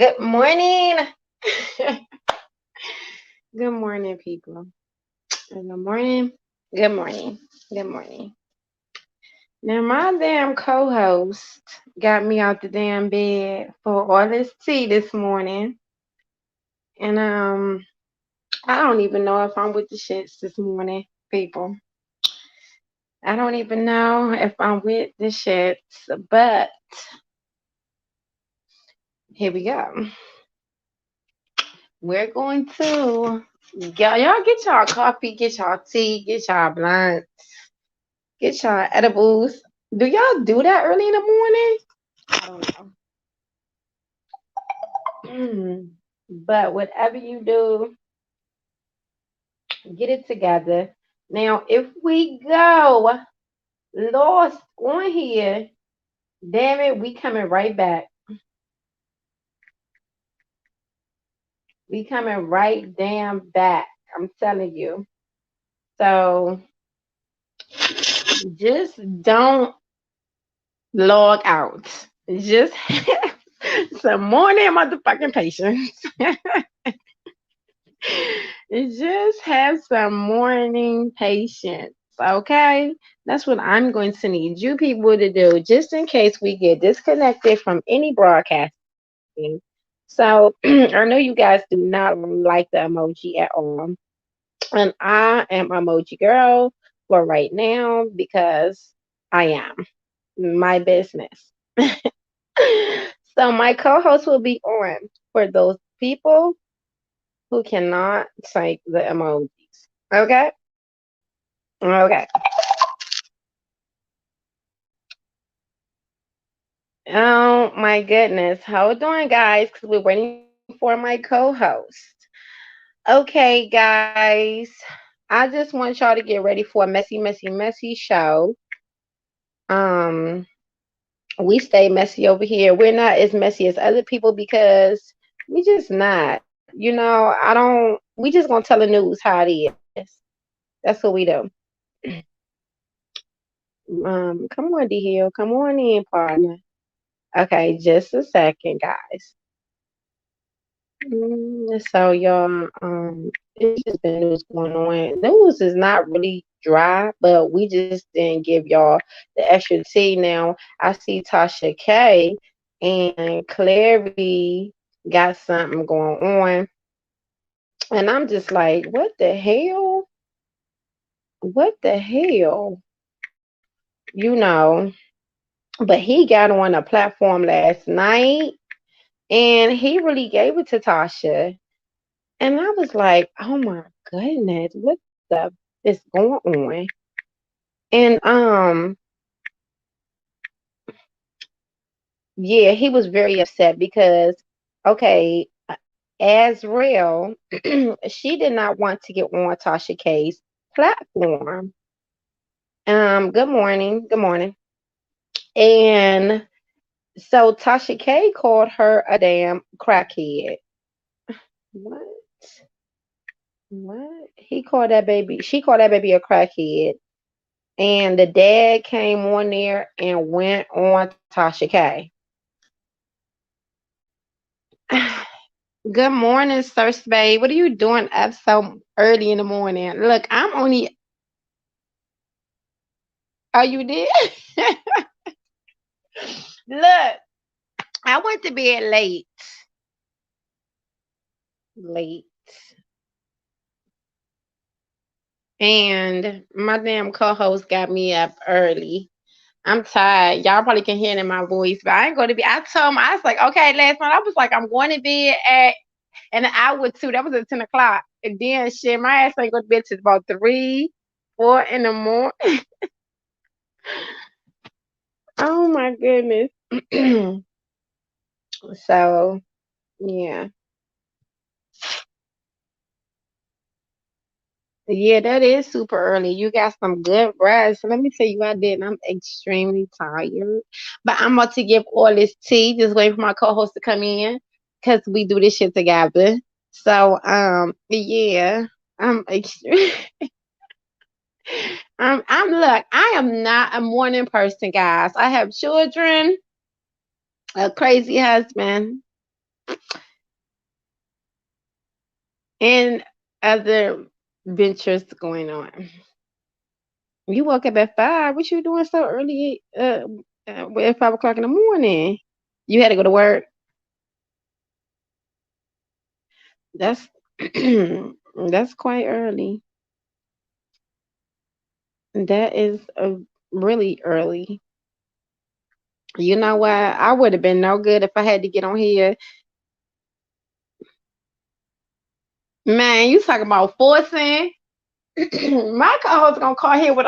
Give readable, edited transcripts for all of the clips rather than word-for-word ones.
Good morning. Good morning, people. Good morning. Good morning. Good morning. Now, my damn co host got me out the damn bed for all this tea this morning. And I don't even know if I'm with the shits this morning, people. I don't even know if I'm with the shits, but here we go. We're going to y'all get y'all coffee, get y'all tea, get y'all blunt. Get y'all edibles. Do y'all do that early in the morning? I don't know. But whatever you do, get it together. Now, if we go lost on here, damn it, we coming right back. We coming right damn back. I'm telling you. So just don't log out. Just have some morning motherfucking patience. Just have some morning patience, okay? That's what I'm going to need you people to do, just in case we get disconnected from any broadcasting. So I know you guys do not like the emoji at all, and I am emoji girl for right now because I am my business. So my co-host will be on for those people who cannot type the emojis. Okay? Okay. Oh my goodness. How it doing, guys? Because we're waiting for my co-host. Okay, guys. I just want y'all to get ready for a messy, messy, messy show. Um, we stay messy over here. We're not as messy as other people because we just not. I don't. We just gonna tell the news how it is. That's what we do. Come on, D Hill. Come on in, partner. Okay, just a second, guys. So y'all, it's just been news going on. News is not really dry, but we just didn't give y'all the extra tea. Now I see Tasha K and Clary got something going on, and I'm just like, what the hell? What the hell? You know? But he got on a platform last night, and he really gave it to Tasha. And I was like, oh my goodness, what the is going on? And yeah, he was very upset because okay, Azrael, she did not want to get on Tasha K's platform. Good morning, good morning. And so Tasha K called her a damn crackhead. What? What? He called that baby, she called that baby a crackhead. And the dad came on there and went on Tasha K. Good morning, Sir Spade. What are you doing up so early in the morning? Look, I'm only. Oh, you did? Look, I went to bed late. Late. And my damn co host got me up early. I'm tired. Y'all probably can hear it in my voice, but I ain't going to be. I told him, I was like, okay, last night I was like, I'm going to bed at an hour two. That was at 10 o'clock. And then shit, my ass ain't go to bed till about 3, 4 in the morning. Oh my goodness. So yeah. Yeah, that is super early. You got some good rest. Let me tell you, I did. I'm extremely tired. But I'm about to give all this tea. Just waiting for my co-host to come in because we do this shit together. So yeah. I'm extreme. I'm look, I am not a morning person, guys. I have children, a crazy husband, and other ventures going on. You woke up at 5. What you doing so early? At 5 o'clock in the morning. You had to go to work. That's that's quite early. That is really early. You know what? I would have been no good if I had to get on here. Man, you talking about forcing? My co-host gonna call here with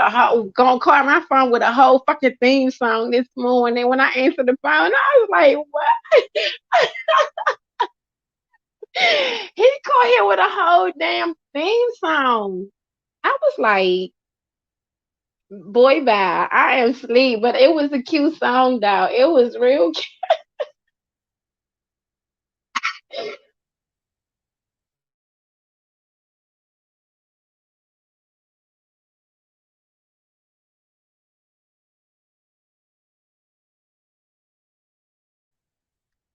gonna call my phone with a whole fucking theme song this morning. When I answered the phone, I was like, "What?" He called here with a whole damn theme song. I was like, "Boy, bye. I am asleep," but it was a cute song, though. It was real cute.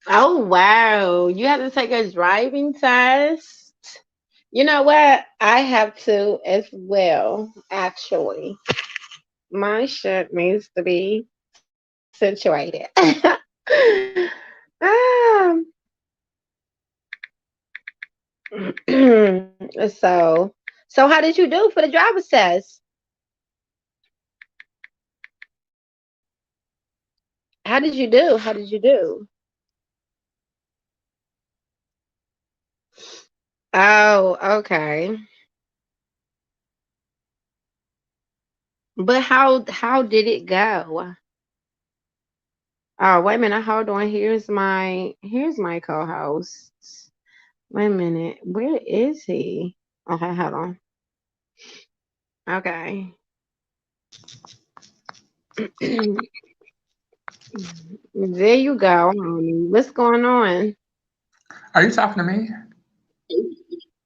Oh wow, you have to take a driving test. You know what? I have to as well. Actually, my shit needs to be situated. um, so, so how did you do for the driver's test? How did you do? How did you do? Oh, okay. But how did it go? Oh, wait a minute. Hold on. Here's my co-host. Wait a minute. Where is he? Okay, hold on. Okay. There you go, honey. What's going on? Are you talking to me?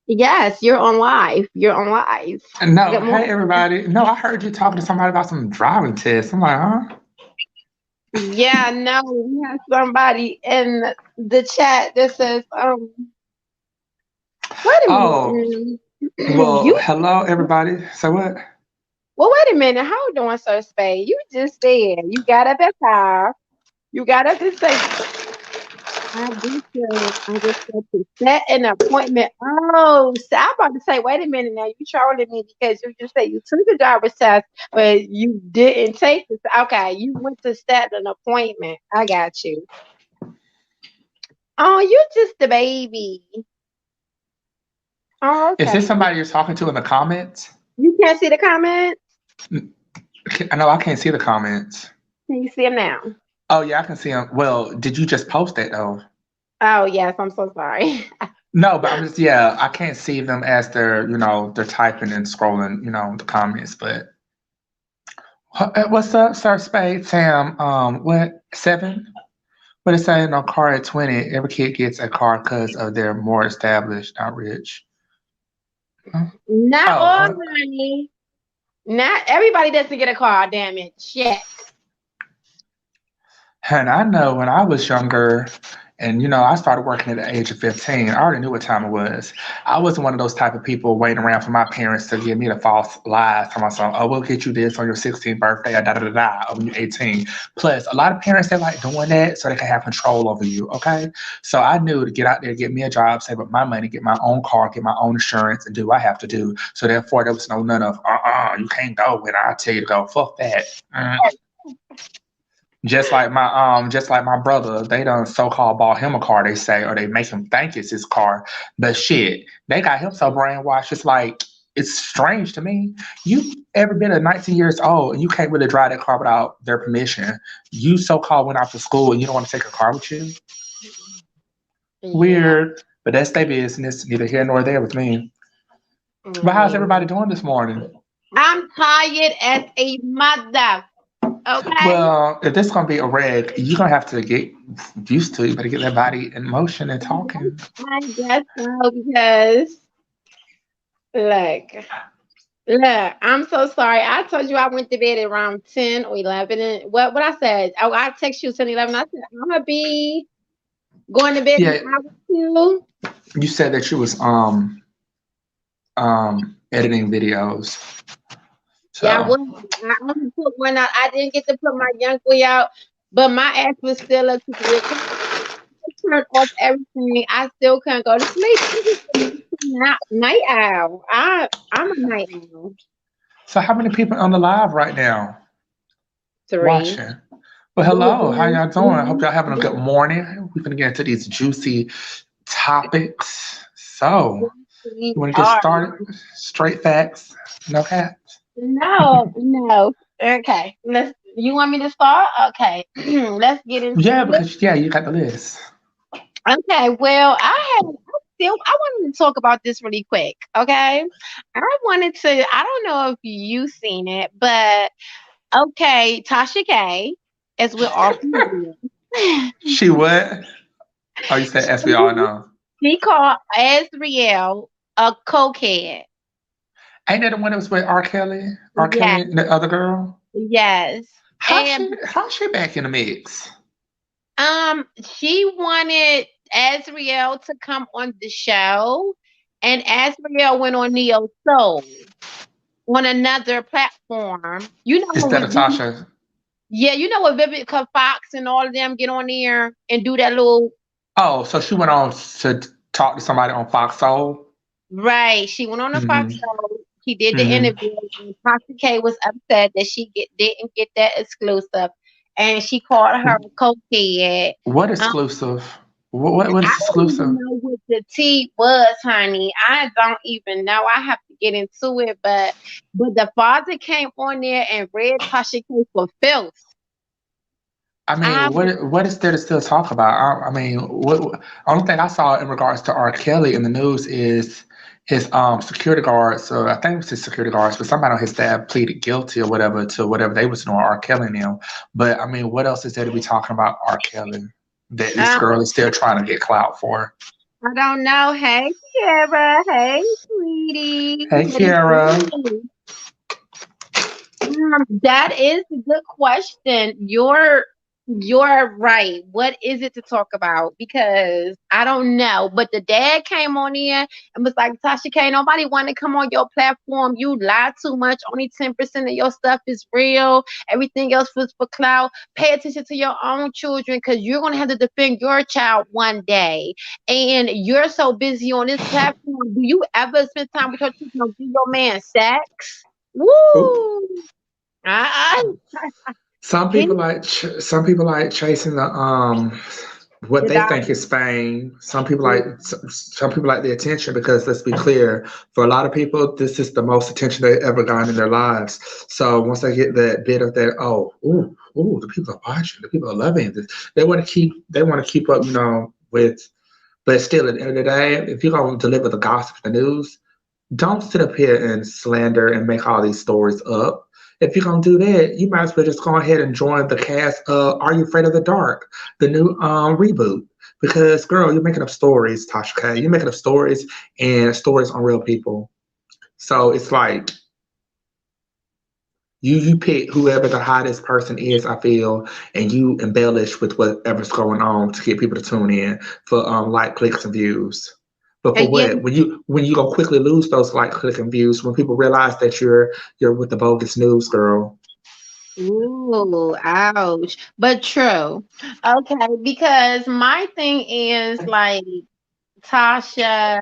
Yes, you're on live. You're on live. No. Good Hey, morning. everybody. No, I heard you talking to somebody about some driving tests. I'm like, huh? Yeah, no, we have somebody in the chat that says, wait a Oh, minute. well, You hello, everybody. So what? well, wait a minute. How you doing, Sir Spade? You just said you got up at 5. You got up to say, I just got to set an appointment. Oh, so I'm about to say, wait a minute now. You trolling me because you just said you took the driver's test, but you didn't take it. Okay, you went to set an appointment. I got you. Oh, you just the baby. Oh, Is this okay. somebody you're talking to in the comments? You can't see the comments? I know I can't see the comments. Can you see them now? Oh, yeah, I can see them. Well, did you just post it, though? Oh, yes. I'm so sorry. No, but I'm just, yeah, I can't see them as they're typing and scrolling, the comments. But what's up, Sir Spade? Sam, what, 7? What it's saying on car at 20, every kid gets a car because of their more established, not rich. Huh? Not Oh, all, honey. Not everybody doesn't get a car, damn it. Shit. and I know when I was younger, and I started working at the age of 15, I already knew what time it was. I wasn't one of those type of people waiting around for my parents to give me the false lies. Telling my son, oh, we'll get you this on your 16th birthday, da da da da, or when you're 18. Plus, a lot of parents, they like doing that so they can have control over you, okay? So I knew to get out there, get me a job, save up my money, get my own car, get my own insurance, and do what I have to do. So therefore, there was no none of, you can't go when I tell you to go. Fuck that. Just like my brother, they done so-called bought him a car, they say, or they make him think it's his car. But shit, they got him so brainwashed. It's like it's strange to me. You ever been at 19 years old and you can't really drive that car without their permission? You so-called went out to school and you don't want to take a car with you? Yeah. Weird. But that's their business, neither here nor there with me. But how's everybody Mm. doing this morning? I'm tired as a mother. Okay? Well, if this is gonna be a reg, you're gonna have to get used to it. You better get that body in motion and talking. I guess so because look, look, I'm so sorry. I told you I went to bed at around 10 or 11. And what I said? Oh, I text you 10, 11. I said, I'm gonna be. Going to bed an Yeah, hour too. you said that you was editing videos. Yeah, I So was. I only put one out. I didn't get to put my young boy out, but my ass was still up to it. Turned off everything. I still couldn't go to sleep. I'm just a night owl. I'm a night owl. how many people on the live right now Three. watching? Well, hello, how y'all doing? Hope y'all having a good morning. We're gonna get into these juicy topics. So, We you want to get are. started? Straight facts, no caps. No, no. Okay. Let's. You want me to start? Okay. Let's get into Yeah, it. because yeah, you got the list. Okay. Well, I wanted to talk about this really quick. Okay. I wanted to. I don't know if you seen it, but okay, Tasha K, as we're all familiar. She what? Oh, you said as we all know. She called Azriel a cokehead. Ain't that the one that was with R. Kelly? R. Yeah, Kelly and the other girl? yes. And How's she back in the mix? she wanted Azriel to come on the show, and Azriel went on Neo Soul on another platform. You know when Instead we of do, Tasha. yeah, you know when Vivica Fox and all of them get on there and do that little. Oh, so she went on to talk to somebody on Fox Soul. Right. She went on the Fox Mm-hmm. show. She did the Mm-hmm. interview, and Tasha K was upset that didn't get that exclusive, and she called her a cokehead. What Um, exclusive? What I is don't even exclusive? know what the tea was, honey. I don't even know. I have to get into it, but the father came on there and read Tasha K for filth. I I mean, what is there to still talk about? I mean, only thing I saw in regards to R. Kelly in the news is his security guards. So I think it was his security guards, but somebody on his staff pleaded guilty or whatever to whatever they was doing R. Kelly now. But I mean, what else is there to be talking about R. Kelly that this um, girl is still trying to get clout for? I don't know. Hey, Kiara. Hey, sweetie. Hey, What it Kiara. do? That is a good question. You're right. What is it to talk about? Because I don't know. But the dad came on in and was like, Tasha K, nobody want to come on your platform. You lie too much. Only 10% of your stuff is real. Everything else was for clout. Pay attention to your own children because you're gonna have to defend your child one day. And you're so busy on this platform. Do you ever spend time with your children or give your man sex? Oop. Woo! I he Some people like chasing the what the they think is dollar. fame. Some people like the attention because let's be clear, for a lot of people, this is the most attention they ever gotten in their lives. So once they get that bit of that, oh, ooh, the people are watching, the people are loving this. They want to keep up, with. But still, at the end of the day, if you're gonna deliver the gossip, the news, don't sit up here and slander and make all these stories up. If you're gonna do that, you might as well just go ahead and join the cast of Are You Afraid of the Dark, the new reboot. Because girl, you're making up stories, Tasha K. You're making up stories and stories on real people. So it's like you pick whoever the hottest person is, I feel, and you embellish with whatever's going on to get people to tune in for like clicks and views. But for And yeah, what? When you gonna quickly lose those like click and views when people realize that you're with the bogus news girl. ooh, ouch. But true. Okay, because my thing is like Tasha,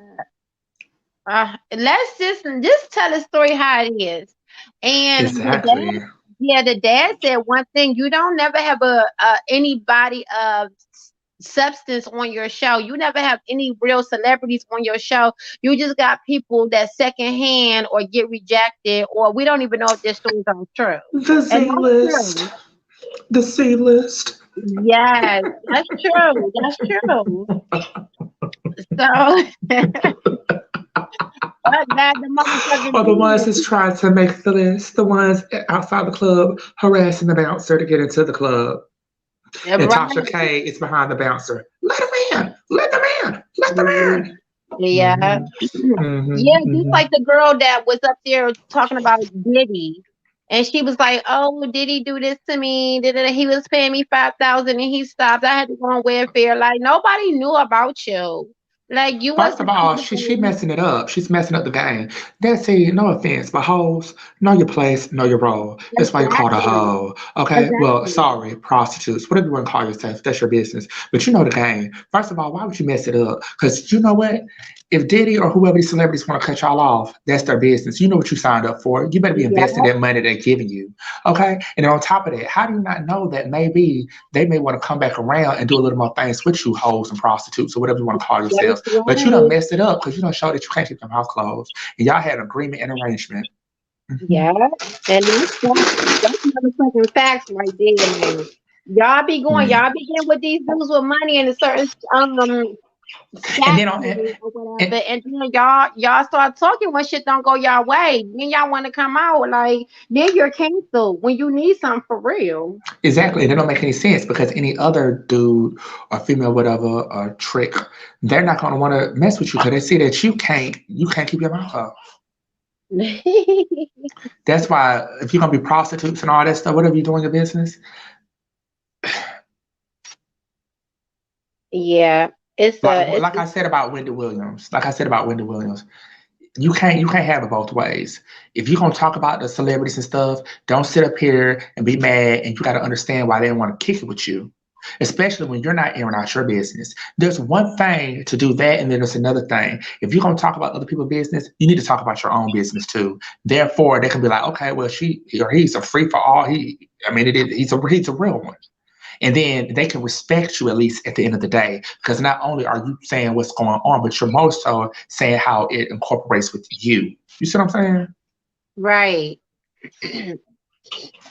let's just tell the story how it is. And the Exactly. dad, yeah, the dad said one thing: you don't never have a anybody of substance on your show. You never have any real celebrities on your show. You just got people that secondhand or get rejected, or we don't even know if their stories are true. The And Z that's list. true. The C list. Yes, that's true. That's true. So, but that the motherfucking Or the ones thing that's trying to make the list. The ones outside the club harassing the bouncer to get into the club. is And right. Tasha K is behind the bouncer. Let him in. Let them in. Let them in. Yeah. Hmm. Hmm. Yeah, just Hmm. like the girl that was up there talking about Diddy. And she was like, "Oh, did he do this to me? He was paying me 5,000 and he stopped. I had to go on welfare." Like nobody knew about you. Like you First of wasn't all, she communicating. messing it up. She's messing up the game. That's it. No offense, but hoes know your place, know your role. That's why you called a Exactly. hoe. Okay. Well, Exactly. sorry, prostitutes, whatever you want to call yourself. That's your business. But you know the game. First of all, why would you mess it up? Because you know what? If Diddy or whoever these celebrities want to cut y'all off, that's their business. You know what you signed up for. You better be investing Yeah. that money they're giving you. Okay. And then on top of that, how do you not know that maybe they may want to come back around and do a little more things with you, hoes and prostitutes, or whatever you want to call yourself? That's But you done right. messed it up because you done showed that you can't keep your mouth closed. And y'all had an agreement and arrangement. Hmm. Yeah. And that's motherfucking facts right there now. Y'all be getting with these dudes with money and a certain And then on stature or whatever, and and then y'all start talking when shit don't go y'all way. Then y'all want to come out like then you're canceled when you need something for real. exactly, and it don't make any sense because any other dude or female, whatever, or trick, they're not gonna want to mess with you because they see that you can't keep your mouth up. That's why if you're gonna be prostitutes and all that stuff, whatever you do in your business, Yeah, it's a like I said about Wendy Williams, you can't have it both ways. If you're gonna talk about the celebrities and stuff, don't sit up here and be mad. And you got to understand why they don't want to kick it with you, especially when you're not airing out your business. There's one thing to do that, and then there's another thing. If you're gonna talk about other people's business, you need to talk about your own business too. Therefore, they can be like, okay, well, she or he's a free for all. I mean, it is. He's a real one. And then they can respect you at least at the end of the day, because not only are you saying what's going on, but you're most so saying how it incorporates with you. You see what I'm saying? right.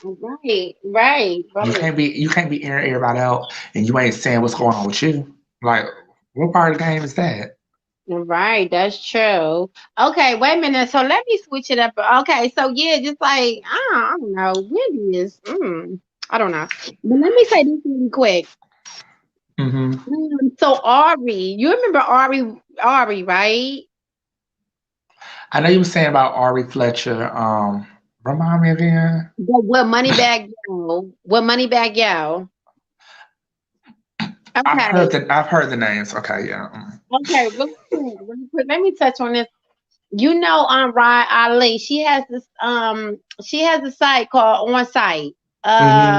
Right, right, You right. can't be you can't be airing everybody out and you ain't saying what's going on with you. Like, what part of the game is that? Right, that's true. Okay, wait a minute. So let me switch it up. Okay, so yeah, just like I don't know, Wendy is I don't know. But let me say this really quick. Hmm. So Ari, you remember Ari, right? I know you were saying about Ari Fletcher. Remind me again. The what money bag yo? What money bag yo? Okay, I've heard the names. Okay, yeah. okay, really quick. Let me touch on this. You know, Ryan Ali, she has a site called On Site. Mm-hmm.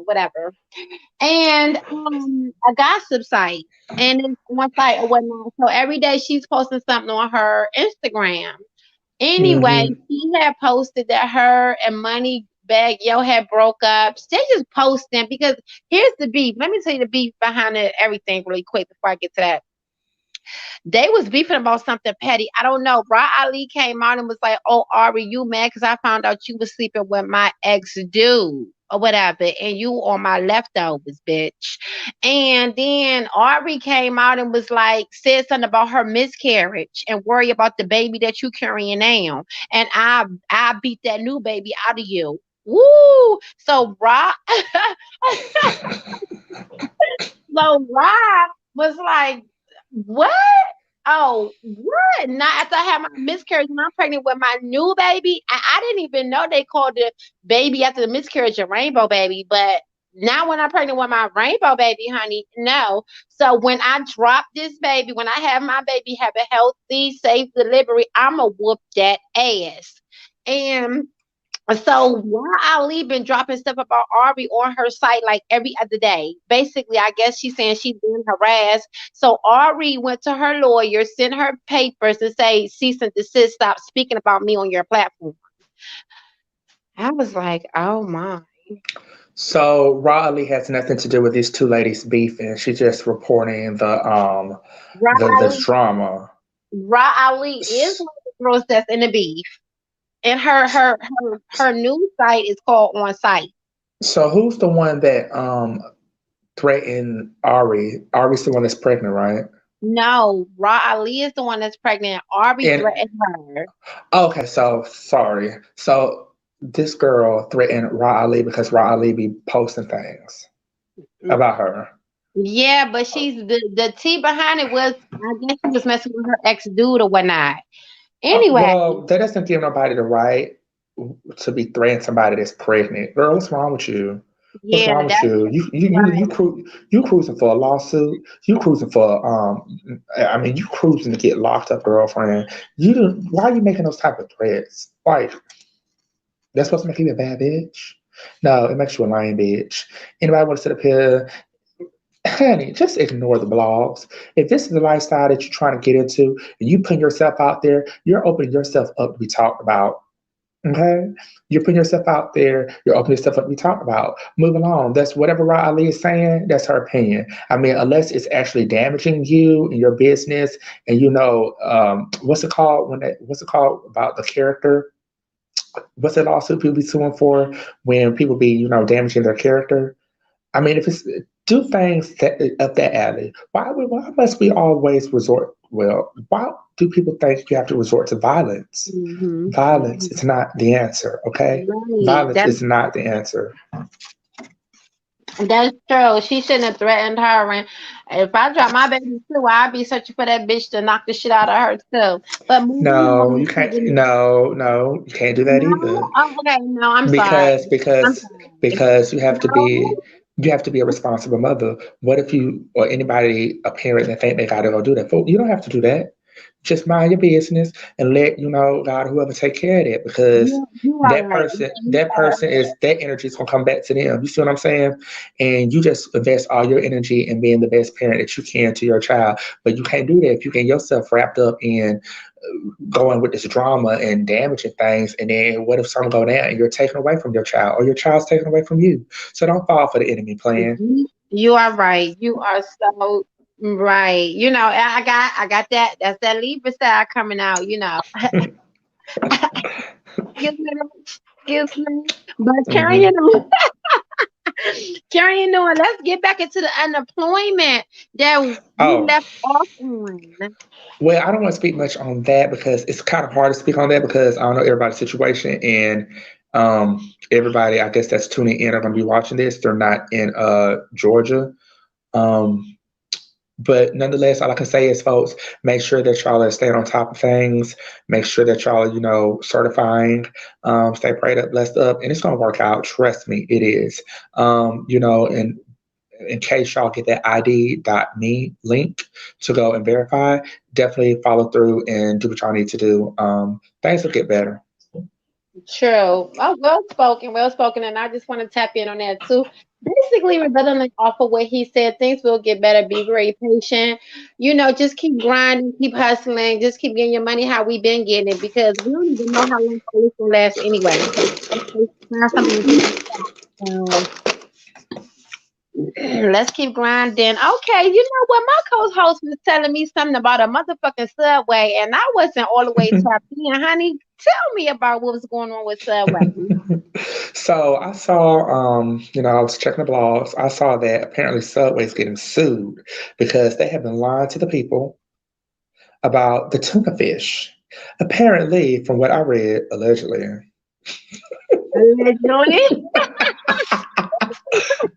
Whatever. And a gossip site. And it's one site or whatnot. So every day she's posting something on her Instagram. Anyway, Mm-hmm. she had posted that her and Money Bag Yo had broke up. They just posting because here's the beef. Let me tell you the beef behind it, everything really quick before I get to that. They was beefing about something petty. I don't know. Ra Ali came out and was like, "Oh, Ari, you mad because I found out you was sleeping with my ex dude or whatever, and you on my leftovers, bitch." And then Ari came out and was like, said something about her miscarriage and worry about the baby that you carrying now, and I beat that new baby out of you. Woo! So Ra, so Ra was like, "What? Oh, what? Not after I had my miscarriage and I'm pregnant with my new baby. I didn't even know they called the baby after the miscarriage a rainbow baby, but now when I'm pregnant with my rainbow baby, honey, no. So when I drop this baby, when I have my baby have a healthy, safe delivery, I'ma whoop that ass. And so why Ali been dropping stuff about Ari on her site like every other day? Basically, I guess she's saying she's being harassed. So Ari went to her lawyer, sent her papers, and say cease and desist, stop speaking about me on your platform. I was like, oh my. So Raleigh has nothing to do with these two ladies beefing. She's just reporting the Ra drama. Ali is S- one of the girls that's in the beef. And her news site is called On Site. So who's the one that threatened Ari? Ari's the one that's pregnant, right? No, Ra Ali is the one that's pregnant. Ari And threatened her. okay, so sorry. So this girl threatened Ra Ali because Ra Ali be posting things about her. Yeah, but she's the tea behind it was I guess she was messing with her ex dude or whatnot. Anyway, Well, that doesn't give nobody the right. to be threatening somebody that's pregnant. Girl, what's wrong with you? What's Yeah, wrong with that's you? right. You cruising for a lawsuit. You cruising for I mean, you cruising to get locked up, girlfriend. You do, why are you making those type of threats? Like that's supposed to make you a bad bitch? No, it makes you a lying bitch. Anybody want to sit up here? Honey, just ignore the blogs. If this is the lifestyle that you're trying to get into and you put yourself out there, you're opening yourself up to be talked about. Okay? You're putting yourself out there, you're opening yourself up to be talked about. Moving on. That's whatever Ali is saying, that's her opinion. I mean, unless it's actually damaging you and your business and what's it called what's it called about the character? What's that lawsuit people be suing for when people be, damaging their character? I mean, if it's do things that up that alley, why must we always resort? Well, why do people think you have to resort to violence? Violence is not the answer. Okay, Right. violence is not the answer. That's true. She shouldn't have threatened her. And if I drop my baby too, I'd be searching for that bitch to knock the shit out of her too. But moving No, on you to can't. the No, no, you can't do that no. either. Oh, okay, no, I'm sorry. because I'm because sorry. because No. you have to be a responsible mother. What if you or anybody a parent that think they gotta go do that? You don't have to do that. Just mind your business and let God whoever take care of it because You are right. You that are person is that energy is gonna come back to them. You see what I'm saying? And you just invest all your energy in being the best parent that you can to your child. But you can't do that if you get yourself wrapped up in going with this drama and damaging things. And then what if something go down and you're taken away from your child or your child's taken away from you? So don't fall for the enemy plan. you are right. You are so right. I got that. That's that Libra side coming out. Excuse me. Excuse me. But Hmm. carrying on. Let's get back into the unemployment that we Oh, left off on. well, I don't want to speak much on that because it's kind of hard to speak on that because I don't know everybody's situation and everybody I guess that's tuning in are going to be watching this. They're not in Georgia. Um, But nonetheless, all I can say is, folks, make sure that y'all are staying on top of things. Make sure that y'all are, certifying. Stay prayed up, blessed up, and it's gonna work out. Trust me, it is. And in case y'all get that ID.me link to go and verify, definitely follow through and do what y'all need to do. Things will get better. True. Oh, well spoken, and I just want to tap in on that too. Basically, rebutting off of what he said, things will get better. Be very patient. Just keep grinding, keep hustling, just keep getting your money how we been getting it because we don't even know how long this will last anyway. Let's find something to keep us. Let's keep grinding. Okay, you know what? My co-host was telling me something about a motherfucking Subway, and I wasn't all the way tapped in. Honey, tell me about what was going on with Subway. So I saw, I was checking the blogs. I saw that apparently Subway's getting sued because they have been lying to the people about the tuna fish. Apparently, from what I read, allegedly, Allegedly.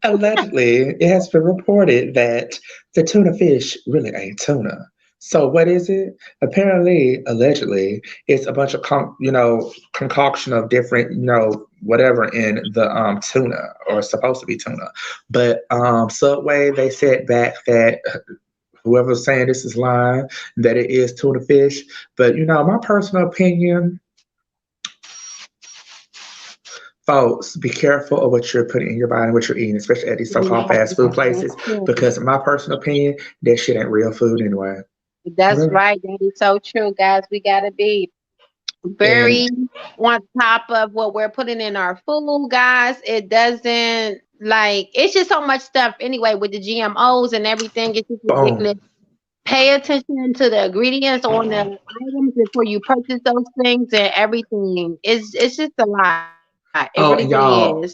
allegedly, it has been reported that the tuna fish really ain't tuna. So what is it? Apparently, allegedly, it's a bunch of concoction of different whatever in the tuna or supposed to be tuna. But Subway they said back that whoever's saying this is lying that it is tuna fish. But my personal opinion, folks, be careful of what you're putting in your body and what you're eating, especially at these so-called fast food places. Because in my personal opinion, that shit ain't real food anyway. That's Okay? right. That is so true, guys. We gotta be And very on top of what we're putting in our food, guys. It doesn't it's just so much stuff anyway with the GMOs and everything. It's just boom. ridiculous. Pay attention to the ingredients on the items before you purchase those things and everything. It's just a lot. It really, really Oh, is. and y'all,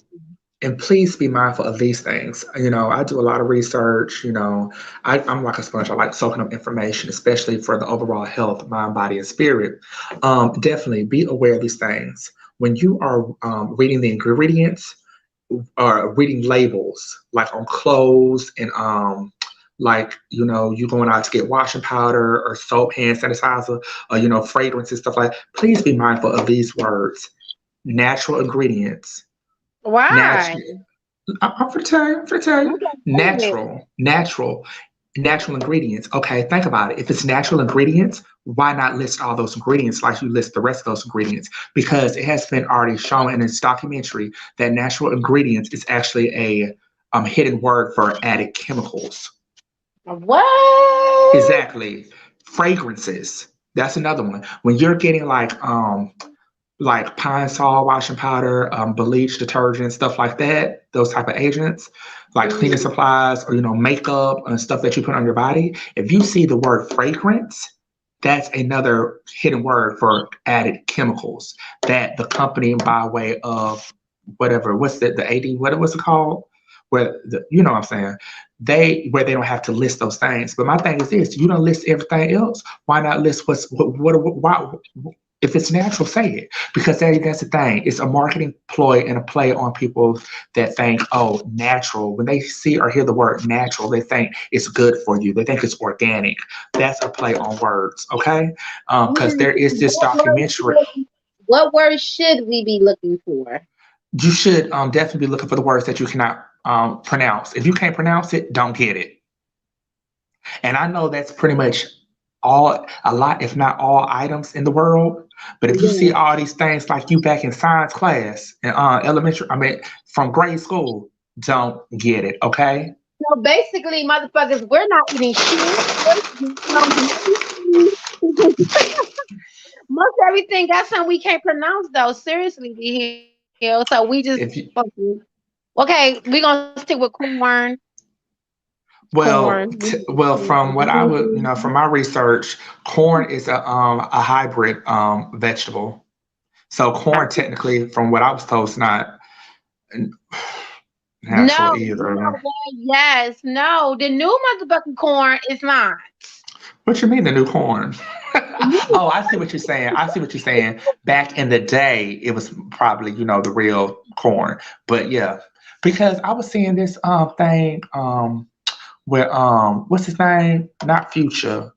and please be mindful of these things. I do a lot of research. I'm like a sponge. I like soaking up information, especially for the overall health, mind, body, and spirit. Definitely be aware of these things. When you are reading the ingredients or reading labels, like on clothes and like you going out to get washing powder or soap, hand sanitizer, or fragrance and stuff like that, please be mindful of these words. natural ingredients. Why? Natural. I'm for tell you. I'm for tell you. Okay. Natural ingredients. Okay, think about it. If it's natural ingredients, why not list all those ingredients like you list the rest of those ingredients? Because it has been already shown in this documentary that natural ingredients is actually a hidden word for added chemicals. What? Exactly. Fragrances. That's another one. When you're getting like pine sol, washing powder, bleach, detergent, stuff like that, those type of agents, like cleaning Mhm. supplies or makeup and stuff that you put on your body. If you see the word fragrance, that's another hidden word for added chemicals that the company, by way of whatever, what's the AD, what was it called? Where you know what I'm saying? Where they don't have to list those things. But my thing is this: you don't list everything else. Why not list why, if it's natural, say it. Because that's the thing. It's a marketing ploy and a play on people that think, oh, natural. When they see or hear the word natural, they think it's good for you. They think it's organic. That's a play on words, okay? Because there is this documentary. What word should we be looking for? You should definitely be looking for the words that you cannot pronounce. If you can't pronounce it, don't get it. And I know that's pretty much a lot, if not all items in the world. But if you see Yeah. all these things like you back in science class in elementary, I mean, from grade school, don't get it, okay? So basically, motherfuckers, we're not eating shit. Most everything got something we can't pronounce though. Seriously, be here. So we just If you, fucking okay. We gonna stick with corn. Corn. well, from what I would, from my research, corn is a hybrid vegetable. So corn, technically, from what I was told, is not No, natural you know either. what? Yes, no. The new motherfucking corn is not. What you mean the new corn? Oh, I see what you're saying. I see what you're saying. Back in the day, it was probably, the real corn. But yeah, because I was seeing this thing where what's his name? Not Future.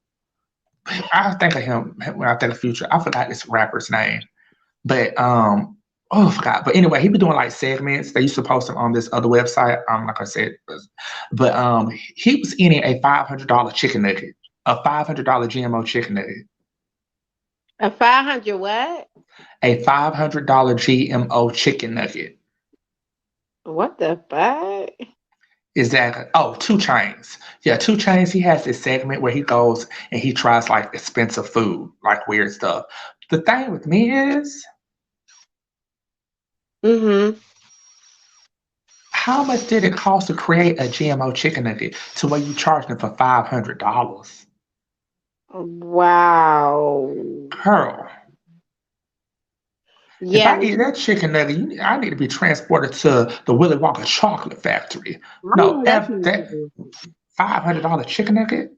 I think of him when I think of Future. I forgot this rapper's name. But oh I forgot. But anyway, he been doing like segments. They used to post them on this other website. I'm not gonna say it, but he was eating a $500 chicken nugget, a $500 GMO chicken nugget. A 500 what? A $500 GMO chicken nugget. What the fuck? Exactly. Oh, Two Chains. Yeah, Two Chains. He has this segment where he goes and he tries like expensive food, like weird stuff. The thing with me is, Mm-hmm. how much did it cost to create a GMO chicken nugget to where you charge them for $500? Wow. Girl, if Yeah, I eat that chicken nugget, I need to be transported to the Willy Wonka chocolate factory. I No, know that's F not that $500 chicken nugget.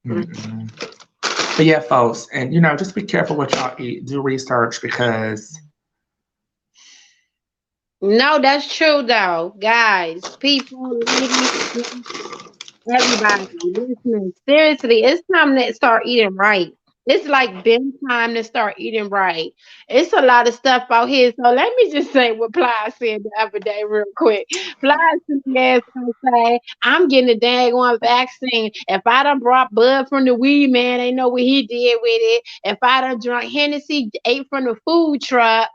good. Mm-mm. But yeah, folks, and just be careful what y'all eat. Do research because No, that's true though, guys, people, ladies, everybody listening. Seriously, it's time to start eating right. It's like been time to start eating right. It's a lot of stuff out here. So let me just say what Ply said the other day, real quick. Ply said, gonna say, "I'm getting the daggone vaccine. If I done brought Bud from the weed man, they know what he did with it. If I done drunk Hennessy, ate from the food truck."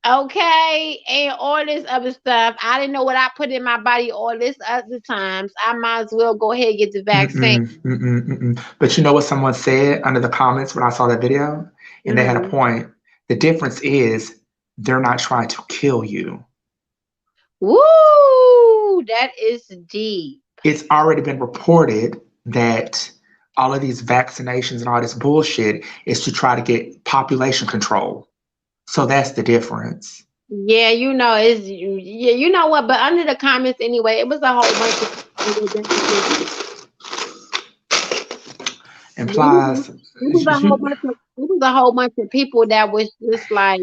Okay, and all this other stuff. I didn't know what I put in my body all this other times. I might as well go ahead and get the vaccine. mm-mm, mm-mm, mm-mm. But you know what someone said under the comments when I saw that video? And they had a Mm. point. The difference is they're not trying to kill you. Woo! That is deep. It's already been reported that all of these vaccinations and all this bullshit is to try to get population control. So that's the difference. Yeah, yeah, you know what? But under the comments anyway, it was a whole bunch of Implies, it was a whole bunch of people that was just like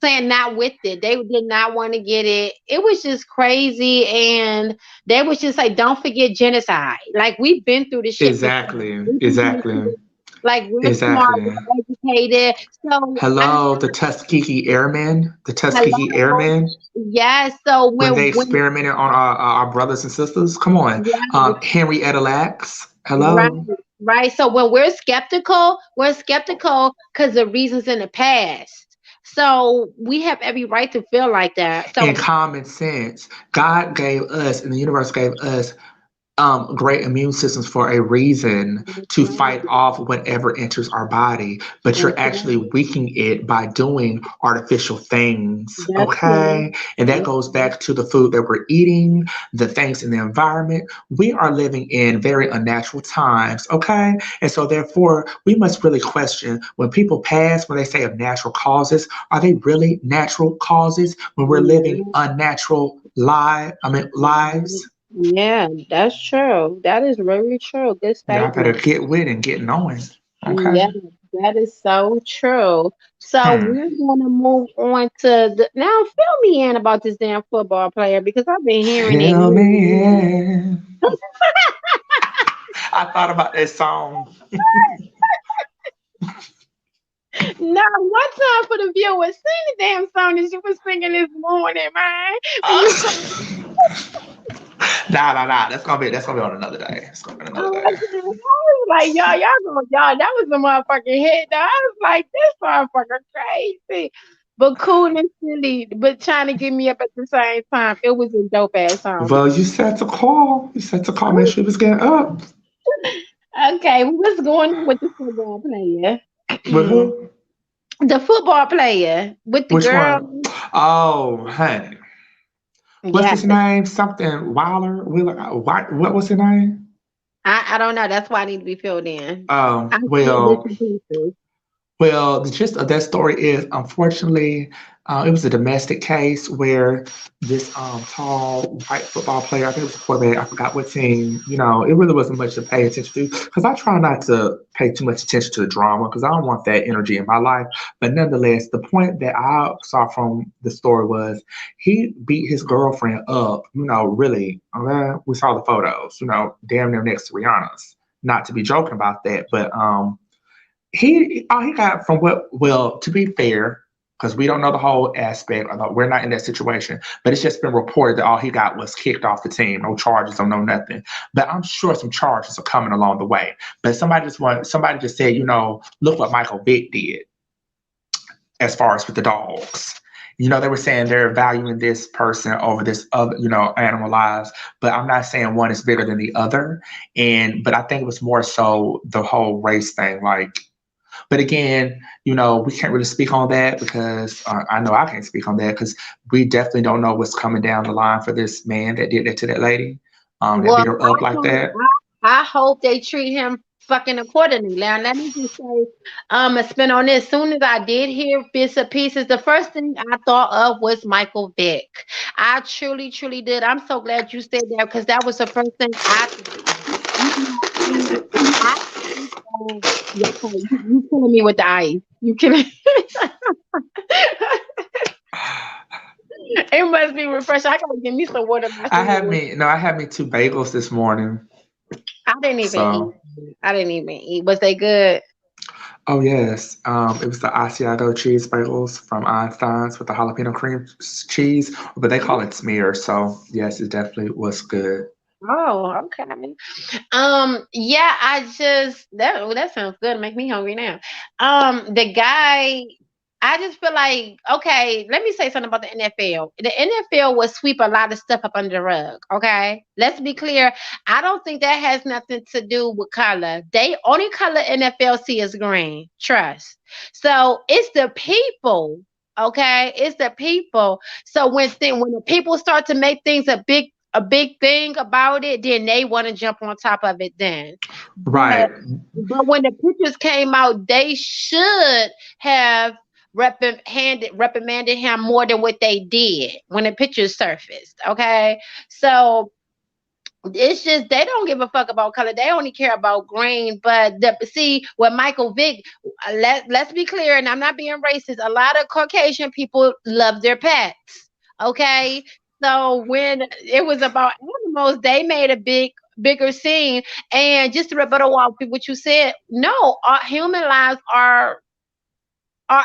saying not with it. They did not want to get it. It was just crazy, and they was just like, "Don't forget genocide." Like we've been through this shit before. exactly, We've been through this exactly. shit. Like we're smart, Exactly. we're educated. So I Hello, the Tuskegee Airmen. The Tuskegee hello. Airmen. Yes. So When they when experimented on our brothers and sisters. Come on. right, Henrietta Lacks. right, Hello. right. So when we're skeptical because of reasons in the past. So we have every right to feel like that. And So common sense. God gave us, and the universe gave us great immune systems for a reason to fight off whatever enters our body, but you're that's actually right. weakening it by doing artificial things. That's right. Okay. And that goes back to the food that we're eating, the things in the environment. We are living in very unnatural times. Okay. And so, therefore, we must really question when people pass, when they say of natural causes, are they really natural causes when we're living Yeah. unnatural lives? Yeah, that's true. That is very true. Good Y'all better statement. get with and get knowing. Okay. Yeah, that is so true. So Hmm. we're gonna move on to the now. Fill me in about this damn football player because I've been hearing it. Fill me in. I thought about that song. No, one time for the viewers, sing the damn song that you was singing this morning, man. When you come, Nah. That's gonna be on another day. It's gonna be on another oh, day. I was like, y'all, that was the motherfucking hit. Though. I was like, this motherfucker crazy, but cool and silly, but trying to get me up at the same time. It was a dope ass song. Well, you said to call. You said to call. Make sure you was getting up. Okay, what's going on with the football player? With who? The football player with the Which girl. one? Oh, honey. What's Yes, his name? Something Wilder. Wheeler. What was his name? I don't know. That's why I need to be filled in. I see it bits Well, and pieces. Well, the gist of that story is, unfortunately, it was a domestic case where this tall white football player, I think it was a quarterback, I forgot what team, it really wasn't much to pay attention to because I try not to pay too much attention to the drama because I don't want that energy in my life. But nonetheless, the point that I saw from the story was he beat his girlfriend up, really. We saw the photos, damn near next to Rihanna's. Not to be joking about that, but he all he got from what well to be fair because we don't know the whole aspect although we're not in that situation but it's just been reported that all he got was kicked off the team, no charges or no nothing, but I'm sure some charges are coming along the way. But somebody just said, look what Michael Vick did as far as with the dogs. They were saying they're valuing this person over this other, animal lives. But I'm not saying one is bigger than the other. But I think it was more so the whole race thing. But again, we can't really speak on that because I know I can't speak on that because we definitely don't know what's coming down the line for this man that did that to that lady, that Well, beat her up like that. I hope they treat him fucking accordingly. Now, let me just say, a spin on this. As soon as I did hear bits and pieces, the first thing I thought of was Michael Vick. I truly, truly did. I'm so glad you said that because that was the first thing I thought. I, you killing me with the ice. You killing. It must be refreshing. I gotta give me some water myself. I had me two bagels this morning. I didn't even eat. So, I didn't even eat. Was they good? oh yes, it was the Asiago cheese bagels from Einstein's with the jalapeno cream cheese, but they call it smear. So yes, it definitely was good. Oh, okay. Yeah, I just that sounds good. Make me hungry now. The guy, I just feel like okay. Let me say something about the NFL. The NFL will sweep a lot of stuff up under the rug. Okay, let's be clear. I don't think that has nothing to do with color. They only color NFL see is green. Trust. So it's the people. Okay, it's the people. So when the people start to make things a big thing about it, then they want to jump on top of it then. But Right, but when the pictures came out, they should have reprimanded him more than what they did when the pictures surfaced. Okay. So it's just they don't give a fuck about color. They only care about green. But see, with Michael Vick, let's be clear, and I'm not being racist. A lot of Caucasian people love their pets. Okay, so when it was about animals, they made a big bigger scene. And just to rebuttal what you said, no, our human lives are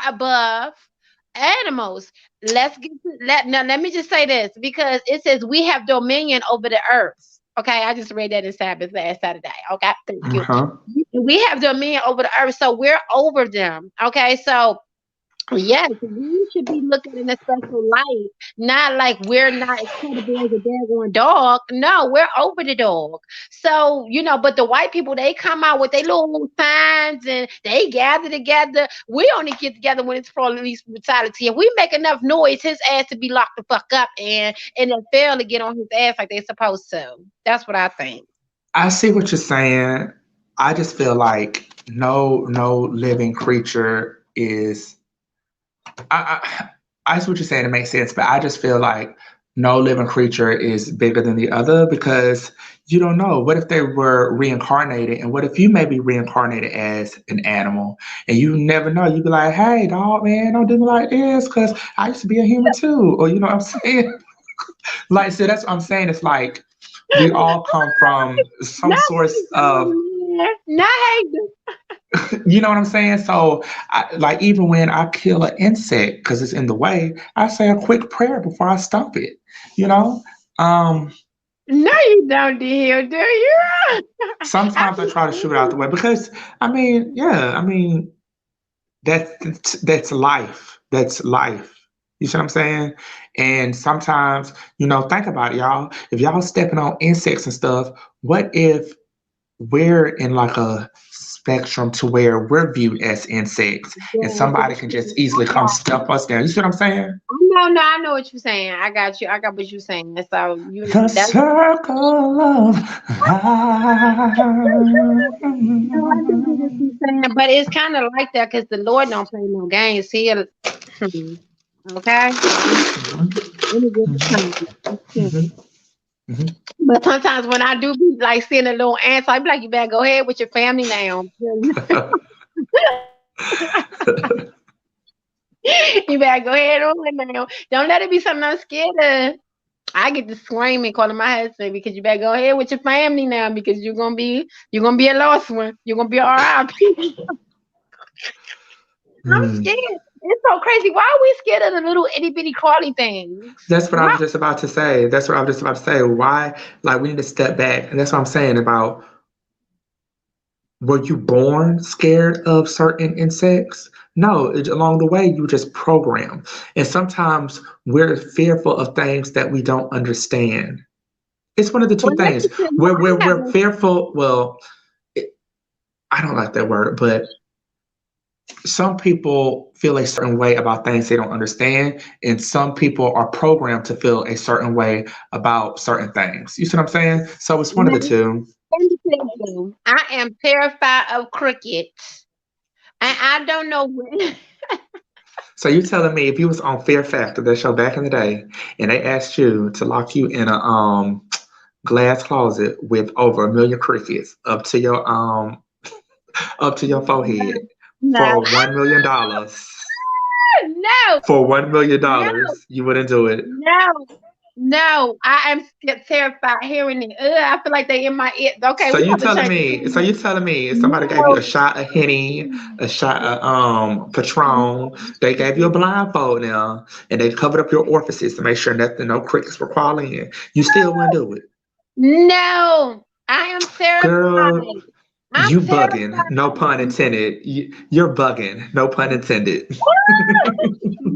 above animals. Let me just say this, because it says we have dominion over the earth. Okay, I just read that in Sabbath last Saturday. Okay, thank you. Uh-huh. We have dominion over the earth, so we're over them. Okay, so yes, we should be looking in a special light, not like we're not incredible as a daggone dog. No, we're over the dog. So, but the white people, they come out with their little signs and they gather together. We only get together when it's for police brutality. If we make enough noise, his ass to be locked the fuck up and then fail to get on his ass like they're supposed to. That's what I think. I see what you're saying. I just feel like no living creature is. I see what you're saying. It makes sense, but I just feel like no living creature is bigger than the other because you don't know. What if they were reincarnated, and what if you may be reincarnated as an animal, and you never know? You'd be like, "Hey, dog, man, don't do me like this, because I used to be a human too," or you know what I'm saying? Like, so that's what I'm saying. It's like we all come from some Not source hate of, them, man. Not hate them. you know what I'm saying? So, like, even when I kill an insect because it's in the way, I say a quick prayer before I stomp it. You know, um, No, you don't, deal, do you? I sometimes I try to shoot it out the way because, I mean, that's life. That's life. You see what I'm saying? And sometimes, think about it, y'all. If y'all stepping on insects and stuff, what if we're in like a spectrum to where we're viewed as insects and Yes, somebody can just easily I come got step us down? You see what I'm saying? no, no, I know what you're saying. I got you. I got what you're saying. So The that's circle of no, I do get what life. you're saying. But it's kind of like that because the Lord don't play no games. Okay. Any good time. Mhm, mhm. But sometimes when I do be like seeing a little answer, I be like, you better go ahead with your family now. You better go ahead on now. Don't let it be something I'm scared of. I get to screaming, calling my husband because you better go ahead with your family now because you're gonna be a lost one. You're gonna be a RIP. I'm Mm. scared. It's so crazy. Why are we scared of the little itty bitty crawly things? That's what I Why? was just about to say. That's what I was just about to say. Why, like, we need to step back. And that's what I'm saying about, were you born scared of certain insects? No, along the way, you were just programmed. And sometimes we're fearful of things that we don't understand. It's one of the two Well, let things. me tell you, We're, I have we're no. fearful. Well, I don't like that word, but some people feel a certain way about things they don't understand, and some people are programmed to feel a certain way about certain things. You see what I'm saying? So it's one of the Man, two. let me tell you, I am terrified of crickets, and I don't know when. So you telling me if you was on Fear Factor, that show back in the day, and they asked you to lock you in a glass closet with over a million crickets up to your forehead No, for $1 million. no, For $1 million, no, you wouldn't do it. no, no. I am terrified hearing it. Ugh, I feel like they in my ear. Okay, So we you have to telling change the me? So subject. you telling me if somebody gave you No. a shot of Henny, a shot of Patron, they gave you a blindfold now, and they covered up your orifices to make sure nothing, no crickets were crawling in. You still wouldn't do it, No, I am girl. terrified. I'm You bugging? No pun terrified. intended. You're bugging. No pun intended.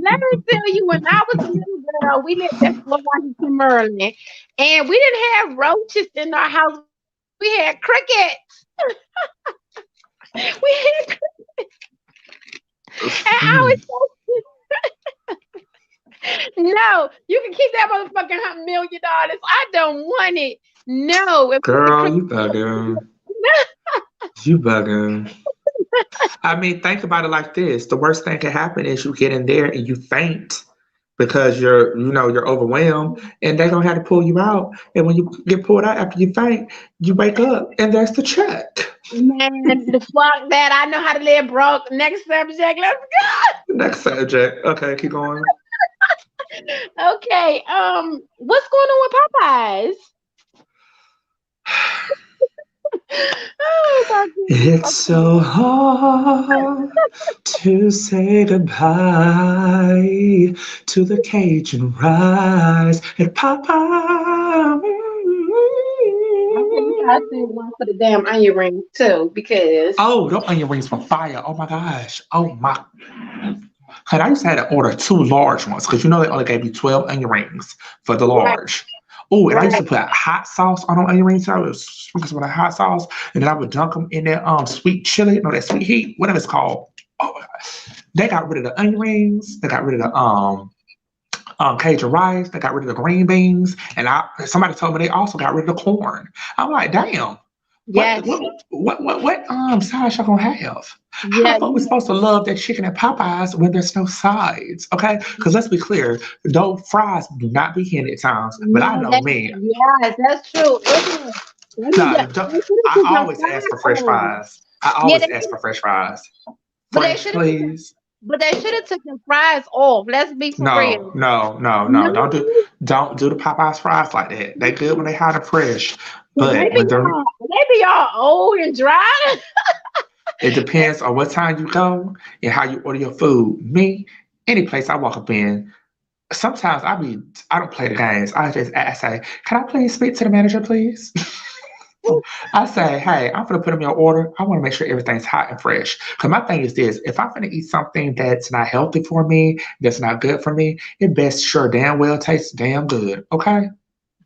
Let me tell you, when I was a little girl, we lived in Fort Washington, Maryland, and we didn't have roaches in our house. We had crickets. We had, and I was Mm. no. You can keep that motherfucking $1 million. I don't want it. No, if it's a Girl, cricket, you bugging. You bugging. I mean, think about it like this. The worst thing can happen is you get in there and you faint because you're overwhelmed, and they're gonna have to pull you out. And when you get pulled out after you faint, you wake up and there's the check. man, the fuck that. I know how to live broke. Next subject. Let's go. Next subject. Okay, keep going. Okay. What's going on with Popeyes? Oh my goodness. It's so hard to say goodbye to the Cajun rice and Popeye. Okay, we gotta sing one for the damn onion rings too, because Oh, the onion rings were fire. Oh my gosh. Oh my. And I used to have to order two large ones because you know they only gave you 12 onion rings for the right, large. Oh, and I used to right. put hot sauce on the onion rings. So I was sprinkle some of the hot sauce, and then I would dunk them in that sweet chili, no, that sweet heat, whatever it's called. Oh my God. They got rid of the onion rings. They got rid of the Cajun rice. They got rid of the green beans, and somebody told me they also got rid of the corn. I'm like, damn. What Yes, what sides y'all gonna have? How the yeah, fuck we supposed to love that chicken at Popeyes when there's no sides? Okay, because let's be clear, those fries do not be hitting at times. But I no, know that me. yes, that's true. It, they need Nah, to, they should have I took them always ask fries for fresh off. fries. I Yeah, always they ask should, for fresh fries. but they Fresh, should have took them, please. but they should have took them fries off. Let's be for No, real. no, no, no. No, Don't do the Popeyes fries like that. They good when they hot and fresh, but but when they're they be all old and dry. it depends on what time you go and how you order your food. Me, any place I walk up in, sometimes I don't play the games. I say, can I please speak to the manager, please? I say, hey, I'm gonna put in your order. I want to make sure everything's hot and fresh. Cause my thing is this: if I'm gonna eat something that's not healthy for me, that's not good for me, it best sure damn well tastes damn good. Okay?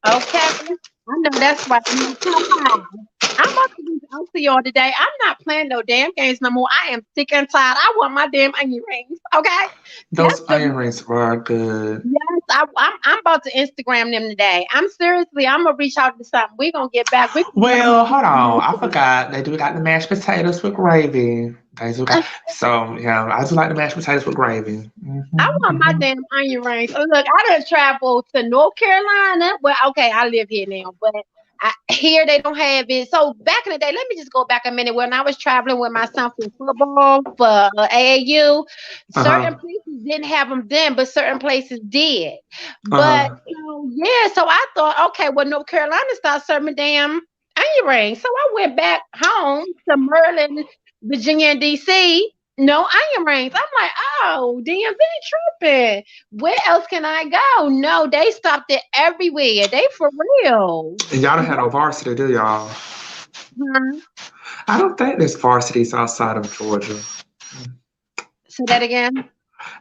Okay, I know that's right. Now, Popeye, I'm about to reach out to y'all today. I'm not playing no damn games no more. I am sick and tired. I want my damn onion rings. Okay, that's Those the onion rings were good. yes. I'm about to Instagram them today. I'm seriously. I'm gonna reach out to something. We're gonna get back. We're gonna get Well, hold on. I them. forgot. They do got the mashed potatoes with gravy. They do got so yeah. I do like the mashed potatoes with gravy. I want my Hmm. damn onion rings. Oh, look, I done traveled to North Carolina. Well, okay, I live here now, but here they don't have it. So back in the day, let me just go back a minute. When I was traveling with my son for football for AAU, Uh certain huh. places didn't have them then, but certain places did. Uh But huh. so, yeah, so I thought, okay, well, North Carolina started serving damn onion rings. So I went back home to Maryland, Virginia, and DC. No onion rings. I'm like, oh, DMV tripping. Where else can I go? No, they stopped it everywhere. They for real. And y'all don't have no varsity, do y'all? Mhm. I don't think there's varsities outside of Georgia. Say that again.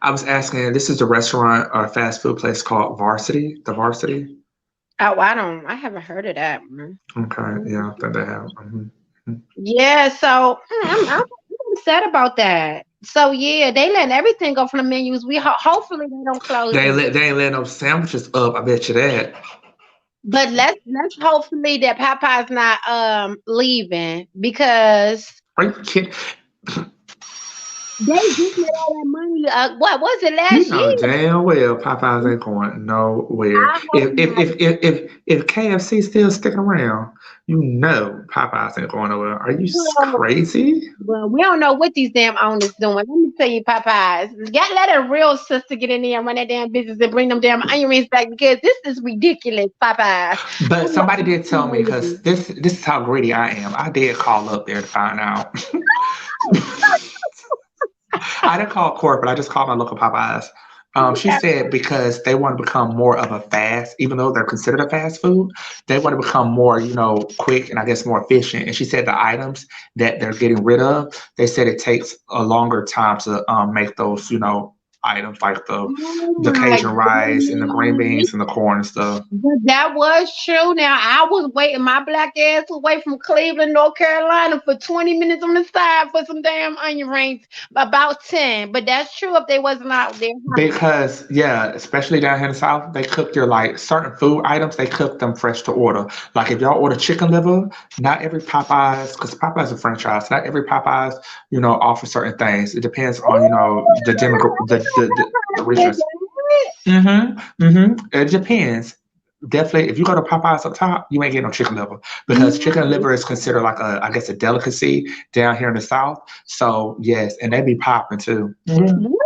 I was asking. This is a restaurant or fast food place called Varsity. The Varsity. Oh, I don't. I haven't heard of that one. Okay. Yeah, I think they have. Yeah, so I'm upset about that. So yeah, they letting everything go from the menus. Hopefully they don't close it. They ain't letting no sandwiches up. I bet you that. But let's hopefully that Popeye's not leaving because Are you kidding? they just made all that money. What was it You last know year? damn well Popeyes ain't going nowhere. I hope not. If KFC still sticking around, you know Popeyes ain't going nowhere. Are you Well, crazy? well, we don't know what these damn owners doing. Let me tell you, Popeyes. Got let a real sister get in there and run that damn business and bring them damn onion rings back because this is ridiculous, Popeyes. But somebody did tell me because this is how greedy I am. I did call up there to find out. I didn't call corporate. I just called my local Popeyes. She Okay. said because they want to become more of a fast, even though they're considered a fast food, they want to become more, quick and I guess more efficient. And she said the items that they're getting rid of, they said it takes a longer time to make those, items like Oh the my Cajun rice and the green goodness. beans and the corn and stuff. But that was true. Now I was waiting. My black ass was waiting from Cleveland, North Carolina, for 20 minutes on the side for some damn onion rings. About 10. But that's true if they wasn't out there. Huh? Because yeah, especially down here in the South, they cook your like certain food items. They cook them fresh to order. Like if y'all order chicken liver, not every Popeyes, because Popeyes is a franchise. Not every Popeyes, offer certain things. It depends on the the regions. It depends. Definitely, if you go to Popeyes up top, you ain't getting no chicken liver because chicken liver is considered like I guess, a delicacy down here in the South. So yes, and they be popping too. What?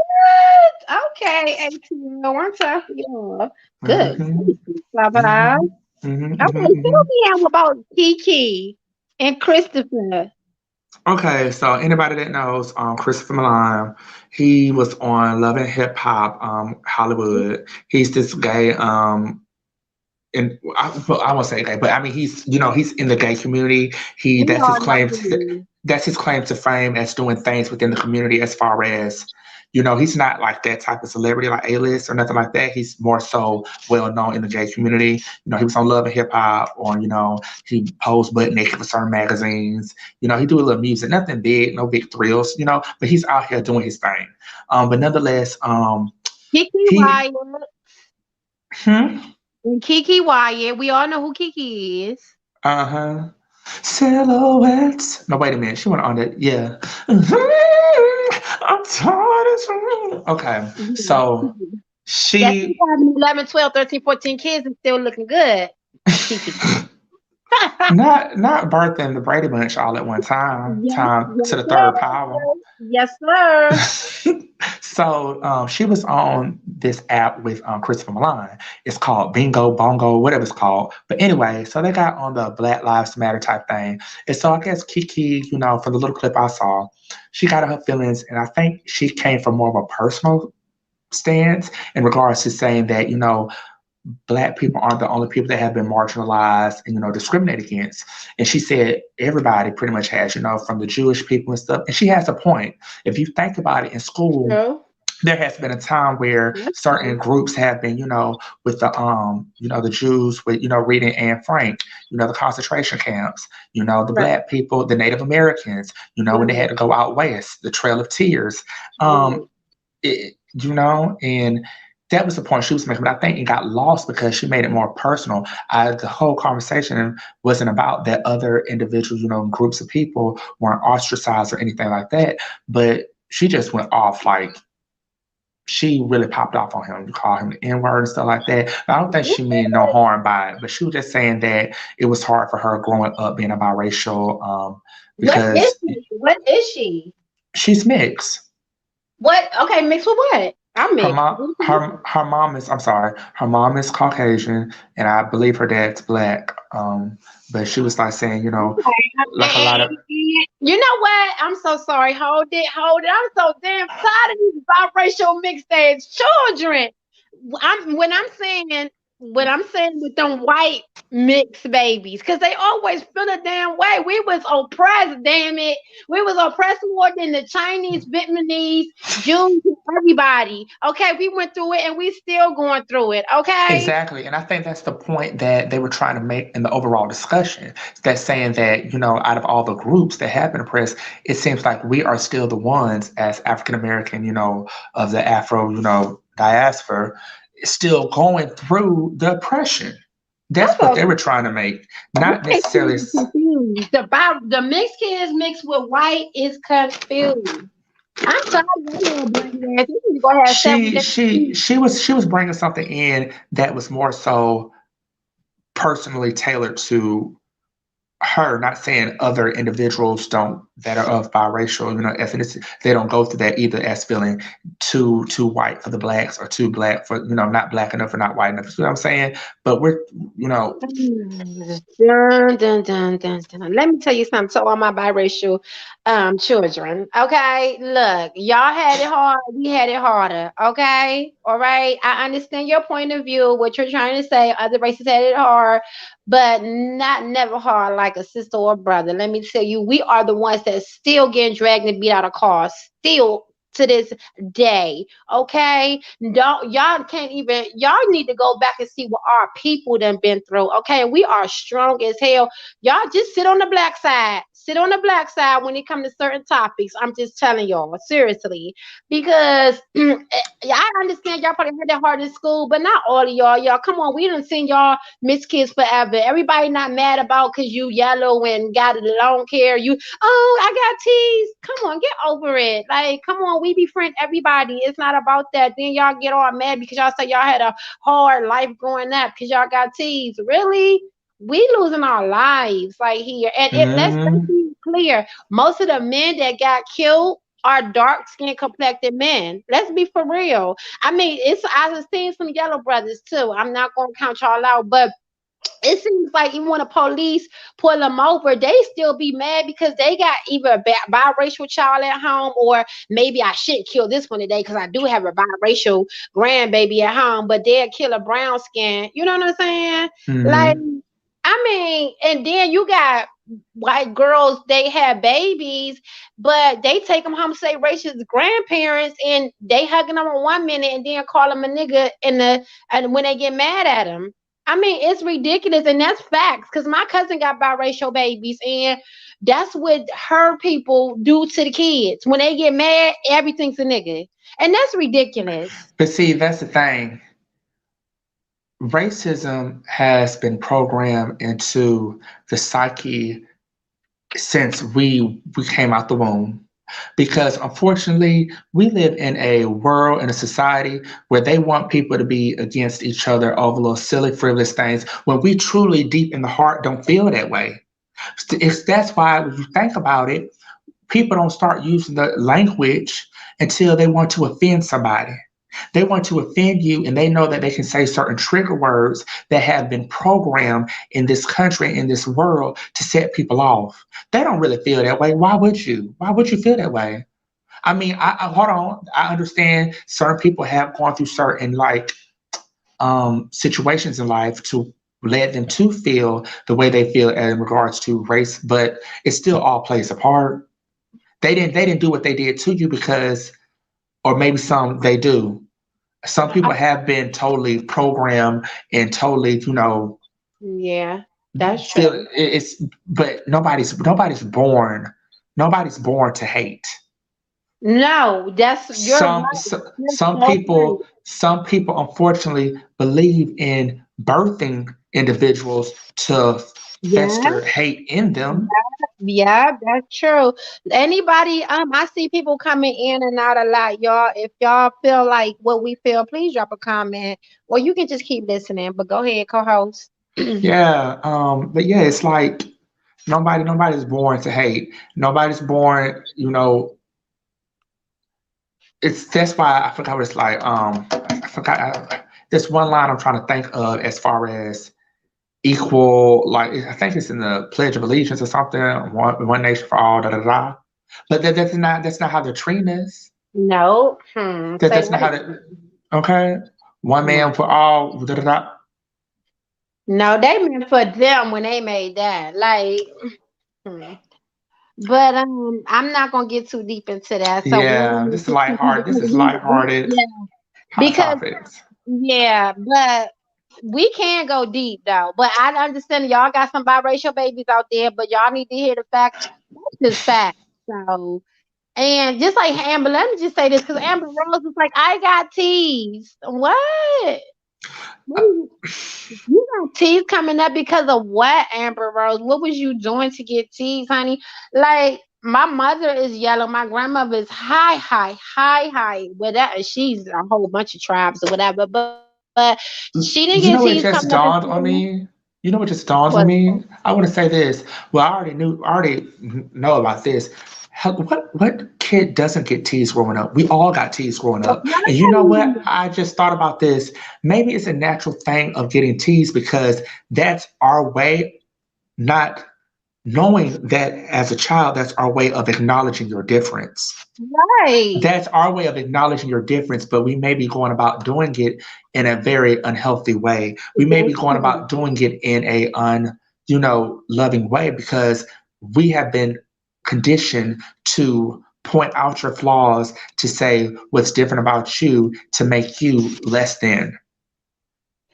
Okay, ATL. One time for y'all. Good. Hmm. Blah, blah. Hmm. Hmm. Okay, fill Hmm. me out about Kiki. And Christopher. Okay, so anybody that knows Christopher Milan, he was on Love and Hip Hop Hollywood. He's this gay and well, I won't say gay, but I mean he's in the gay community. He We that's his all know claim to him. that's his claim to fame as doing things within the community as far as he's not like that type of celebrity like A-list or nothing like that. He's more so well known in the gay community. He was on Love and Hip Hop, or he posed butt naked for certain magazines. He do a little music, nothing big, no big thrills, but he's out here doing his thing. But nonetheless, Kiki he Wyatt. hmm, And Kiki Wyatt. We all know who Kiki is. uh-huh. Silhouettes. No, wait a minute. She went on it. Yeah. I'm tired of. Okay. Mhm. So That she's she having 11, 12, 13, 14 kids and still looking good. Kiki. not birthing the Brady Bunch all at one time. Yes, Time yes, to the sir. third power. Yes, sir. So she was on this app with Christopher Milan. It's called Bingo Bongo, whatever it's called. But anyway, so they got on the Black Lives Matter type thing. And so I guess Kiki, from the little clip I saw, she got her feelings, and I think she came from more of a personal stance in regards to saying that, Black people aren't the only people that have been marginalized and discriminated against. And she said everybody pretty much has, from the Jewish people and stuff. And she has a point. If you think about it, in school, True. there has been a time where That's certain true. groups have been, with the Jews, with reading Anne Frank, the concentration camps, the Right. Black people, the Native Americans, when they Right. had to go out west, the Trail of Tears. Right. And that was the point she was making. But I think it got lost because she made it more personal. The whole conversation wasn't about that other individuals, groups of people weren't ostracized or anything like that. But she just went off like she really popped off on him, call him the N word and stuff like that. I don't think she meant no harm by it, but she was just saying that it was hard for her growing up being a biracial What is because she? What is she? she's mixed. What? Okay, mixed with what? I'm Her mixed. mom, her mom is. I'm sorry. Her mom is Caucasian, and I believe her dad's black. But she was like saying, like a lot of. You know what? I'm so sorry. Hold it, hold it. I'm so damn tired of these biracial mixed age children. When I'm saying with them white mixed babies, because they always feel a damn way. We was oppressed, damn it. We was oppressed more than the Chinese, Vietnamese, Jews, and everybody. Okay, we went through it and we still going through it. Okay. Exactly. And I think that's the point that they were trying to make in the overall discussion. That's saying that, out of all the groups that have been oppressed, it seems like we are still the ones as African American, of the Afro, diaspora, still going through the oppression. I'm That's what so they were trying to make. You Not ain't necessarily. too confused. The mixed kids mixed with white is confused. I'm tired of your little black ass. You need to go have several She different she kids. she was she was bringing something in that was more so personally tailored to her, not saying other individuals don't that are of biracial, ethnicity, they don't go through that either as feeling too white for the blacks or too black for not black enough or not white enough. You know what I'm saying? But we're you know Dun, dun, dun, dun, dun. Let me tell you something to all my biracial children. Okay, look, y'all had it hard, we had it harder. Okay, all right. I understand your point of view, what you're trying to say. Other races had it hard, but not never hard like a sister or brother. Let me tell you, we are the ones that still getting dragged and beat out of cars, still to this day. Okay, don't y'all can't even y'all need to go back and see what our people done been through. Okay, we are strong as hell. Y'all just sit on the black side. Sit on the black side when it comes to certain topics. I'm just telling y'all seriously because I understand y'all probably had that hard in school, but not all of y'all. Y'all, come on, we done seen y'all miss kids forever. Everybody not mad about because you yellow and got long hair. You, oh, I got teased. Come on, get over it. Like, come on, we befriend everybody. It's not about that. Then y'all get all mad because y'all say y'all had a hard life growing up because y'all got teased. Really? We losing our lives like here. And let's mhm. be clear. Most of the men that got killed are dark skinned complected men. Let's be for real. I mean, it's I was seeing some yellow brothers too. I'm not gonna count y'all out, but it seems like even when the police pull them over, they still be mad because they got either a biracial child at home, or maybe I shouldn't kill this one today because I do have a biracial grandbaby at home, but they'll kill a brown skin. You know what I'm saying? Like, Hmm. I mean, and then you got white girls, they have babies, but they take them home, say racist grandparents, and they hugging them on 1 minute and then call them a nigga in the, and when they get mad at them. I mean, it's ridiculous, and that's facts. Cause my cousin got biracial babies, and that's what her people do to the kids. When they get mad, everything's a nigga, and that's ridiculous. But see, that's the thing. Racism has been programmed into the psyche since we came out the womb. Because unfortunately, we live in a world and a society where they want people to be against each other over little silly, frivolous things when we truly, deep in the heart, don't feel that way. That's why, when you think about it, people don't start using the language until they want to offend somebody. They want to offend you, and they know that they can say certain trigger words that have been programmed in this country, in this world, to set people off. They don't really feel that way. Why would you? Why would you feel that way? I mean, I hold on. I understand certain people have gone through certain situations in life to led them to feel the way they feel in regards to race, but it still all plays a part. They didn't do what they did to you because, or maybe some they do. Some people have been totally programmed and totally, Yeah, that's feel true. it's. But nobody's born to hate. No, that's you're Some right. so, You're so right. some people unfortunately believe in birthing individuals to Yeah. fester hate in them. Yeah, that's true. Anybody, I see people coming in and out a lot, y'all. If y'all feel like what we feel, please drop a comment, or you can just keep listening. But go ahead, co-host. Yeah, but yeah, it's like nobody's born to hate. Nobody's born, it's that's why I forgot what it's like. I forgot this one line I'm trying to think of as far as equal. Like I think it's in the Pledge of Allegiance or something. One nation for all. Da da da. But that's not how they're treating us. No, say That's not that how they. again. Okay, one man No, for all. Da da da. no, they meant for them when they made that. Like, hmm. But I'm not gonna get too deep into that. So we Yeah, only this is 15 lighthearted. This because is lighthearted yeah, hot because topics. yeah, but we can go deep though. But I understand y'all got some biracial babies out there, but y'all need to hear the facts. That's just facts. So, and just like Amber, let me just say this because Amber Rose was like, I got teased. What? What Uh, you got teased coming up because of what, Amber Rose? What was you doing to get teased, honey? Like, my mother is yellow. My grandmother is high, high, high, high. Whatever. She's a whole bunch of tribes or whatever. But she didn't get teased You coming know up what and saying just dawned on me? You know what just dawns on what. me? I want to say this. Well, I already know about this. What kid doesn't get teased growing up? We all got teased growing up. And you know what? I just thought about this. Maybe it's a natural thing of getting teased because that's our way, not knowing that as a child, that's our way of acknowledging your difference. Right. That's our way of acknowledging your difference, but we may be going about doing it in a very unhealthy way. We may be That's going true. about doing it in a loving way because we have been conditioned to point out your flaws, to say what's different about you, to make you less than.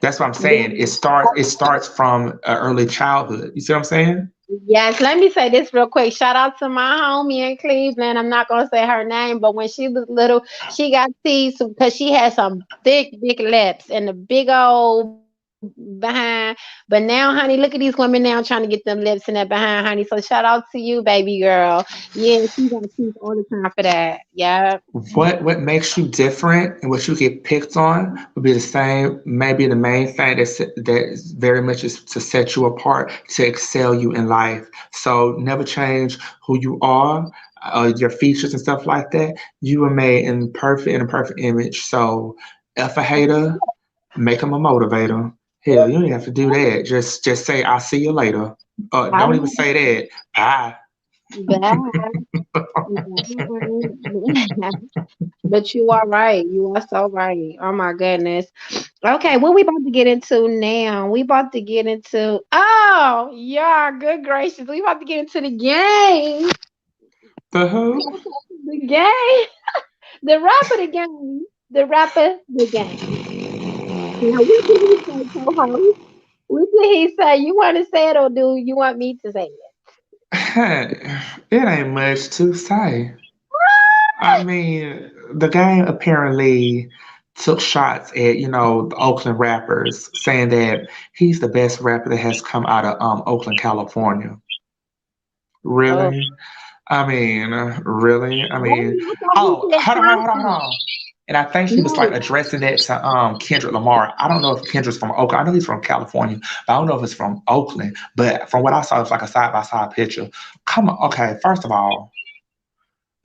That's what I'm saying. It Yeah. starts from early childhood. You see what I'm saying? Yes, let me say this real quick. Shout out to my homie in Cleveland. I'm not gonna say her name, but when she was little, she got teased because she had some thick, big lips and a big old behind. But now, honey, look at these women now trying to get them lips in that behind, honey. So shout out to you, baby girl. Yeah, she got teased all the time for that. Yeah. What makes you different and what you get picked on would be the same. Maybe the main thing that is very much is to set you apart, to excel you in life. So never change who you are, your features and stuff like that. You were made in a perfect image. So if a hater, make them a motivator. Hell, you don't have to do that. Just say I'll see you later. I Don't even know say that. Bye. that. But you are right. You are so right. Oh my goodness. Okay, what we about to get into now? We about to get into yeah, good gracious. We about to get into the game. The who? The game. The rapper the game. The rapper the game. Now what did he say, co-host? What did he say? You want to say it or do you want me to say it? It ain't much to say. I mean, the game apparently took shots at, the Oakland rappers, saying that he's the best rapper that has come out of Oakland, California. Oh, Really? I mean, really? I wait a mean, minute, I thought he oh, said hold Tasha. on. And I think he was like No. addressing that to Kendrick Lamar. I don't know if Kendrick's from Oakland. I know he's from California, but I don't know if it's from Oakland. But from what I saw, it's like a side by side picture. Come on, okay. First of all,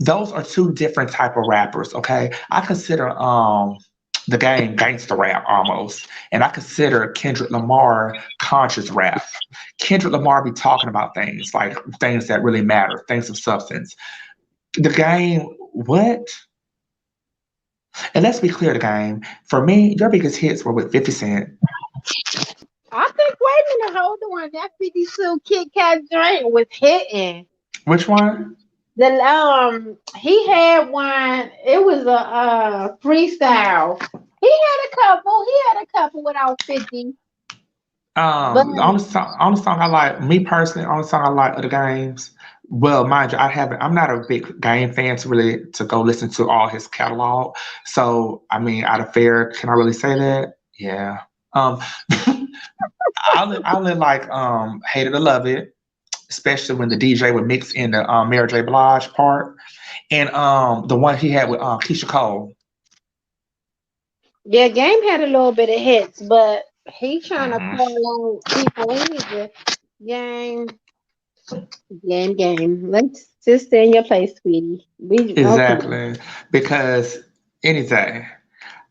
those are two different type of rappers. Okay, I consider the game gangster rap almost, and I consider Kendrick Lamar conscious rap. Kendrick Lamar be talking about things like things that really matter, things of substance. The game, what? And let's be clear, the game. For me, your biggest hits were with 50 Cent. I think, wait a minute, hold on. That 52 Kit Kat joint was hitting. Which one? He had one. It was a freestyle. He had a couple without 50, but The only song I like, me personally, only song I like of the games. Well, mind you, I haven't. I'm not a big game fan to really to go listen to all his catalog. So, I mean, out of fair, can I really say that? Yeah. Um, I only like "Hate It or Love It," especially when the DJ would mix in the Mary J. Blige part, and the one he had with Keisha Cole. yeah, Game had a little bit of hits, but he trying to Mhm. call on people in. Game, game. Let's just stay in your place, sweetie. We okay. Exactly, because anything.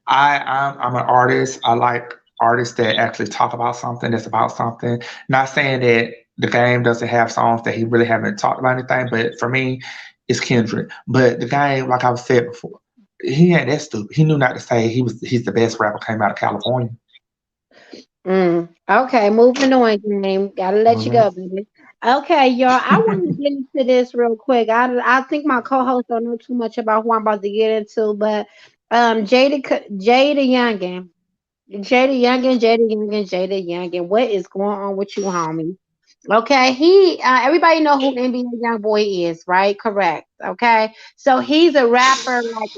I'm an artist. I like artists that actually talk about something that's about something. Not saying that the game doesn't have songs that he really haven't talked about anything, but for me, it's Kendrick. But the game, like I've said before, he ain't that stupid. He knew not to say he's the best rapper came out of California. Okay, moving on, game. Gotta let you go, Mhm. baby. Okay, y'all. I want to get into this real quick. I think my co-host don't know too much about who I'm about to get into, but Jada Youngin, Jada Youngin. What is going on with you, homie? Okay, everybody know who NBA Young Boy is, right? Correct. Okay, so he's a rapper like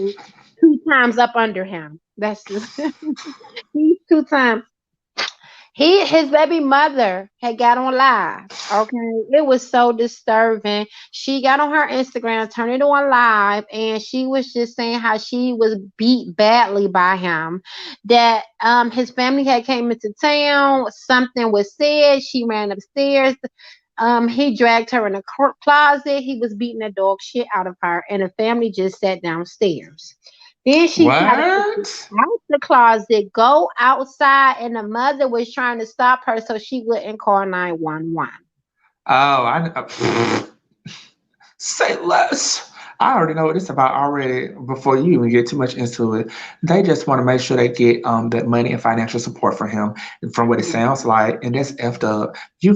two times up under him. That's he's two times. His baby mother had got on live. Okay, it was so disturbing. She got on her Instagram, turned it on live, and she was just saying how she was beat badly by him. That his family had came into town. Something was said. She ran upstairs. He dragged her in a closet. He was beating the dog shit out of her, and the family just sat downstairs. Then she tried to get What? out the closet, go outside, and the mother was trying to stop her so she wouldn't call 911. Oh, say less. I already know what it's about already before you even get too much into it. They just want to make sure they get that money and financial support for him from what it sounds like. And that's effed up. You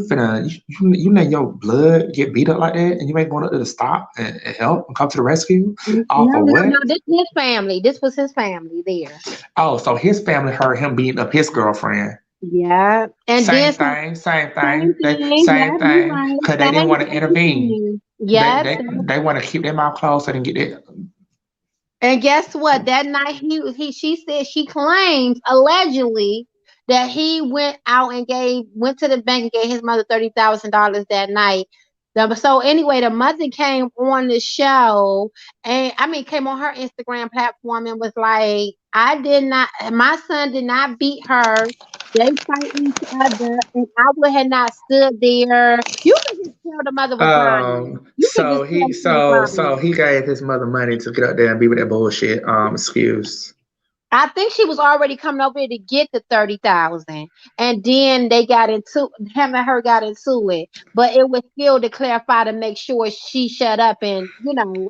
let your blood get beat up like that and you ain't going up there to stop and help and come to the rescue? No, All for no, no. what? This his family. This was his family there. Oh, so his family heard him beating up his girlfriend. Yeah. And then Same thing, same same thing. thing. Same Yeah, you thing. right. Cause they didn't Same, want to same intervene. thing. They Yeah. they they want to keep their mouth closed so they can get it. And guess what? That night he she said she claims allegedly that he went out and went to the bank and gave his mother $30,000 that night. So anyway, the mother came on the show and I mean came on her Instagram platform and was like, I did not my son did not beat her. They fight each other and I would have not stood there. You could just tell the mother was lying. You could just So tell he she was so lying. so he gave his mother money to get out there and be with that bullshit excuse. I think she was already coming over here to get the 30,000, and then they got into him and her got into it. But it was still to clarify to make sure she shut up and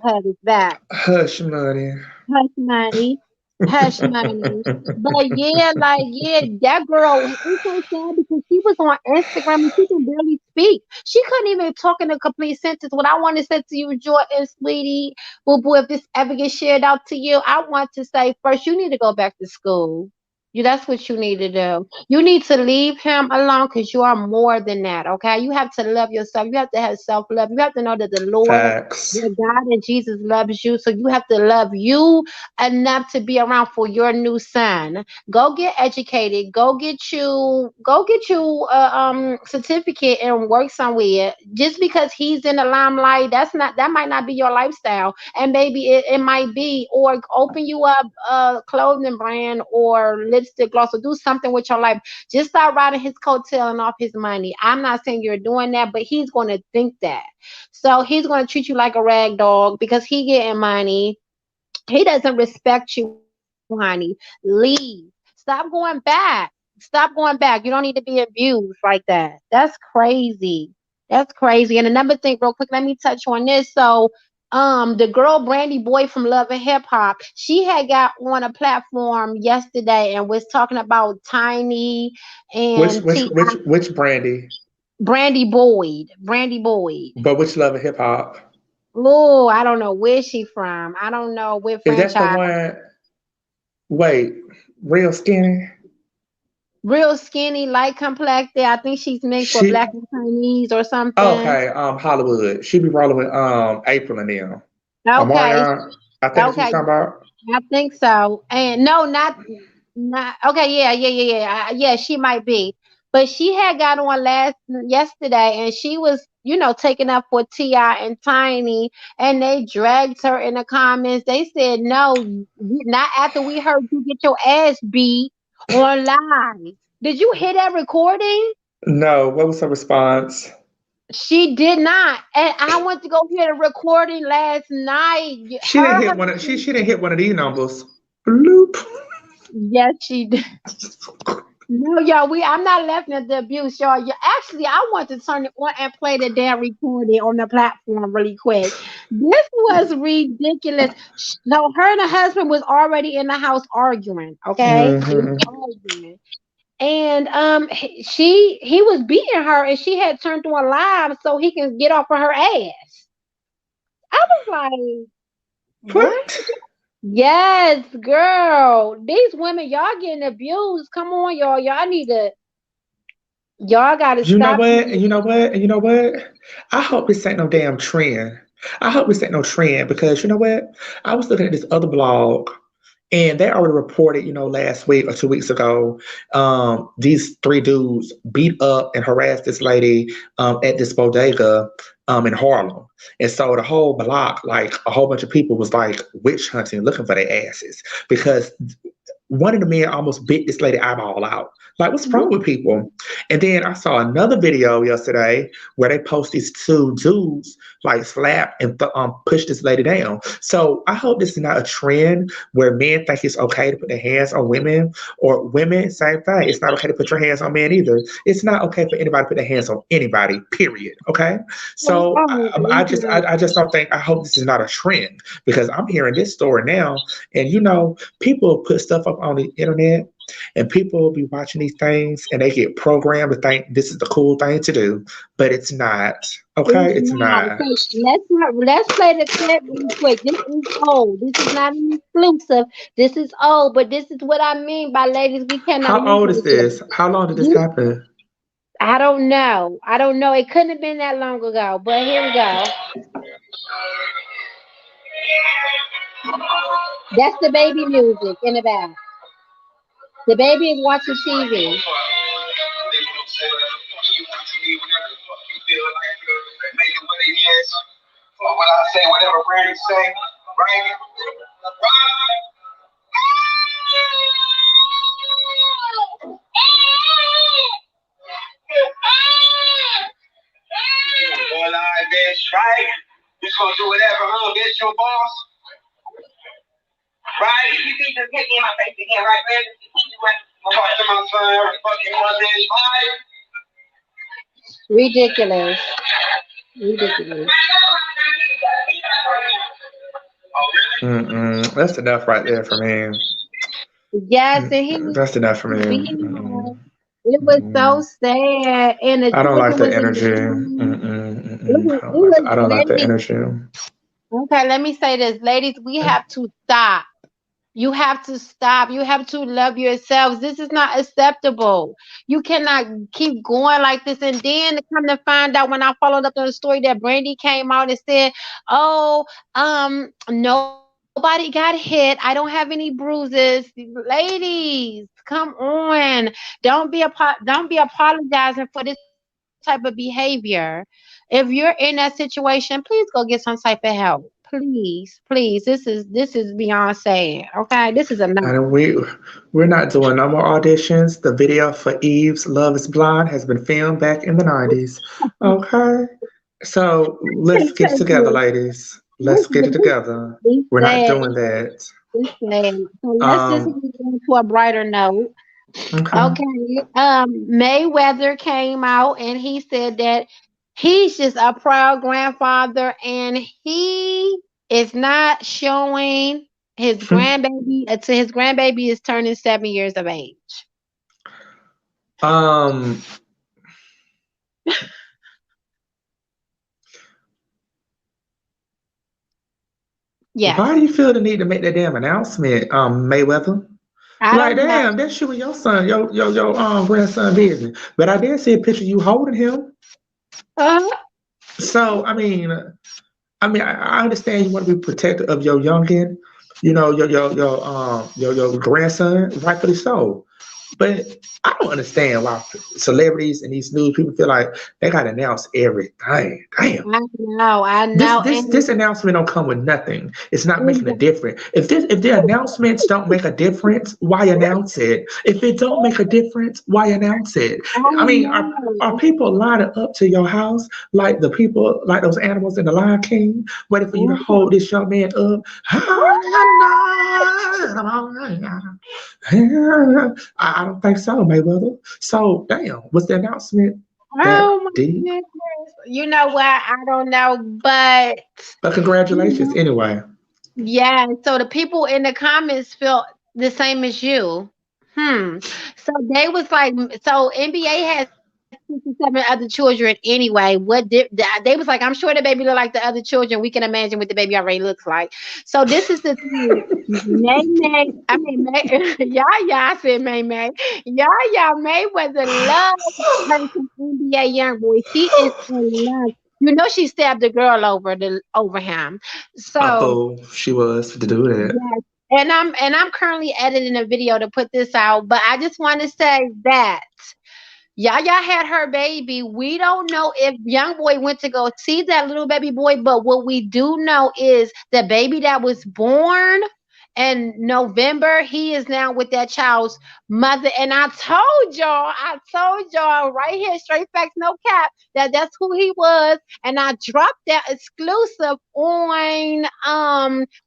had his back. Hush money. Hush money. Hush money. But yeah, like yeah, that girl it's so sad because she was on Instagram and she can barely speak. She couldn't even talk in a complete sentence. What I want to say to you, Jordan, sweetie, boo boo, if this ever gets shared out to you, I want to say first you need to go back to school. That's what you need to do. You need to leave him alone because you are more than that. Okay, you have to love yourself. You have to have self love. You have to know that the Lord, Facts. your God and Jesus loves you. So you have to love you enough to be around for your new son. Go get educated. Go get you a certificate and work somewhere. Just because he's in the limelight, that might not be your lifestyle. And maybe it might be, or open you up a clothing brand or lipstick gloss or do something with your life. Just start riding his coattail and off his money. I'm not saying you're doing that, but he's gonna think that. So he's gonna treat you like a rag dog because he getting money. He doesn't respect you, honey. Leave. Stop going back. Stop going back. You don't need to be abused like that. That's crazy. That's crazy. And another thing, real quick, let me touch on this. So, the girl Brandy Boy from Love and Hip Hop, she had got on a platform yesterday and was talking about Tiny Which and which T. which which Brandy? Brandy Boyd. Brandy Boyd. But which love of hip hop? Oh, I don't know where she from. I don't know what Is that the franchise. one? Wait, real skinny. Real skinny, light complected. I think she's mixed with black She and Chinese or something. okay. Hollywood. She be rolling with April and them. Okay, Omarion. I think that's what you're okay, talking about. I think so. And no, not okay. Yeah, yeah, yeah, yeah, yeah. She might be, but she had got on yesterday, and she was, taking up for Ti and Tiny, and they dragged her in the comments. They said, "No, not after we heard you get your ass beat on live." Did you hear that recording? No, what was her response? She did not. And I went to go hear the recording last night. She didn't Her hit one of husband, she didn't hit one of these numbers. Bloop. yes, she did. No, y'all, I'm not laughing at the abuse, y'all. Actually, I want to turn it on and play the damn recording on the platform really quick. This was ridiculous. No, her and her husband was already in the house arguing. Okay, they was Hmm. arguing, and he was beating her, and she had turned on live so he can get off of her ass. I was like, what? What? Yes, girl. These women, y'all getting abused. Come on, y'all. Y'all gotta You know stop what? And doing you know that. what? And you know what? I hope this ain't no damn trend. I hope this ain't no trend because you know what? I was looking at this other blog and they already reported, last week or 2 weeks ago, these three dudes beat up and harassed this lady at this bodega in Harlem. And so the whole block, like a whole bunch of people was like witch hunting, looking for their asses because one of the men almost bit this lady eyeball out. Like, what's wrong with people? And then I saw another video yesterday where they post these two dudes like slap and push this lady down. So I hope this is not a trend where men think it's okay to put their hands on women, or women, same thing. It's not okay to put your hands on men either. It's not okay for anybody to put their hands on anybody. Period. Okay. So I just don't think. I hope this is not a trend because I'm hearing this story now, and people put stuff up on the internet and people be watching these things and they get programmed to think this is the cool thing to do, but it's not. It's Okay, it's not. not. So let's play the clip really quick. This is old. This is not an exclusive. This is old, but this is what I mean by ladies. We cannot How use old is this. this? How long did this This happen? I don't know. I don't know. It couldn't have been that long ago. But here we go. That's the baby music in the back. The baby is watching TV. When I say whatever Brandy say, right? Well, I bitch, right? You just gonna do whatever, huh? Bitch, your boss. Right? You see, just hit me in my face again, right, man? Talk to my son every fucking Monday. Bye. Ridiculous. Ridiculous. Oh, really? Mm-mm. That's enough right there for me. Yes, and he was That's enough for me. being Mm-mm. her. It was so Mm-mm. sad, and the I don't like children the was in energy. the Mm-mm. room. Mm-mm. It was, I don't like the ladies. energy. Okay, let me say this, ladies. We have to stop. You have to stop. You have to love yourselves. This is not acceptable. You cannot keep going like this. And then to come to find out when I followed up on the story that Brandy came out and said, "Oh, nobody got hit. I don't have any bruises." Ladies, come on. Don't be apologizing for this type of behavior. If you're in that situation, please go get some type of help. Please. This is beyond sad. Okay, this is enough. And we're not doing no more auditions. The video for Eve's Love is Blind has been filmed back in the 90s. Okay? So let's Can't get it take together, this. ladies. This Let's get it together. this We're not sad. doing that. This sad. So let's just Um, move on to a brighter note. okay. Okay. Mayweather came out and he said that he's just a proud grandfather and he is not showing his grandbaby until his grandbaby is turning 7 years of age. Um, why do Yes. you feel the need to make that damn announcement, Mayweather? I Like, don't know. damn, that's you and your son, your grandson business. But I did see a picture of you holding him. Uh, So I understand you want to be protective of your youngin, your grandson, rightfully so. But I don't understand why celebrities and these news people feel like they gotta announce everything. Damn. I This know, this and this announcement don't come with nothing. It's not making a exactly. difference. If the announcements don't make a difference, why announce it? If it don't make a difference, why announce it? I I mean, are know. people lining up to your house like the people like those animals in the Lion King, waiting for you to hold this young man up? I don't think so, Mayweather. So damn, was the announcement that Oh my deep? goodness. You know what? I don't know, but But you congratulations know, anyway. yeah. So the people in the comments felt the same as you. So they was like, so NBA has 67 other children anyway. They was like, I'm sure the baby look like the other children. We can imagine what the baby already looks like. So this is the thing. May, yeah, I said May. Yeah, Mayweather loves her some NBA young boy. She is in love. You know she stabbed the girl over him. A So fool she was to do that. yes. And I'm currently editing a video to put this out, but I just want to say that Yaya had her baby. We don't know if young boy went to go see that little baby boy, but what we do know is the baby that was born in November, he is now with that child's mother. And I told y'all right here, straight facts, no cap, that that's who he was. And I dropped that exclusive on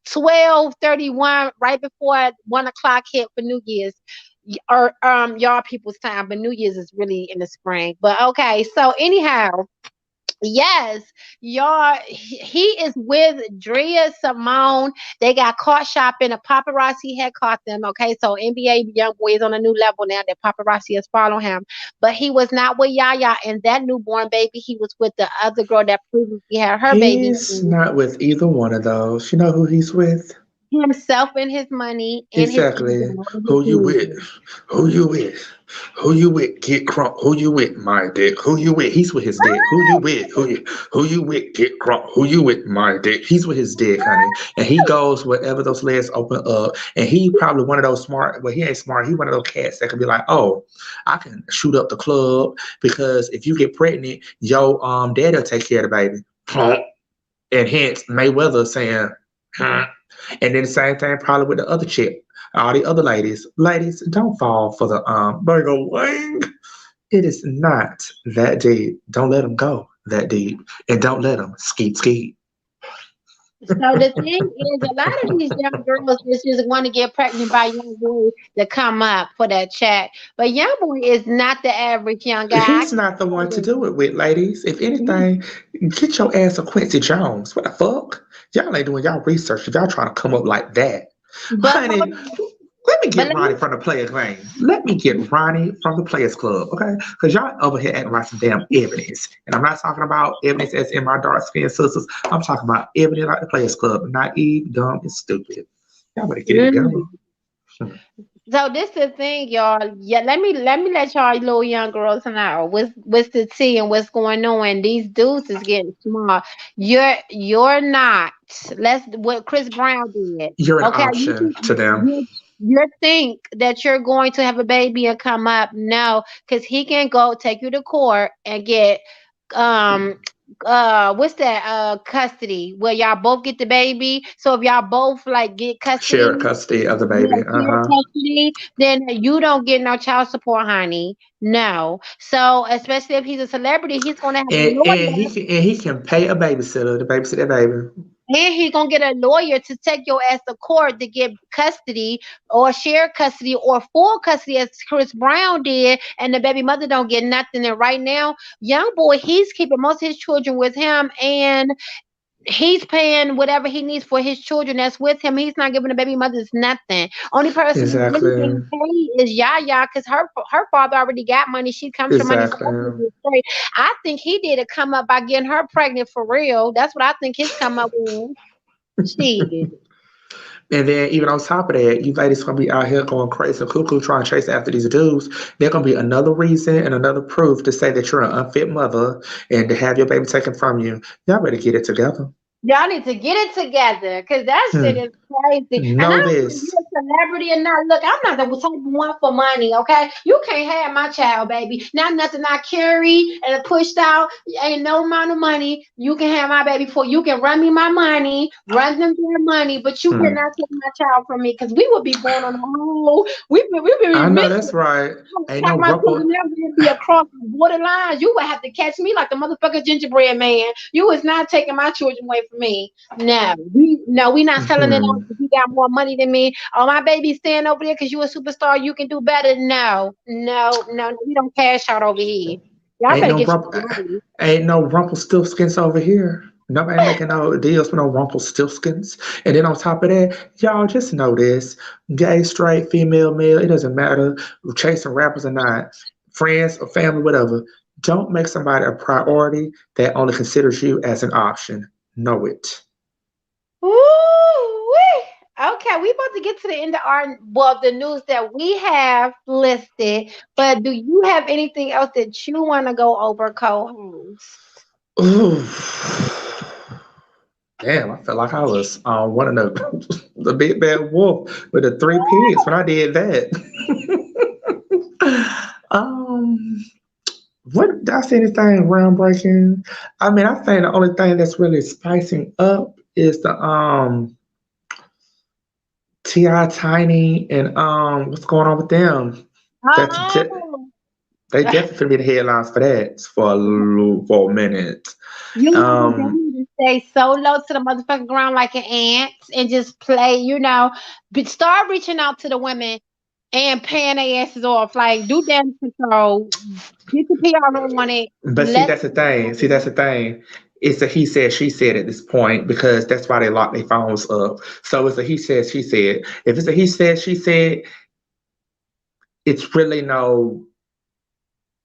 12:31, right before 1 o'clock hit for New Year's or y'all people's time, but New Year's is really in the spring. But okay, so anyhow, yes, y'all, he is with Drea Simone. They got caught shopping. A paparazzi had caught them. Okay, so NBA young boy is on a new level now. That paparazzi is following him, but he was not with Yaya and that newborn baby. He was with the other girl that previously had her baby. He's not with either one of those. You know who he's with? Himself and his money and his Exactly. ego and his Who you with? music. Who you with? Who you with? Get crunk. Who you with? My dick. Who you with? He's with his dick. Who you with? Who you with? Get crunk. Who you with? My dick. He's with his dick, honey. And he goes wherever those legs open up. And he probably one of those smart. Well, he ain't smart. He one of those cats that can be like, oh, I can shoot up the club because if you get pregnant, yo, daddy'll take care of the baby. And hence Mayweather saying, hmm. And then the same thing probably with the other chick, all the other ladies. Ladies, don't fall for the burger wing. It is not that deep. Don't let them go that deep, and don't let them skeet skeet. So the thing is, a lot of these young girls just want to get pregnant by young boy to come up for that check. But young boy is not the average young guy. I He's can not the tell one to you. do it with, ladies. If anything, get your ass a Quincy Jones. What the fuck? Y'all ain't doing y'all research if y'all trying to come up like that. But hold Honey, on. let me But get let Ronnie me. from the Players Lane. Let me get Ronnie from the Players Club, okay? Because y'all over here acting like some damn evidence. And I'm not talking about evidence as in my dark skinned sisters. I'm talking about evidence like the Players Club. Naive, dumb, and stupid. Y'all better get it together. Mm. So this the thing, y'all. Yeah, let me let y'all little young girls know what's the tea and what's going on. These dudes is getting smart. You're not. Let's what Chris Brown did. You're an Okay, option to them. you think that you're going to have a baby and come up? No, because he can go take you to court and get um what's that custody where y'all both get the baby. So if y'all both like get Shared custody, custody of the yeah, baby. share Uh-huh. custody, then you don't get no child support, honey. No. So especially if he's a celebrity, he's gonna have a And lawyer, he can pay a babysitter to babysit that baby. and he's gonna get a lawyer to take your ass to court to get custody or share custody or full custody as Chris Brown did, and the baby mother don't get nothing. And right now, young boy, he's keeping most of his children with him, and he's paying whatever he needs for his children that's with him. He's not giving the baby mothers nothing. Only person that's really Exactly. getting paid is Yaya, because her father already got money. She comes from money, so that's what Exactly. we say. I think he did a come up by getting her pregnant for real. That's what I think his come up was. Shit. And then even on top of that, you ladies gonna be out here going crazy and cuckoo trying to chase after these dudes. They're gonna be another reason and another proof to say that you're an unfit mother and to have your baby taken from you. Y'all better get it together. Y'all need to get it together, cause that shit Hmm. is crazy. And I Know don't care if this. you're a celebrity or not. Look, I'm not the type of one for money, okay? You can't have my child, baby. Not nothing I carry and pushed out. Ain't no amount of money. You can have my baby for. You can run me my money, run them their money, but you Hmm. cannot take my child from me, cause we would be born on a whole. We be I know rich. that's right. Ain't Try no my children rumple. never to be across the borderline. You would have to catch me like the motherfucker gingerbread man. You was not taking my children away from me. No, we not selling it out Hmm. because you got more money than me. Oh, my baby staying over there because you a superstar. You can do better. No, no, no, no. We don't cash out over here. Y'all Ain't better no get rumple. your money. Ain't no Rumpelstiltskins over here. Nobody making no deals with no Rumpelstiltskins. And then on top of that, y'all just know this: gay, straight, female, male. It doesn't matter. Chasing rappers or not, friends or family, whatever. Don't make somebody a priority that only considers you as an option. Know it. Woo-wee. Okay, we about to get to the end of our the news that we have listed. But do you have anything else that you want to go over, co-host? Ooh. Damn, I felt like I was one of the the big bad wolf with the three pigs when I did that. um, what did I say anything groundbreaking? I mean, I think the only thing that's really spicing up is the Ti Tiny and what's going on with them. That's Oh, they definitely finna be the headlines for that for for a minute. you know what? They Um, need to stay so low to the motherfucking ground like an ant and just play, but start reaching out to the women and paying their asses off. Like, do damage control. Get the PR on it. but see, Let that's the thing. See, that's the thing. It's a he said, she said at this point because that's why they lock their phones up. So it's a he said, she said. If it's a he said, she said, it's really no.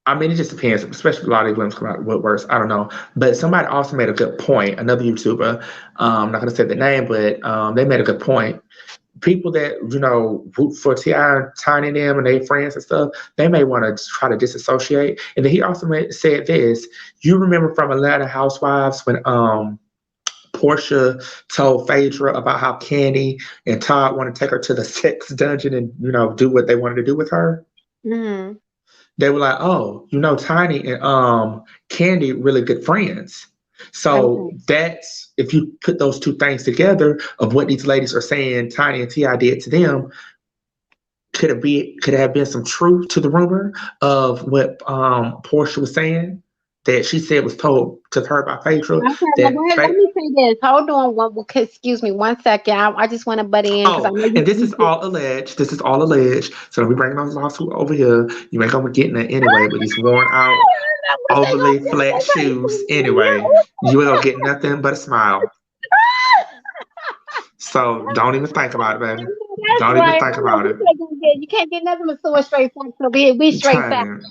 I mean, it just depends. Especially a lot of these women come out with worse. I don't know. But somebody also made a good point. Another YouTuber, I'm not gonna say the name, but they made a good point. People that root for Ti and Tiny and them and their friends and stuff, they may want to try to disassociate. And then he also said this. You remember from Atlanta Housewives when Portia told Phaedra about how Candy and Todd want to take her to the sex dungeon and do what they wanted to do with her. mm-hmm. They were like, oh, Tiny and Candy really good friends. So Okay. that's if you put those two things together of what these ladies are saying Tiny and Ti did to them, could it have been some truth to the rumor of what Portia was saying? that she said was told to her by Phaedra Okay, well, that let me say this. Hold on, excuse me, 1 second. I just want to butt in because I oh, know and this is you. all alleged. This is all alleged. So we bringing those lawsuit over here. You ain't gonna be getting it anyway with these worn out, What they overly gonna do? flat shoes. Anyway, you ain't gonna get nothing but a smile. So don't even think about it, baby. That's Don't even right. think about it. You can't get nothing but so straight facts over here. We straight facts. Honey,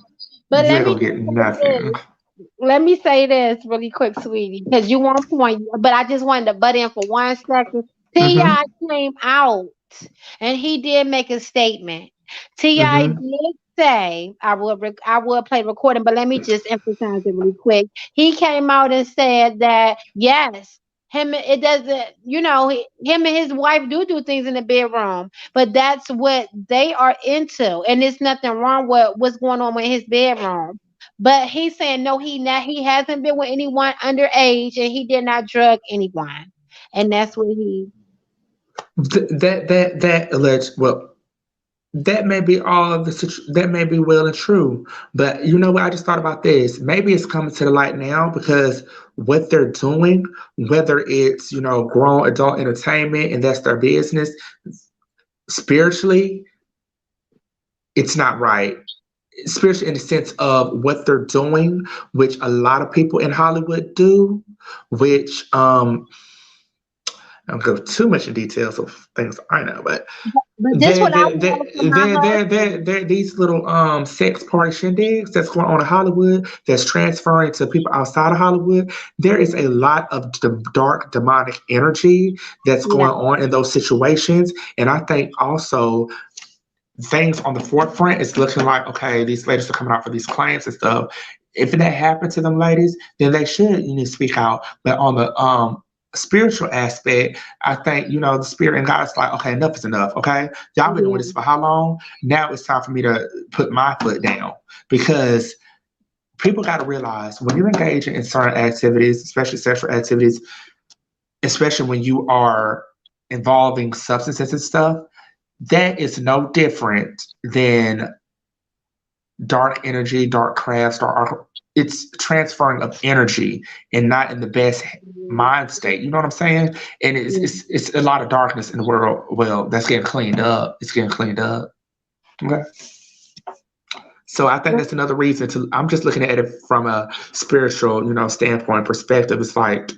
But you let ain't me gonna just get say nothing. this. Let me say this really quick, sweetie, because you want point. But I just wanted to butt in for 1 second. Mm-hmm. Ti came out and he did make a statement. Ti Mm-hmm. did say, I will play recording, but let me just emphasize it really quick. He came out and said that yes, him it doesn't, him and his wife do things in the bedroom, but that's what they are into, and there's nothing wrong with what's going on with his bedroom. But he's saying no, he hasn't been with anyone underage, and he did not drug anyone, and that's what he. That alleged well that may be all of that may be well and true, but you know what? I just thought about this. Maybe it's coming to the light now because what they're doing, whether it's grown adult entertainment and that's their business, spiritually, it's not right. Spiritually, in the sense of what they're doing, which a lot of people in Hollywood do, which I don't go too much in details of things I know, but But this There, what I there, would there, like for my husband. these little sex party shindigs that's going on in Hollywood that's transferring to people outside of Hollywood. There is a lot of dark demonic energy that's Yeah, going on in those situations, and I think also things on the forefront is looking like okay, these ladies are coming out for these claims and stuff. If that happened to them ladies, then they should speak out. But on the spiritual aspect, I think the spirit and God is like, okay, enough is enough. Okay, y'all been doing yeah, this for how long? Now it's time for me to put my foot down because people got to realize when you're engaging in certain activities, especially sexual activities, especially when you are involving substances and stuff, that is no different than dark energy, dark crafts, dark. It's transferring of energy and not in the best mind state. You know what I'm saying? And it's yeah. it's it's a lot of darkness in the world. Well, that's getting cleaned up. It's getting cleaned up. Okay. So I think that's another reason to. I'm just looking at it from a spiritual, standpoint perspective. It's like,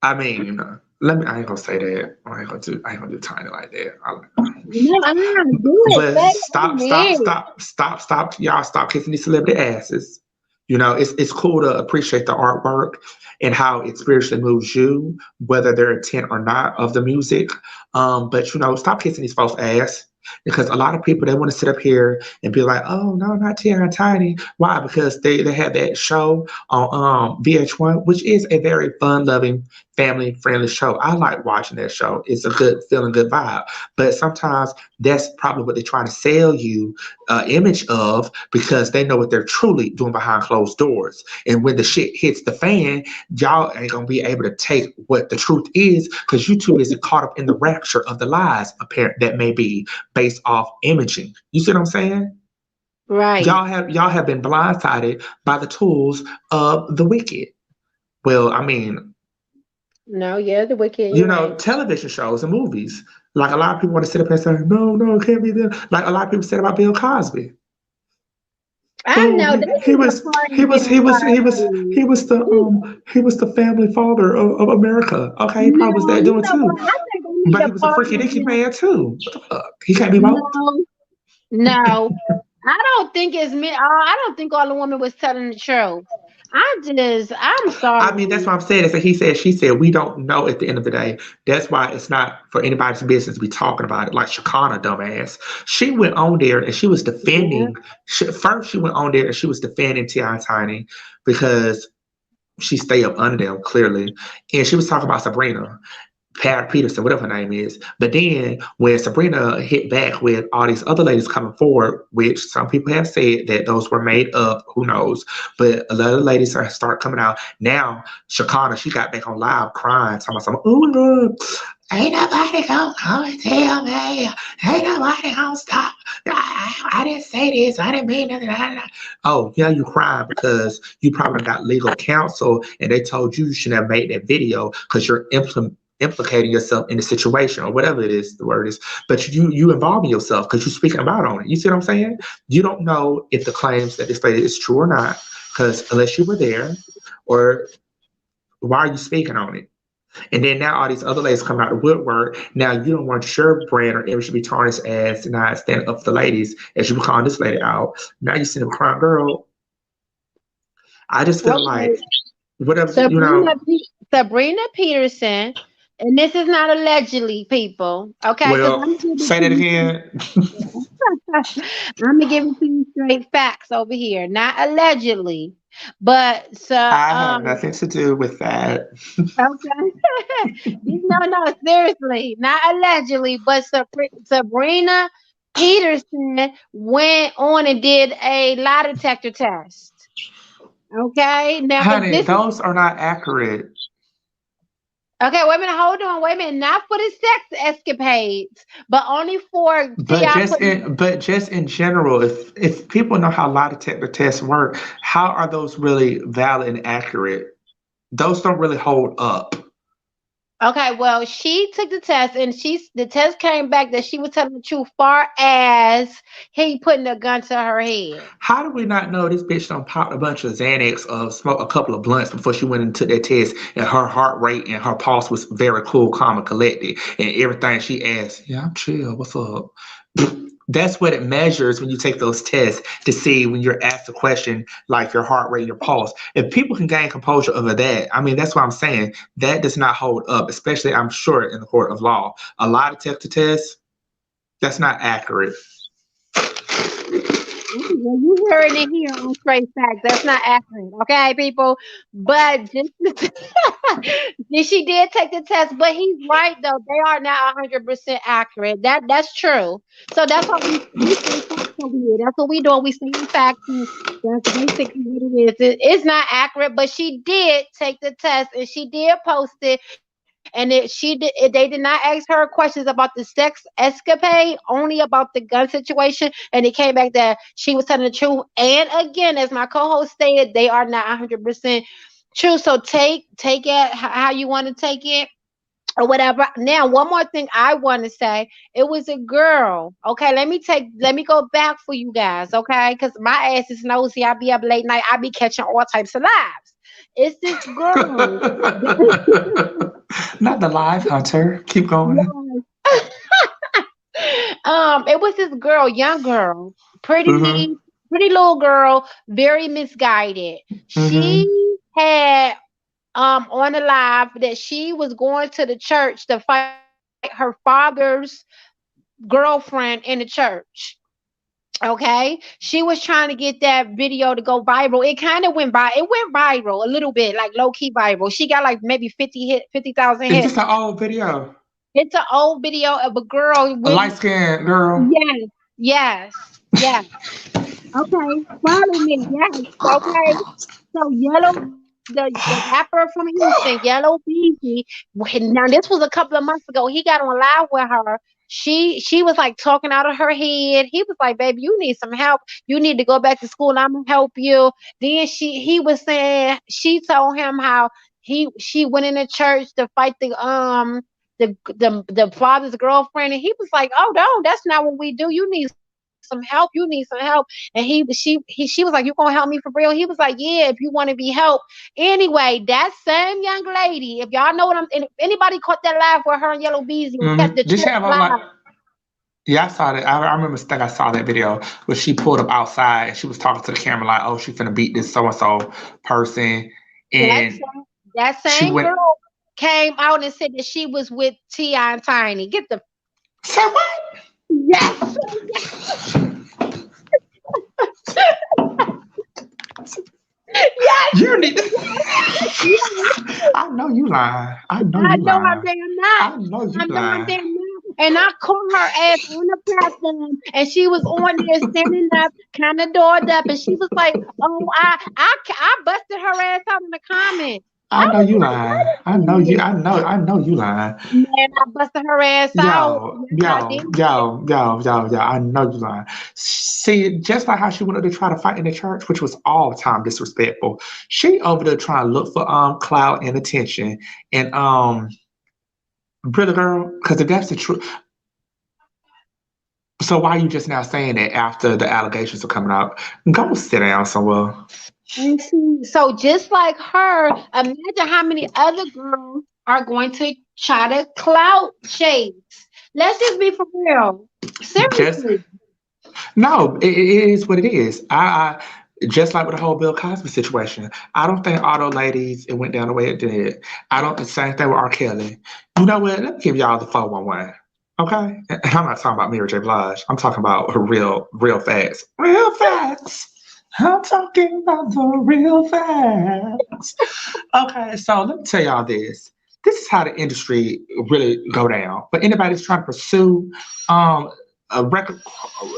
I mean, let me. I ain't gonna say that. I ain't gonna do tiny like that. No, I'm not do it. But Say it again. stop, y'all stop kissing these celebrity asses. It's cool to appreciate the artwork and how it spiritually moves you, whether they're intent or not of the music. But stop kissing these folks' ass. Because a lot of people they want to sit up here and be like, oh no, not Tia and Tiny. Why? Because they have that show on VH1, which is a very fun loving, family friendly show. I like watching that show. It's a good feeling, good vibe. But sometimes that's probably what they're trying to sell you image of because they know what they're truly doing behind closed doors. And when the shit hits the fan, y'all ain't gonna be able to take what the truth is because you too busy caught up in the rapture of the lies apparent that may be based off imaging. You see what I'm saying? Right. Y'all have been blindsided by the tools of the wicked. Well, I mean, No, yeah, the wicked. You're right. television shows and movies. Like a lot of people want to sit up and say, no, no, it can't be them. Like a lot of people said about Bill Cosby. I Oh, know he, they he need to was he pardon was Bill he was he was Cosby. he was the family father of America. Okay, he probably was No, that you doing know what? too. I think they need But to he was a freaky pardon dicky him. man too. What the fuck? He can't be both. No, no. I don't think it's me. I don't think all the woman was telling the truth. I'm I mean, that's sorry. what I'm saying. Is that he said, she said, we don't know at the end of the day. That's why it's not for anybody's business to be talking about it. Like Shakana, dumbass. She went on there and she was Yeah. defending. First, she went on there and she was defending T.I. Tiny because she stay up under them clearly, and she was talking about Sabrina. Pat Peterson, whatever her name is. But then when Sabrina hit back with all these other ladies coming forward, which some people have said that those were made up, who knows? But a lot of ladies start coming out. Now, Shakana, she got back on live crying, talking about something, oh my God. Ain't nobody gonna come and tell me. Ain't nobody gonna stop. I didn't say this. I didn't mean nothing. Oh, yeah, you crying because you probably got legal counsel and they told you shouldn't have made that video because you're implicating yourself in the situation or whatever it is, the word is. But you involving yourself because you're speaking about on it. You see what I'm saying? You don't know if the claims that they stated is true or not because unless you were there, or why are you speaking on it? And then now all these other ladies coming out of the woodwork. Now you don't want your brand or image to be tarnished as not standing up for the ladies, as you were calling this lady out. Now you see them crying, girl. I just feel like Okay. whatever, Sabrina, Sabrina Peterson, and this is not allegedly, people, okay? Because well, I'm gonna give it say to that you. again. I'm gonna give it to you straight facts over here, not allegedly, but so I have nothing to do with that. okay. No, seriously, not allegedly, but Sabrina Peterson went on and did a lie detector test. Okay, now Honey, this is those are not accurate. okay. Wait a minute, hold on, wait a minute. Not for the sex escapades, but only for But Ti just putting. in general, if people know how lie detector tests work, how are those really valid and accurate? Those don't really hold up. Okay, well, she took the test, and the test came back that she was telling the truth, far as he putting a gun to her head. How do we not know this bitch done popped a bunch of Xanax or smoked a couple of blunts before she went and took that test and her heart rate and her pulse was very cool, calm, and collected and everything she asked, yeah, I'm chill, what's up? That's what it measures when you take those tests to see when you're asked a question like your heart rate, your pulse. If people can gain composure over that, I mean, that's what I'm saying. That does not hold up, especially I'm sure in the court of law. A lie detector test, that's not accurate. Okay, well, you heard it here on Straight Facts. That's not accurate, okay, people. But just she did take the test, but he's right though. They are not 100% accurate. That's true. So that's why we say facts over here. That's what we do. We say facts. And that's basically what it is. It's not accurate, but she did take the test and she did post it. And they did not ask her questions about the sex escapade, only about the gun situation. And it came back that she was telling the truth. And again, as my co-host stated, they are not 100% true. So take it how you want to take it or whatever. Now, one more thing I want to say. It was a girl. Okay, let me go back for you guys, okay? Because my ass is nosy. I be up late night. I be catching all types of lives. It's this girl. Not the live hunter. Keep going. It was this girl, young girl, Mm-hmm. pretty little girl, very misguided. She Mm-hmm. had on the live that she was going to the church to fight her father's girlfriend in the church. Okay, she was trying to get that video to go viral. It kind of it went viral a little bit, like low key viral. She got like maybe 50,000 Is this hits. an old video? It's an old video of a girl A with light skinned girl. yes, yes. Okay, follow me. Yes, okay. So Yellow, the rapper from Houston, Yellow Beezy. Now this was a couple of months ago. He got on live with her. She was like talking out of her head. He was like, "Baby, you need some help. You need to go back to school. I'm gonna help you." Then he was saying she told him how she went in the church to fight the father's girlfriend, and he was like, "Oh no, that's not what we do. You need some help. You need some help." And she was like, "You gonna help me for real?" He was like, "Yeah, if you want to be helped." Anyway, that same young lady, if y'all know what I'm, and if anybody caught that live with her and Yellow Beezy and kept Mm-hmm. the Did she church have on like? live, Yeah, I saw that. I remember. Think I saw that video where she pulled up outside and she was talking to the camera like, "Oh, she finna beat this so and so person," that and that she same went. girl came out and said that she was with Ti and Tiny. Get the Say what? yes, yes, You need. yes. I know you lying. I know I you know I'm lying. damn not. I know you I know I'm lying. damn not. And I caught her ass on the platform, and she was on there standing up, kind of doored up, and she was like, "Oh, I busted her ass out in the comments." I know you lying. I know you lying. Man, I busted her ass out. Yo, Yes, I yo, did. yo, yo, yo, yo. I know you lying. See, just like how she wanted to try to fight in the church, which was all time disrespectful. She over there trying to look for clout and attention. And really, girl, because if that's the truth, so why you just now saying that after the allegations are coming out? Go sit down somewhere. And so just like her, imagine how many other girls are going to try to clout chase. Let's just be for real. Just Seriously. no, it is what it is. I just like with the whole Bill Cosby situation. I don't think all those ladies it went down the way it did. I don't. The same thing with R. Kelly. You know what? Let me give y'all the 411. Okay, and I'm not talking about Mary J. Blige. I'm talking about real facts. Real facts. I'm talking about the real facts. Okay, so let me tell y'all this. This is how the industry really go down. But anybody that's trying to pursue um, a record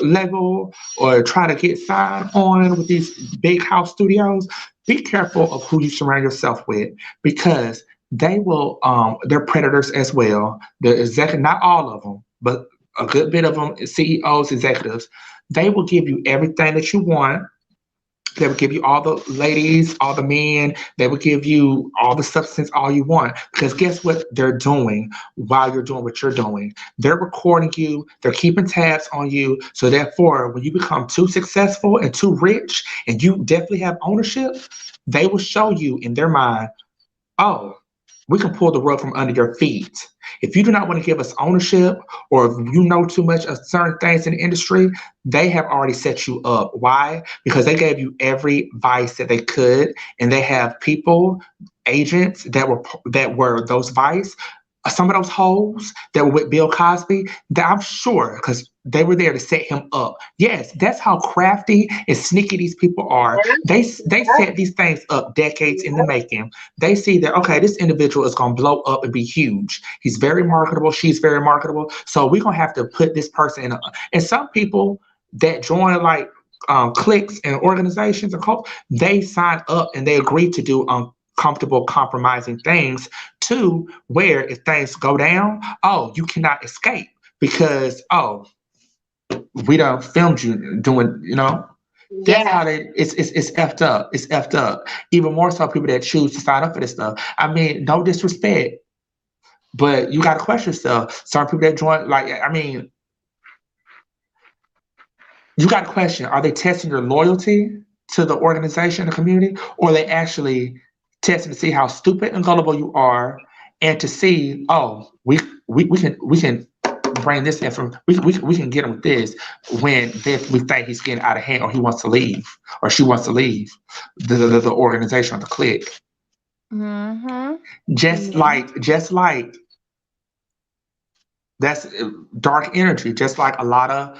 label or try to get signed on with these big house studios, be careful of who you surround yourself with because they will. They're predators as well. The executive, not all of them, but a good bit of them, CEOs, executives. They will give you everything that you want. They would give you all the ladies, all the men. They would give you all the substance, all you want. Because guess what they're doing while you're doing what you're doing? They're recording you. They're keeping tabs on you. So therefore, when you become too successful and too rich, and you definitely have ownership, they will show you in their mind, oh, we can pull the rug from under your feet. If you do not want to give us ownership or if you know too much of certain things in the industry, they have already set you up. Why? Because they gave you every vice that they could, and they have people, agents that were those vice. Some of those hoes that were with Bill Cosby, that I'm sure, because they were there to set him up. Yes, that's how crafty and sneaky these people are. They set these things up decades in the making. They see that okay, this individual is gonna blow up and be huge. He's very marketable. She's very marketable. So we're gonna have to put this person in. And some people that join like cliques and organizations and cults, they sign up and they agree to do uncomfortable, compromising things to where if things go down, oh, you cannot escape because oh, we done filmed you doing, that's Yeah. how they it's effed up. It's effed up. Even more so people that choose to sign up for this stuff. I mean, no disrespect, but you gotta question yourself. Some people that join, like, I mean, you gotta question, are they testing your loyalty to the organization, the community, or are they actually testing to see how stupid and gullible you are and to see, oh, we can bring this in from we can get him with this when we think he's getting out of hand or he wants to leave or she wants to leave the organization or the clique. Mm-hmm. Just like that's dark energy, just like a lot of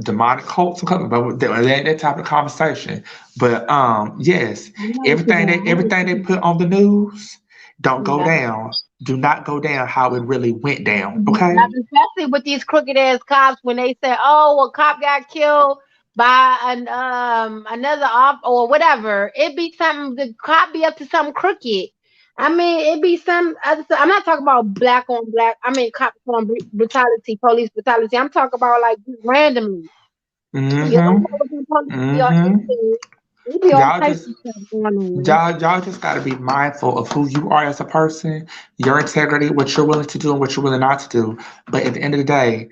demonic cults and coming, but that type of conversation. But yes, I know what everything they put on the news don't go Yeah. down. Do not go down how it really went down. Okay. Like, especially with these crooked ass cops when they say, "Oh, a cop got killed by another off or whatever." It be something. The cop be up to something crooked. I mean, it be some other. I'm not talking about black on black. I mean, cops on brutality, police brutality. I'm talking about like just randomly. You don't know Mm-hmm. what the police be on Mm-hmm. anything. It be all Y'all types just of stuff going on. y'all just gotta be mindful of who you are as a person, your integrity, what you're willing to do and what you're willing not to do. But at the end of the day,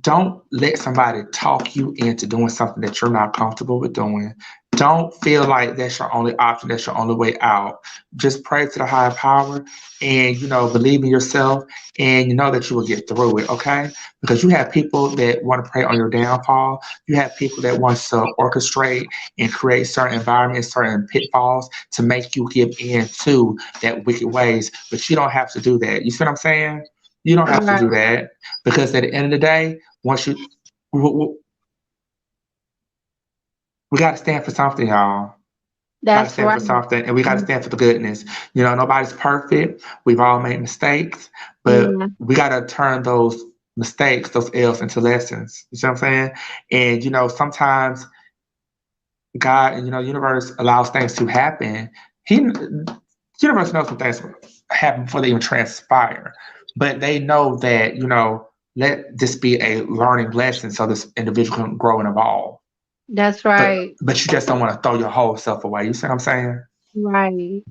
don't let somebody talk you into doing something that you're not comfortable with doing. Don't feel like that's your only option, that's your only way out. Just pray to the higher power and believe in yourself and you know that you will get through it, okay? Because you have people that want to pray on your downfall. You have people that want to orchestrate and create certain environments, certain pitfalls to make you give in to that wicked ways. But you don't have to do that. You see what I'm saying? You don't have to Right. do that because at the end of the day, once you, we, we got to stand for something, y'all. Got to That's stand right. for something, and we got to stand for the goodness. Nobody's perfect. We've all made mistakes, but Yeah. we got to turn those mistakes, those L's, into lessons. You see what I'm saying? And sometimes God and universe allows things to happen He, the universe knows when things happen before they even transpire, but they know that let this be a learning lesson so this individual can grow and evolve. That's But right. but you just don't want to throw your whole self away. You see what I'm saying? Right.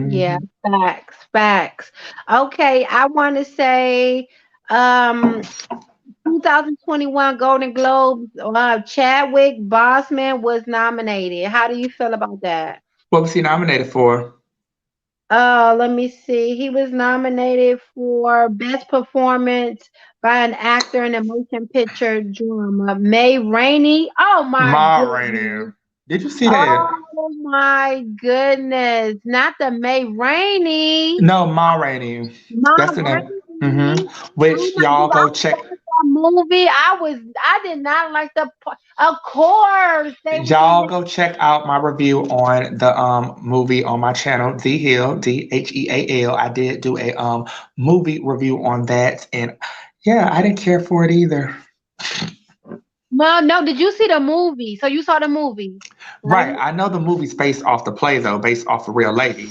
Yeah, Hmm. facts, facts. Okay, I want to say, um, 2021 Golden Globes, Chadwick Boseman was nominated. How do you feel about that? What was he nominated for? Let me see. He was nominated for Best Performance by an Actor in a Motion Picture Drama. May Rainey. Oh my Ma goodness. Rainey. Did you see that? Oh my goodness. Not the May Rainey. No, Ma Rainey. Ma That's the name. Hmm. Rainey. Oh Which my y'all God, I go check. watched that movie. I did not like the of course they was in Y'all the go check out my review on the movie on my channel, The Hill, Dheal. I did do a movie review on that, and yeah, I didn't care for it either. well, no, did you see the movie? So you saw the movie, Right, right? I know the movie's based off the play though, based off a real lady.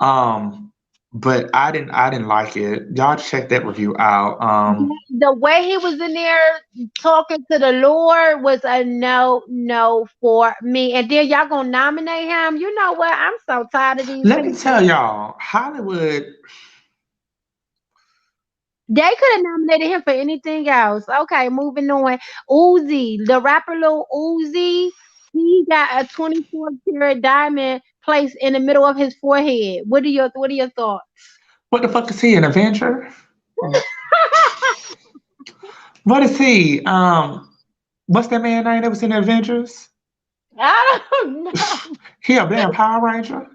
Um, but I didn't like it. Y'all check that review out. Yeah, the way he was in there talking to the Lord was a no, no for me. And then y'all gonna nominate him? You know what? I'm so tired of these Let me people. tell y'all, Hollywood. They could have nominated him for anything else. Okay, moving on. Uzi, the rapper Lil Uzi, he got a 24 karat diamond placed in the middle of his forehead. What are your thoughts? What the fuck is he, an Avenger? What is he? What's that man name that was in the Avengers? I don't know. He a damn Power Ranger?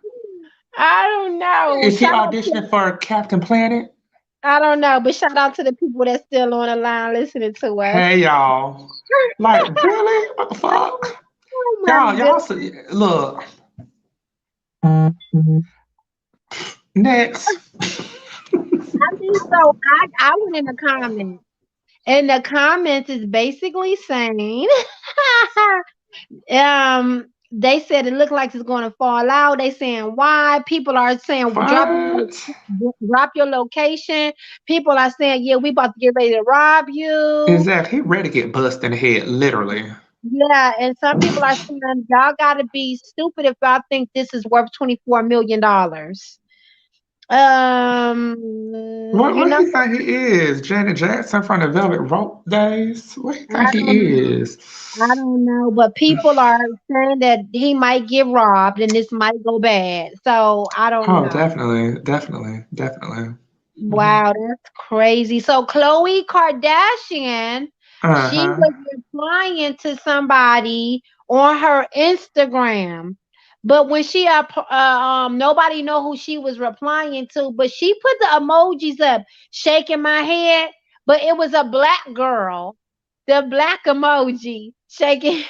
I don't know. Is he Shout out to auditioning for Captain Planet? I don't know, but shout out to the people that's still on the line listening to us. Hey y'all. Like, really? What the fuck? Oh my Y'all goodness. see, look. Next. I mean, so I went in the comments, and the comments is basically saying, they said it looked like it's going to fall out. They saying why? People are saying What? drop your location. People are saying yeah, we about to get ready to rob you. Exactly. He ready to get bust in the head, literally. Yeah, and some people are saying y'all got to be stupid if y'all think this is worth $24 million. You What know, he think he is? Janet Jackson from the Velvet Rope days? What he think I don't he know. is? I don't know, but people are saying that he might get robbed and this might go bad. So I don't Oh, know. definitely, definitely, definitely. Hmm. Wow, that's crazy. So Khloe Kardashian, she Uh-huh. was replying to somebody on her Instagram. But when nobody know who she was replying to, but she put the emojis up, shaking my head, but it was a black girl, the black emoji shaking.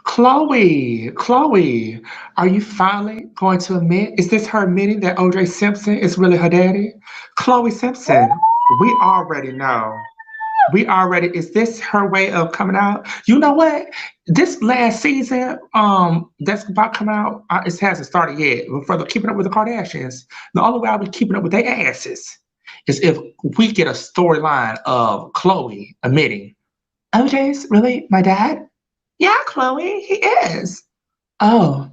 Chloe, are you finally going to admit? Is this her admitting that OJ Simpson is really her daddy? Chloe Simpson, we already know. We already, is this her way of coming out? You know what? This last season, that's about to come out, it hasn't started yet. But for the Keeping Up with the Kardashians, the only way I'll be keeping up with their asses is if we get a storyline of Chloe admitting, OJ's really my dad? Yeah, Chloe, he is. Oh,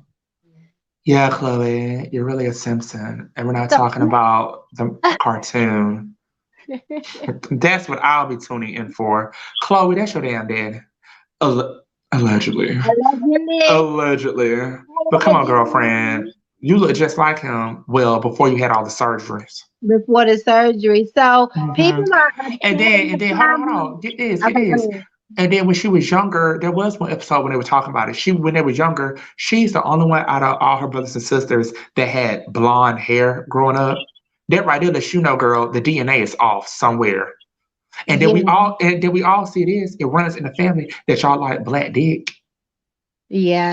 yeah, Chloe, you're really a Simpson. And we're not So talking about the cartoon. That's what I'll be tuning in for. Chloe, that's your damn dad. Allegedly. allegedly, Allegedly. But come on, allegedly girlfriend. You look just like him. Well, before you had all the surgeries. before the surgery. So Hmm. people are And upset then, in and the then, hold on. comments. Get this, get Okay, go this. ahead. And then when she was younger, there was one episode when they were talking about it. When they was younger, she's the only one out of all her brothers and sisters that had blonde hair growing up. That right there lets you know, girl, the DNA is off somewhere. Yeah, And then we all see this. It runs in the family that y'all like black dick.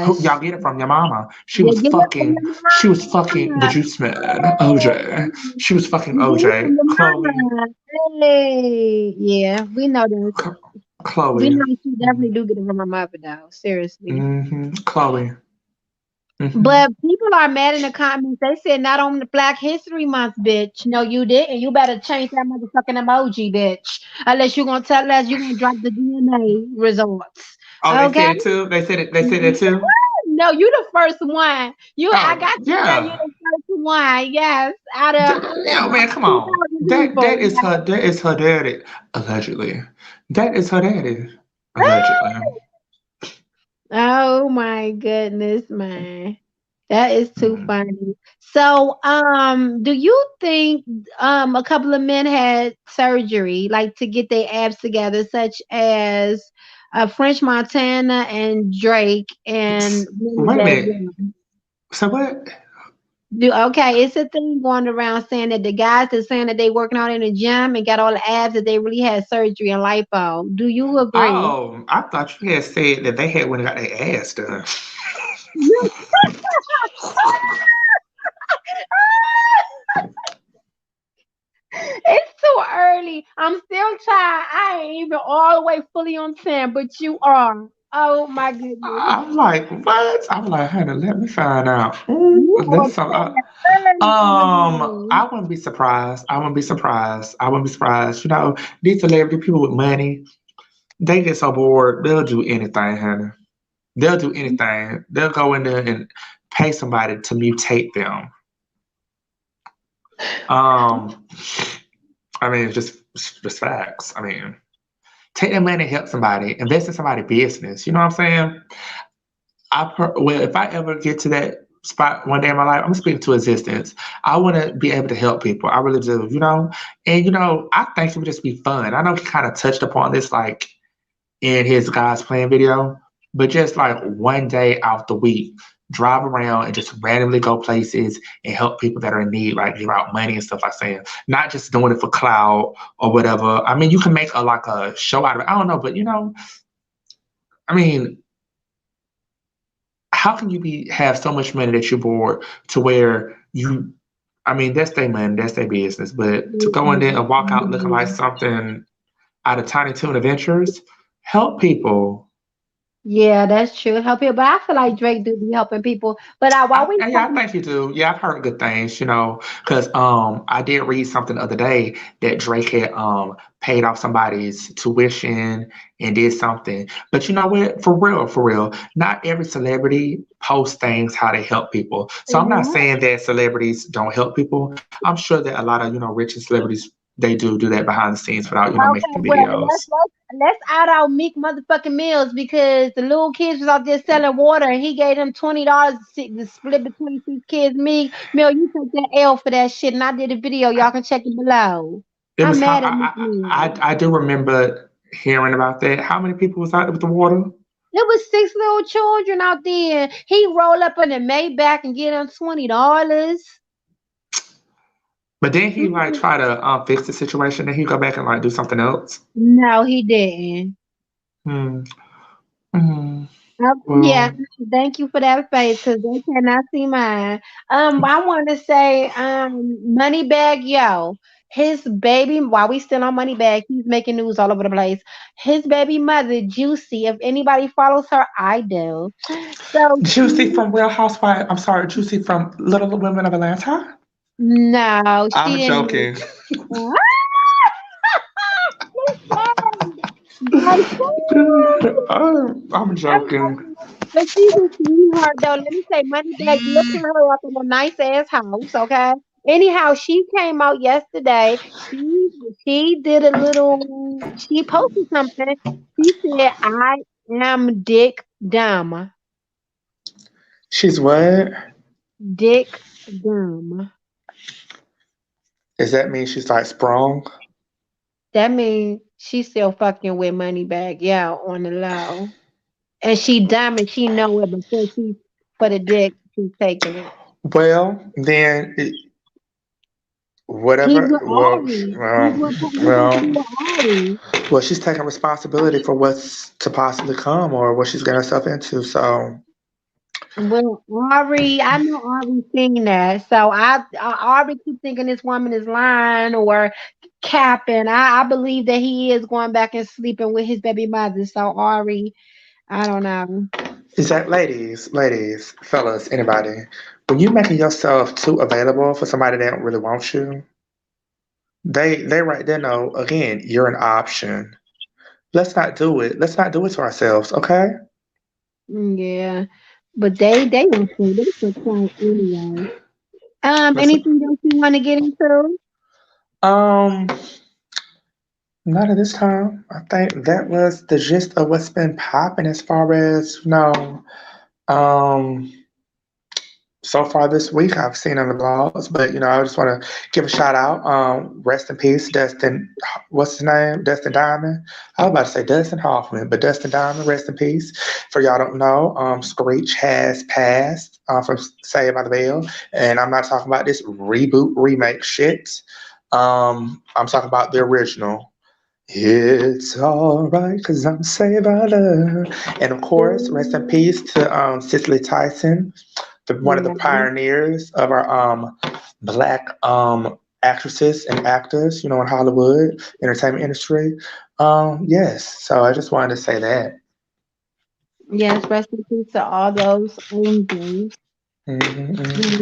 Who y'all yes. get it from your mama? Yeah, get it from your She was fucking the mama. juice man, OJ. She was fucking You get it OJ. from your Chloe, mama. Hey, yeah, we know this. We Chloe, know she definitely do get it from her mother, though. Seriously. Chloe. But people are mad in the comments. They said not on the Black History Month, bitch. No, you didn't. You better change that motherfucking emoji, bitch. Unless you're gonna tell us you're gonna drop the DNA results. Oh, they Okay? said it too. They said it. They said it too. No, you the first one. I Oh got to say you yeah. the first one. Yes, out of Yo, man, come on. 2,000 That people. is her. That is her daddy. Allegedly. That is her daddy. Allegedly. Oh my goodness, man. That is too Mm. funny. So, do you think a couple of men had surgery like to get their abs together, such as French Montana and Drake and Willie Wait a Bag minute. So what? Okay, it's a thing going around saying that the guys that's saying that they working out in the gym and got all the abs that they really had surgery and lipo. Do you agree? Oh, I thought you had said that they had when they got their ass done. It's too early. I'm still tired. I ain't even all the way fully on 10, but you are. Oh my goodness. I'm like, what? I'm like, honey, let me find out. Ooh, You are that's some. 10 early in the I morning. wouldn't be surprised. I wouldn't be surprised. I wouldn't be surprised. You know, these celebrity people with money, they get so bored, they'll do anything, honey. They'll do anything. They'll go in there and pay somebody to mutate them. Um, I mean, it's just facts. I mean, take that money and help somebody, invest in somebody's business. You know what I'm saying? Well, if I ever get to that spot one day in my life, I'm speaking to existence. I want to be able to help people. I really do, you know? And, I think it would just be fun. I know he kind of touched upon this, like, in his God's Plan video, but just like one day out the week, drive around and just randomly go places and help people that are in need, like give out money and stuff like saying, not just doing it for clout or whatever. I mean, you can make like a show out of it. I don't know, but I mean, how can you have so much money that you're bored to where I mean, that's their money, that's their business, but to go in there and walk out looking like something out of Tiny Toon Adventures, help people. Yeah, that's true. Help you, but I feel like Drake do be helping people. But while we Yeah, I talking, think you do. Yeah, I've heard good things, because I did read something the other day that Drake had paid off somebody's tuition and did something. But you know what? For real, not every celebrity posts things how they help people. So I'm not Mhm. saying that celebrities don't help people. I'm sure that a lot of rich celebrities they do that behind the scenes without Okay, making well videos. let's out our Meek motherfucking meals because the little kids was out there selling water and he gave them $20 to split between 6 kids. Meal, you take that L for that shit, and I did a video. Y'all can check it below. It I'm was how mad at Meek Mill. I do remember hearing about that. How many people was out there with the water? There was 6 little children out there. He roll up in the Maybach and get them $20. But then he like try to fix the situation, and he go back and like do something else. No, he didn't. Hmm. Hmm. Yeah, Well, thank you for that faith, because they cannot see mine. I want to say, Moneybag Yo, his baby. While we still on Moneybag, he's making news all over the place. His baby mother, Juicy. If anybody follows her, I do. So Juicy from Real Housewives. I'm sorry, Juicy from Little Women of Atlanta. no, she I'm didn't. joking. But I'm I'm joking. joking. But she's a sweetheart, though. Let me say, Moneybag did put her up in a nice ass house, okay? Anyhow, she came out yesterday. She did a little. She posted something. She said, "I am Dick Dumb. She's what? Dick Dumb." Does that mean she's like sprung? That means she's still fucking with Moneybag, yeah, on the low. And she dumb and she know it before she for the dick. She's taking it. Well, then He's whatever. with Ari. He's supposed to be Well, with Ari. well, she's taking responsibility for what's to possibly come or what she's getting herself into. So Well, Ari, I know Ari seen that, so Ari keep thinking this woman is lying or capping. I believe that he is going back and sleeping with his baby mother. So Ari, I don't know. Is that ladies, fellas, anybody? When you making yourself too available for somebody that don't really want you, they right there know again you're an option. Let's not do it. Let's not do it to ourselves, okay? Yeah, but they don't say they so quiet anyway. Let's Anything else you want to get into? um not at this time. I think that was the gist of what's been popping as far as um so far this week I've seen on the blogs, but I just want to give a shout out. Rest in peace, Dustin. What's his name? Dustin Diamond. I was about to say Dustin Hoffman, but Dustin Diamond. Rest in peace. For y'all don't know, Screech has passed from Saved by the Bell, and I'm not talking about this reboot remake shit. I'm talking about the original. It's alright, cause I'm saved by love. And of course, rest in peace to Cicely Tyson, one of the Yeah. pioneers of our black actresses and actors, in Hollywood entertainment industry. Yes, so I just wanted to say that. Yes, rest in peace to all those angels. Hmm,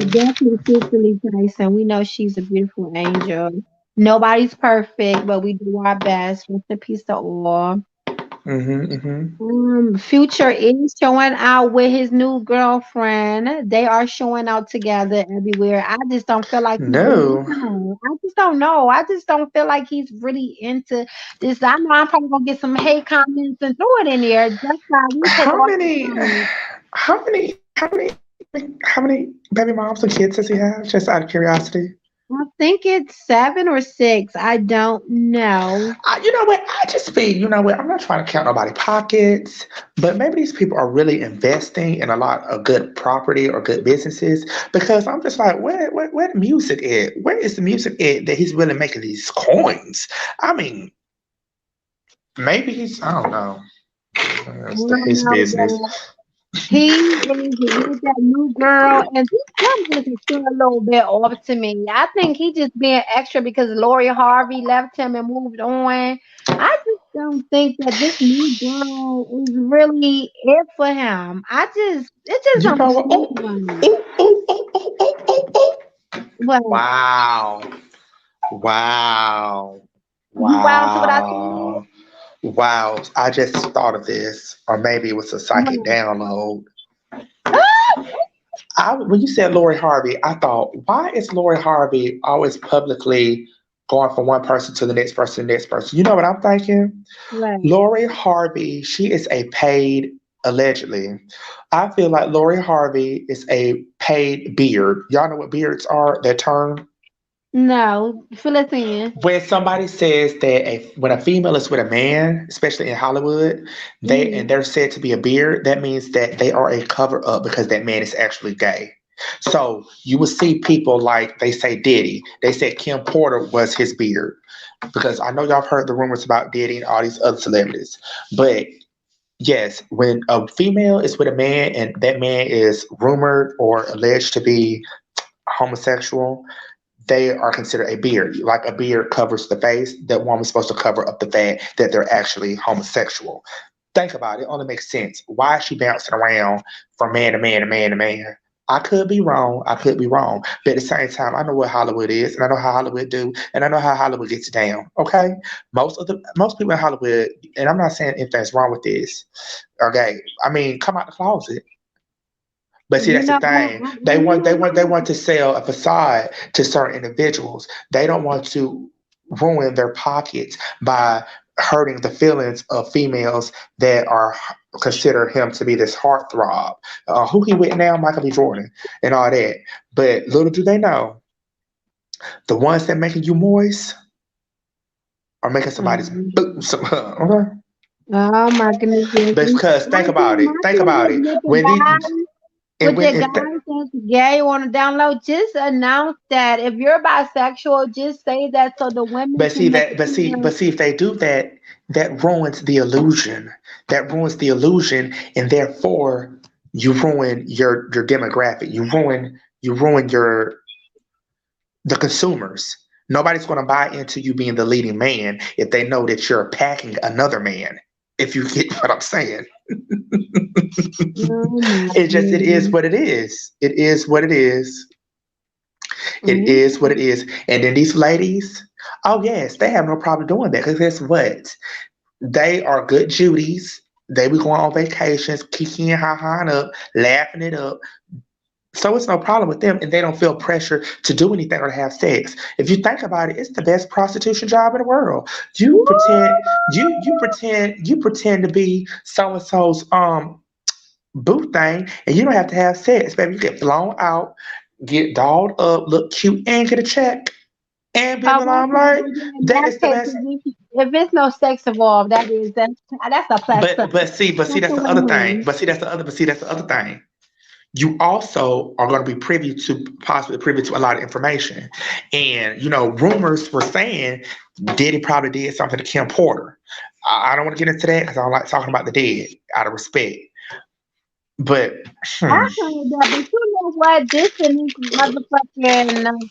Definitely Cicely Tyson. We know she's a beautiful angel. Nobody's perfect, but we do our best. Rest in peace to all. hmm, hmm. Future is showing out with his new girlfriend. They are showing out together everywhere. I just don't feel like he's really No. into her. I just don't know. I just don't feel like he's really into this. I know I'm probably gonna get some hate comments and throw it in there. That's why we take How all the many, comments. how many baby moms and kids does he have? Just out of curiosity. I think it's 7 or 6. I don't know. You know what? I just feel, you know what? I'm not trying to count nobody's pockets, but maybe these people are really investing in a lot of good property or good businesses because I'm just like, where the music at? Where is the music at that he's really making these coins? I mean, maybe I don't know. I It's don't his business. know. He is with that new girl, and this girl doesn't feel a little bit off to me. I think he just being extra because Lori Harvey left him and moved on. I just don't think that this new girl is really it for him. It just You don't know what? seem Oh, right. oh, oh, oh, oh, oh, oh, oh. But Wow. Wow. you wild to what I said? Wow. Wow. I just thought of this, or maybe it was a psychic What? download. When you said Lori Harvey, I thought, why is Lori Harvey always publicly going from one person to the next person, the next person? You know what I'm thinking? What? Lori Harvey, she is a paid, allegedly. I feel like Lori Harvey is a paid beard. Y'all know what beards are, that term? No, fill us in. When somebody says that when a female is with a man, especially in Hollywood, Mm. they're said to be a beard, that means that they are a cover up because that man is actually gay. So you will see people like they say Diddy. They said Kim Porter was his beard because I know y'all have heard the rumors about Diddy and all these other celebrities. But yes, when a female is with a man and that man is rumored or alleged to be homosexual, they are considered a beard. Like a beard covers the face, that woman's supposed to cover up the fact that they're actually homosexual. Think about it, it only makes sense. Why is she bouncing around from man to man to man to man? I could be wrong. I could be wrong. But at the same time, I know what Hollywood is, and I know how Hollywood do, and I know how Hollywood gets down. Okay, most people in Hollywood, and I'm not saying anything's wrong with this. Okay, I mean, come out the closet. But see, You that's the know what? thing. They want to sell a facade to certain individuals. They don't want to ruin their pockets by hurting the feelings of females that are consider him to be this heartthrob. Who he with now, Michael B. Jordan, and all that. But little do they know, the ones that making you moist are making somebody's Mm. boots. Okay? Oh my goodness, yes. Because I think about think it. my Think thing about is it. with the When these guys, and with when the it, guys that's gay on the download, just announce that. If you're bisexual, just say that so the women But see can make that, but see, sure. but see if they do that, that ruins the illusion. That ruins the illusion, and therefore you ruin your demographic. You ruin your the consumers. Nobody's going to buy into you being the leading man if they know that you're packing another man. If you get what I'm saying. Oh my It is goodness. what it is. It is what it is. It Mm. is what it is. And then these ladies, oh yes, they have no problem doing that. Because guess what? They are good Judies. They be going on vacations, kicking and ha-haing up, laughing it up. So it's no problem with them, and they don't feel pressure to do anything or to have sex. If you think about it, it's the best prostitution job in the world. You pretend to be so and so's boo thing, and you don't have to have sex, baby. You get flown out, get dolled up, look cute, and get a check, and be in Oh, the okay. limelight. Well, yeah, in That that is the case, best. if it's no sex involved, that's a plus plus. But see That's that's a the other thing. win-win. That's the other thing. You also are going to be possibly privy to a lot of information. And, rumors were saying Diddy probably did something to Kim Porter. I don't want to get into that because I don't like talking about the dead out of respect. But, I hmm, heard that, but you know what? This and this motherfucking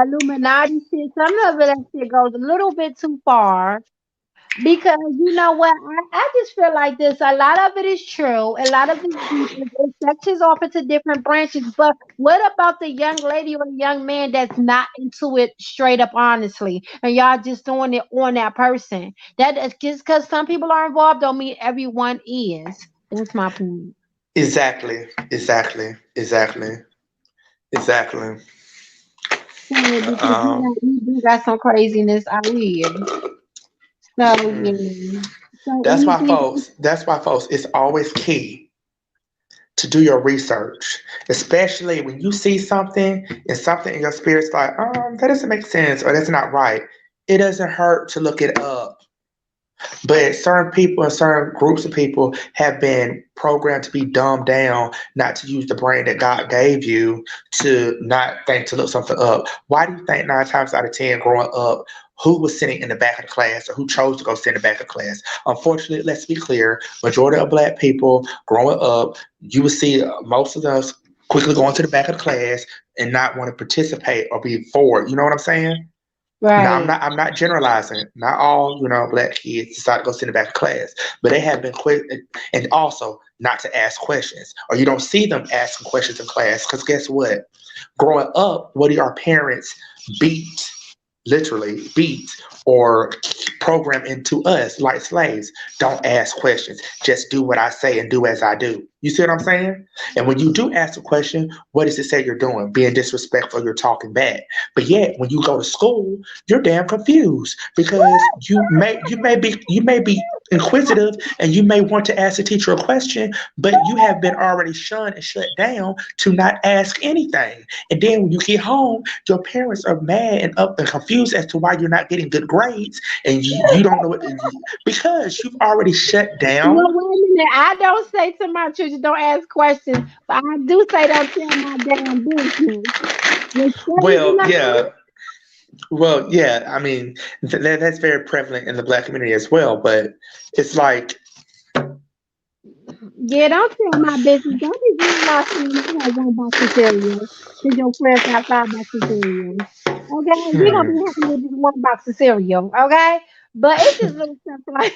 Illuminati shit. Some of it that shit goes a little bit too far. Because you know what, I just feel like this. A lot of it is true. A lot of it sections off into different branches. But what about the young lady or the young man that's not into it straight up, honestly, and y'all just doing it on that person? That is just because some people are involved don't mean everyone is. That's my point. exactly, exactly, exactly, exactly. So because Um, we do got some craziness out here. So yeah. So anything else? that's why, folks, it's always key to do your research, especially when you see something and something in your spirit's like, that doesn't make sense or that's not right. It doesn't hurt to look it up. But certain people and certain groups of people have been programmed to be dumbed down, not to use the brain that God gave you, to not think to look something up. Why do you think 9 times out of 10 growing up, who was sitting in the back of the class or who chose to go sit in the back of the class? Unfortunately, let's be clear, majority of black people growing up, you will see most of us quickly going to the back of the class and not want to participate or be forward. You know what I'm saying? Now Right. I'm not generalizing. Not all, black kids decide to go sit in the back of class, but they have been quick and also not to ask questions. Or you don't see them asking questions in class. Because guess what? Growing up, what do our parents beat, literally beat or program into us like slaves? Don't ask questions. Just do what I say and do as I do. You see what I'm saying? And when you do ask a question, what does it say you're doing? Being disrespectful, you're talking back. But yet, when you go to school, you're damn confused because you may be inquisitive and you may want to ask the teacher a question, but you have been already shunned and shut down to not ask anything. And then when you get home, your parents are mad and up and confused as to why you're not getting good grades, and you don't know because you've already shut Well, down. wait a minute. I don't say to my children, don't ask questions, but I do say, don't tell my damn business. It's crazy, Well, you know? yeah. Well, yeah. I mean, that's very prevalent in the black community as well. But it's like, Yeah, don't tell my business. Don't be going out saying you have one box of cereal because your friends got 5 boxes of cereal. Okay? We're going to be hmm, happy with just one box of cereal. Okay? But it's just little stuff like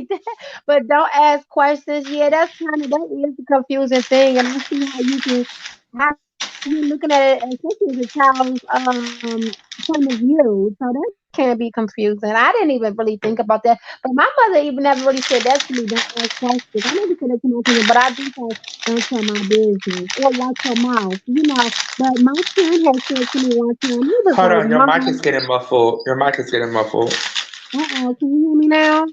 that. But don't ask questions. Yeah, that is a confusing thing. And I see how you're looking at it, especially as a child's point of view. So that can be confusing. I didn't even really think about that. But my mother even never really said that to me. Don't ask questions. I never said that to my children, but I do say, don't tell my business or watch your mouth. But my son has said to me one time, he was hold like, on, your mic is Mom, getting muffled. Your mic is getting muffled. uh-oh, can you hear me now?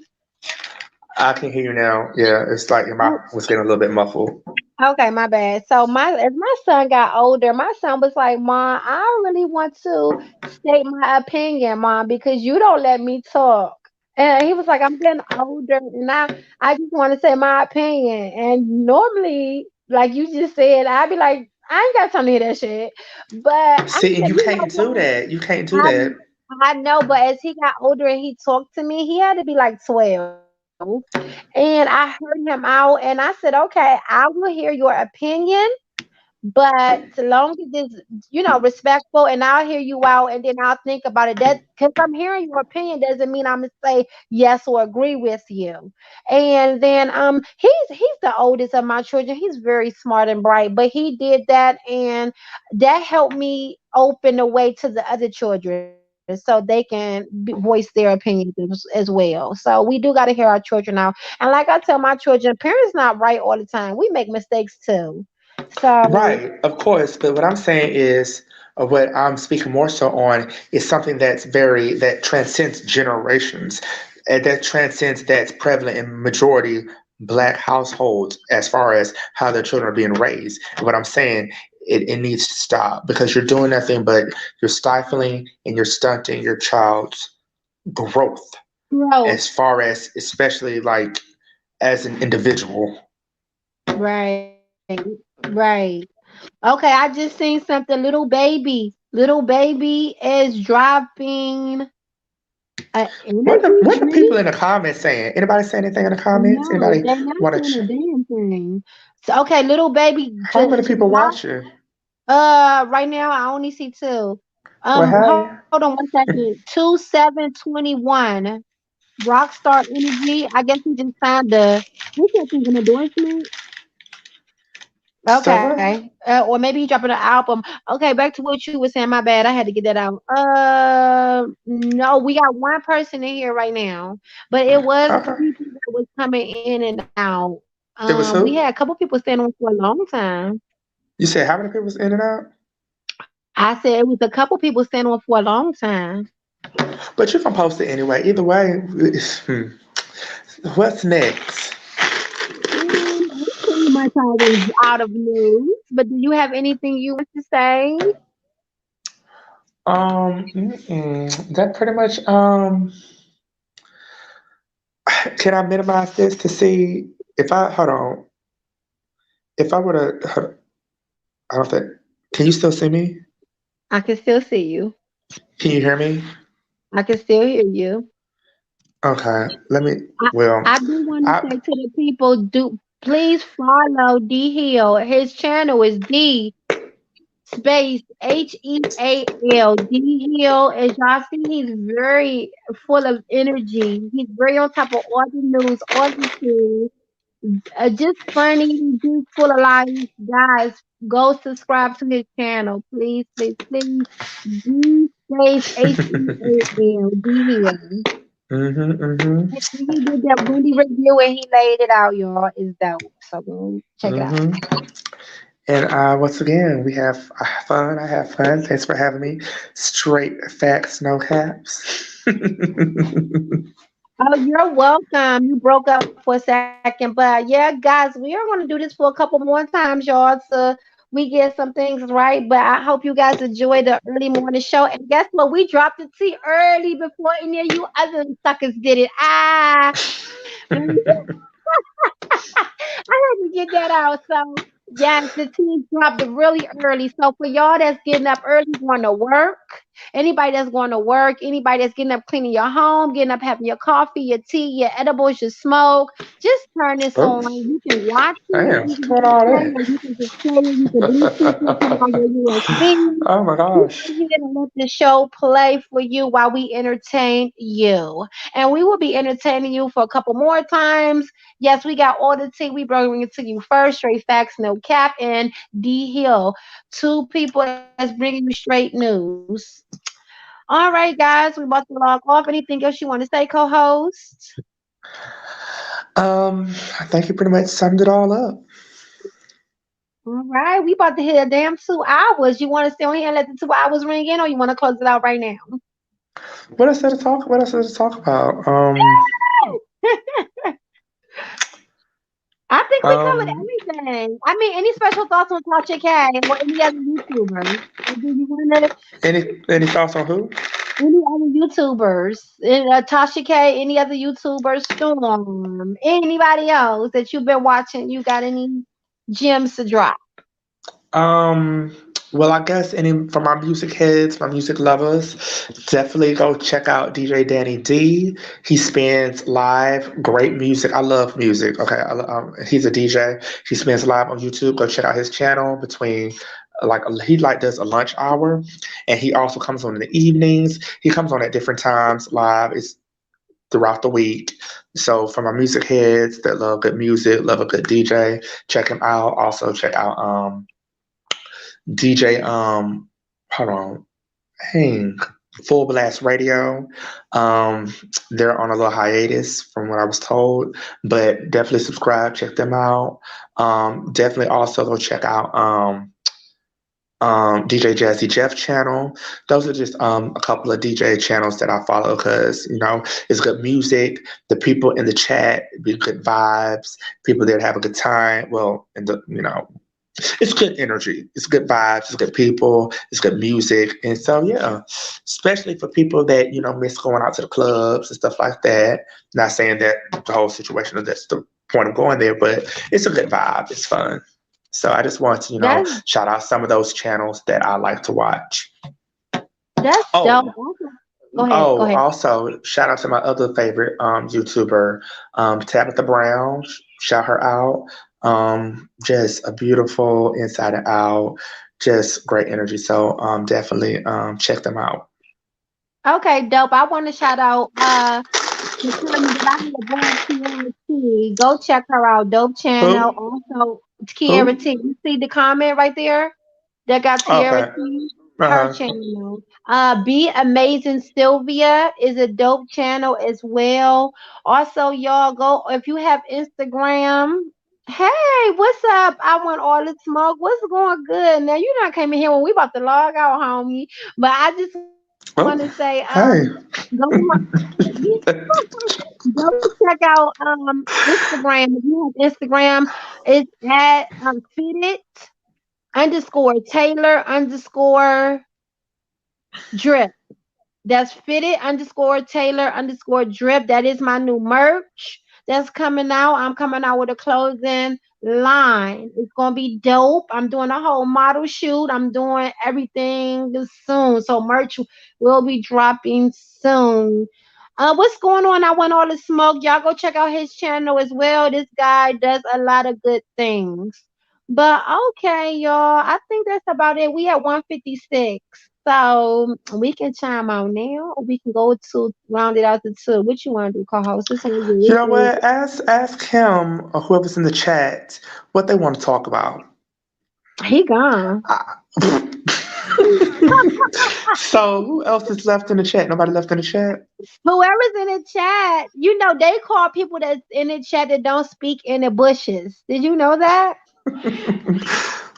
I can hear you now. Yeah, it's like your mic Oh, was getting a little bit muffled. okay, my bad. So as my son got older, my son was like, Mom, I really want to state my opinion, Mom, because you don't let me talk. And he was like, I'm getting older and I just want to say my opinion. And normally, like you just said, I'd be like, I ain't got time to hear that shit. But I See, and said, you you know can't do what? that. You can't do I that. I know, but as he got older and he talked to me, he had to be like 12. And I heard him out and I said, okay, I will hear your opinion, But so long as it's, respectful, and I'll hear you out, and then I'll think about it. That because I'm hearing your opinion doesn't mean I'm gonna say yes or agree with you. And then he's the oldest of my children. He's very smart and bright, but he did that, and that helped me open the way to the other children so they can voice their opinions as well. So we do got to hear our children out. And like I tell my children, parents not right all the time. We make mistakes too. So Right, of course. But what I'm saying is, what I'm speaking more so on is something that transcends generations, and that transcends that's prevalent in majority black households as far as how their children are being raised. And what I'm saying, it needs to stop because you're doing nothing but you're stifling and you're stunting your child's growth as growth, far as especially like as an individual. right, right. Okay, I just seen something. Little baby is dropping an energy What are people drink. in the comments saying? Anybody saying anything in the comments? No, Anybody they're not want to? saying a damn thing. So okay, little baby How many just people dropped. watching? Right now I only see two. Well, Hold hey, on 1 second. 2721. Rockstar Energy. I guess he just signed the. What's that thing? An endorsement? so what? Okay. Or maybe he dropping an album. Okay, back to what you were saying. My bad. I had to get that out. No, we got one person in here right now, but it was Okay, people that was coming in and out. it We was had a who? couple people staying on for a long time. You said how many people was in and out? I said it was a couple people staying on for a long time. But you can post it anyway. Either way, what's next? That's pretty much all was out of news. But do you have anything you want to say? That pretty much. Can I minimize this to see if I hold on? If I were to, I don't think. Can you still see me? I can still see you. Can you hear me? I can still hear you. Okay, let me. I, Well, I do want to I say to the people, do please follow D Hill. His channel is D space HEAL D Hill. As y'all see, he's very full of energy. He's very on top of all the news, all the things. Just funny, just full of life. Guys, go subscribe to his channel, please, please, please. D space HEAL D Hill. mm-hmm. He did that Wendy review and he laid it out, y'all. It's dope. So go check it out. Mm-hmm. And once again, we have fun. I have fun. Thanks for having me. Straight facts, no caps. Oh, you're welcome. You broke up for a second, but yeah, guys, we are going to do this for a couple more times, y'all, so we get some things right. But I hope you guys enjoy the early morning show. And guess what? We dropped the tea early before any of you other suckers did it. I had to get that out. So yes, the team dropped it really early. So for y'all that's getting up early, going to work, anybody that's going to work, anybody that's getting up cleaning your home, getting up having your coffee, your tea, your edibles, your smoke, just turn this Oh, on. You can watch it, damn, you what's can doing all play that? it, you can just play it, you can Bluetooth it, put it on your USB. Oh my Just gosh. sit here and let the show play for you while we entertain you. And we will be entertaining you for a couple more times. Yes, we got all the tea. We bring it to you first. Straight facts, no cap, and D Hill. Two people that's bringing you straight news. All right, guys, we about to log off. Anything else you want to say, co-host? I think you pretty much summed it all up. All right, we about to hit a damn 2 hours. You want to stay on here and let the 2 hours ring in, or you want to close it out right now? What else to talk? What else to talk about? I think we covered Um, everything. I mean, any special thoughts on Tasha K or any other YouTubers? Or do you want to any thoughts on who? any other YouTubers? Tasha K, any other YouTubers? Storm, anybody else that you've been watching? You got any gems to drop? Um, Well, I guess any for my music heads, my music lovers, definitely go check out DJ Danny D. He spins live great music. I love music. Okay, he's a DJ. He spins live on YouTube. Go check out his channel between he does a lunch hour, and he also comes on in the evenings. He comes on at different times live. It's throughout the week. So for my music heads that love good music, love a good DJ, check him out. Also check out DJ hold on, hang Full Blast Radio. Um they're on a little hiatus from what I was told, but definitely subscribe, check them out. Definitely also go check out DJ Jazzy Jeff channel. Those are just a couple of DJ channels that I follow because it's good music. The people in the chat be good vibes. People there to have a good time. Well, and it's good energy. It's good vibes. It's good people. It's good music. And so, yeah, especially for people that, miss going out to the clubs and stuff like that. Not saying that the whole situation, that's the point of going there, but it's a good vibe. It's fun. So I just want to, That's shout out some of those channels that I like to watch. that's dope. Oh, Go ahead. Go oh, ahead. also shout out to my other favorite YouTuber, Tabitha Brown. Shout her out. Just a beautiful inside and out, just great energy. So definitely check them out. Okay, dope. I want to shout out the comment that I had above Kiara T. Go check her out. Dope channel. Who? Also, Kiara Who? T. You see the comment right there that got Tiara Okay. T? Her Uh-huh. channel. Be Amazing Sylvia is a dope channel as well. Also, y'all go if you have Instagram. Hey, what's up? I want all the smoke. What's going good? Now you not came in here when we about to log out, homie. But I just want to say, Oh, hey. go check out Instagram. If you have Instagram, it's at fitted underscore Taylor underscore drip. That's fitted underscore Taylor underscore drip. That is my new merch that's coming out. I'm coming out with a clothing line. It's gonna be dope. I'm doing a whole model shoot. I'm doing everything soon. So merch will be dropping soon. What's going on? I want all the smoke. Y'all go check out his channel as well. This guy does a lot of good things. But okay, y'all. I think that's about it. We at 156. So we can chime out now, or we can go to round it out to two. What you want to do, co-host? It's on you. You It's know you. what? Ask him or whoever's in the chat what they want to talk about. He gone. I- so who else is left in the chat? Nobody left in the chat? Whoever's in the chat, they call people that's in the chat that don't speak in the bushes. Did you know that?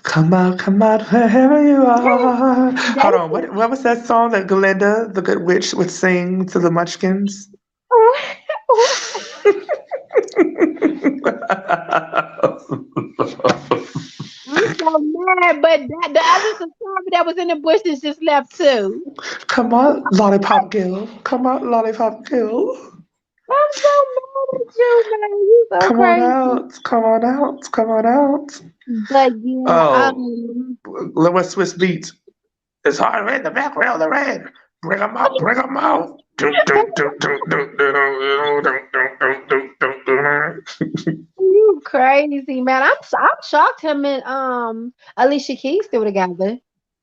Come out, wherever you are. They Hold on, what was that song that Glinda, the good witch, would sing to the Munchkins? I'm so mad, but the other subscriber that was in the bushes just left too. Come on, Lollipop Girl. Come on, Lollipop Girl. I'm so mad at you, man. You so Come on crazy. out. Come on out. Come on out. But yeah, Oh, what's Swiss Beats? It's hard in the background, the rain. Bring them out. Bring them out. you crazy, man. I'm shocked him and Alicia Keys still together.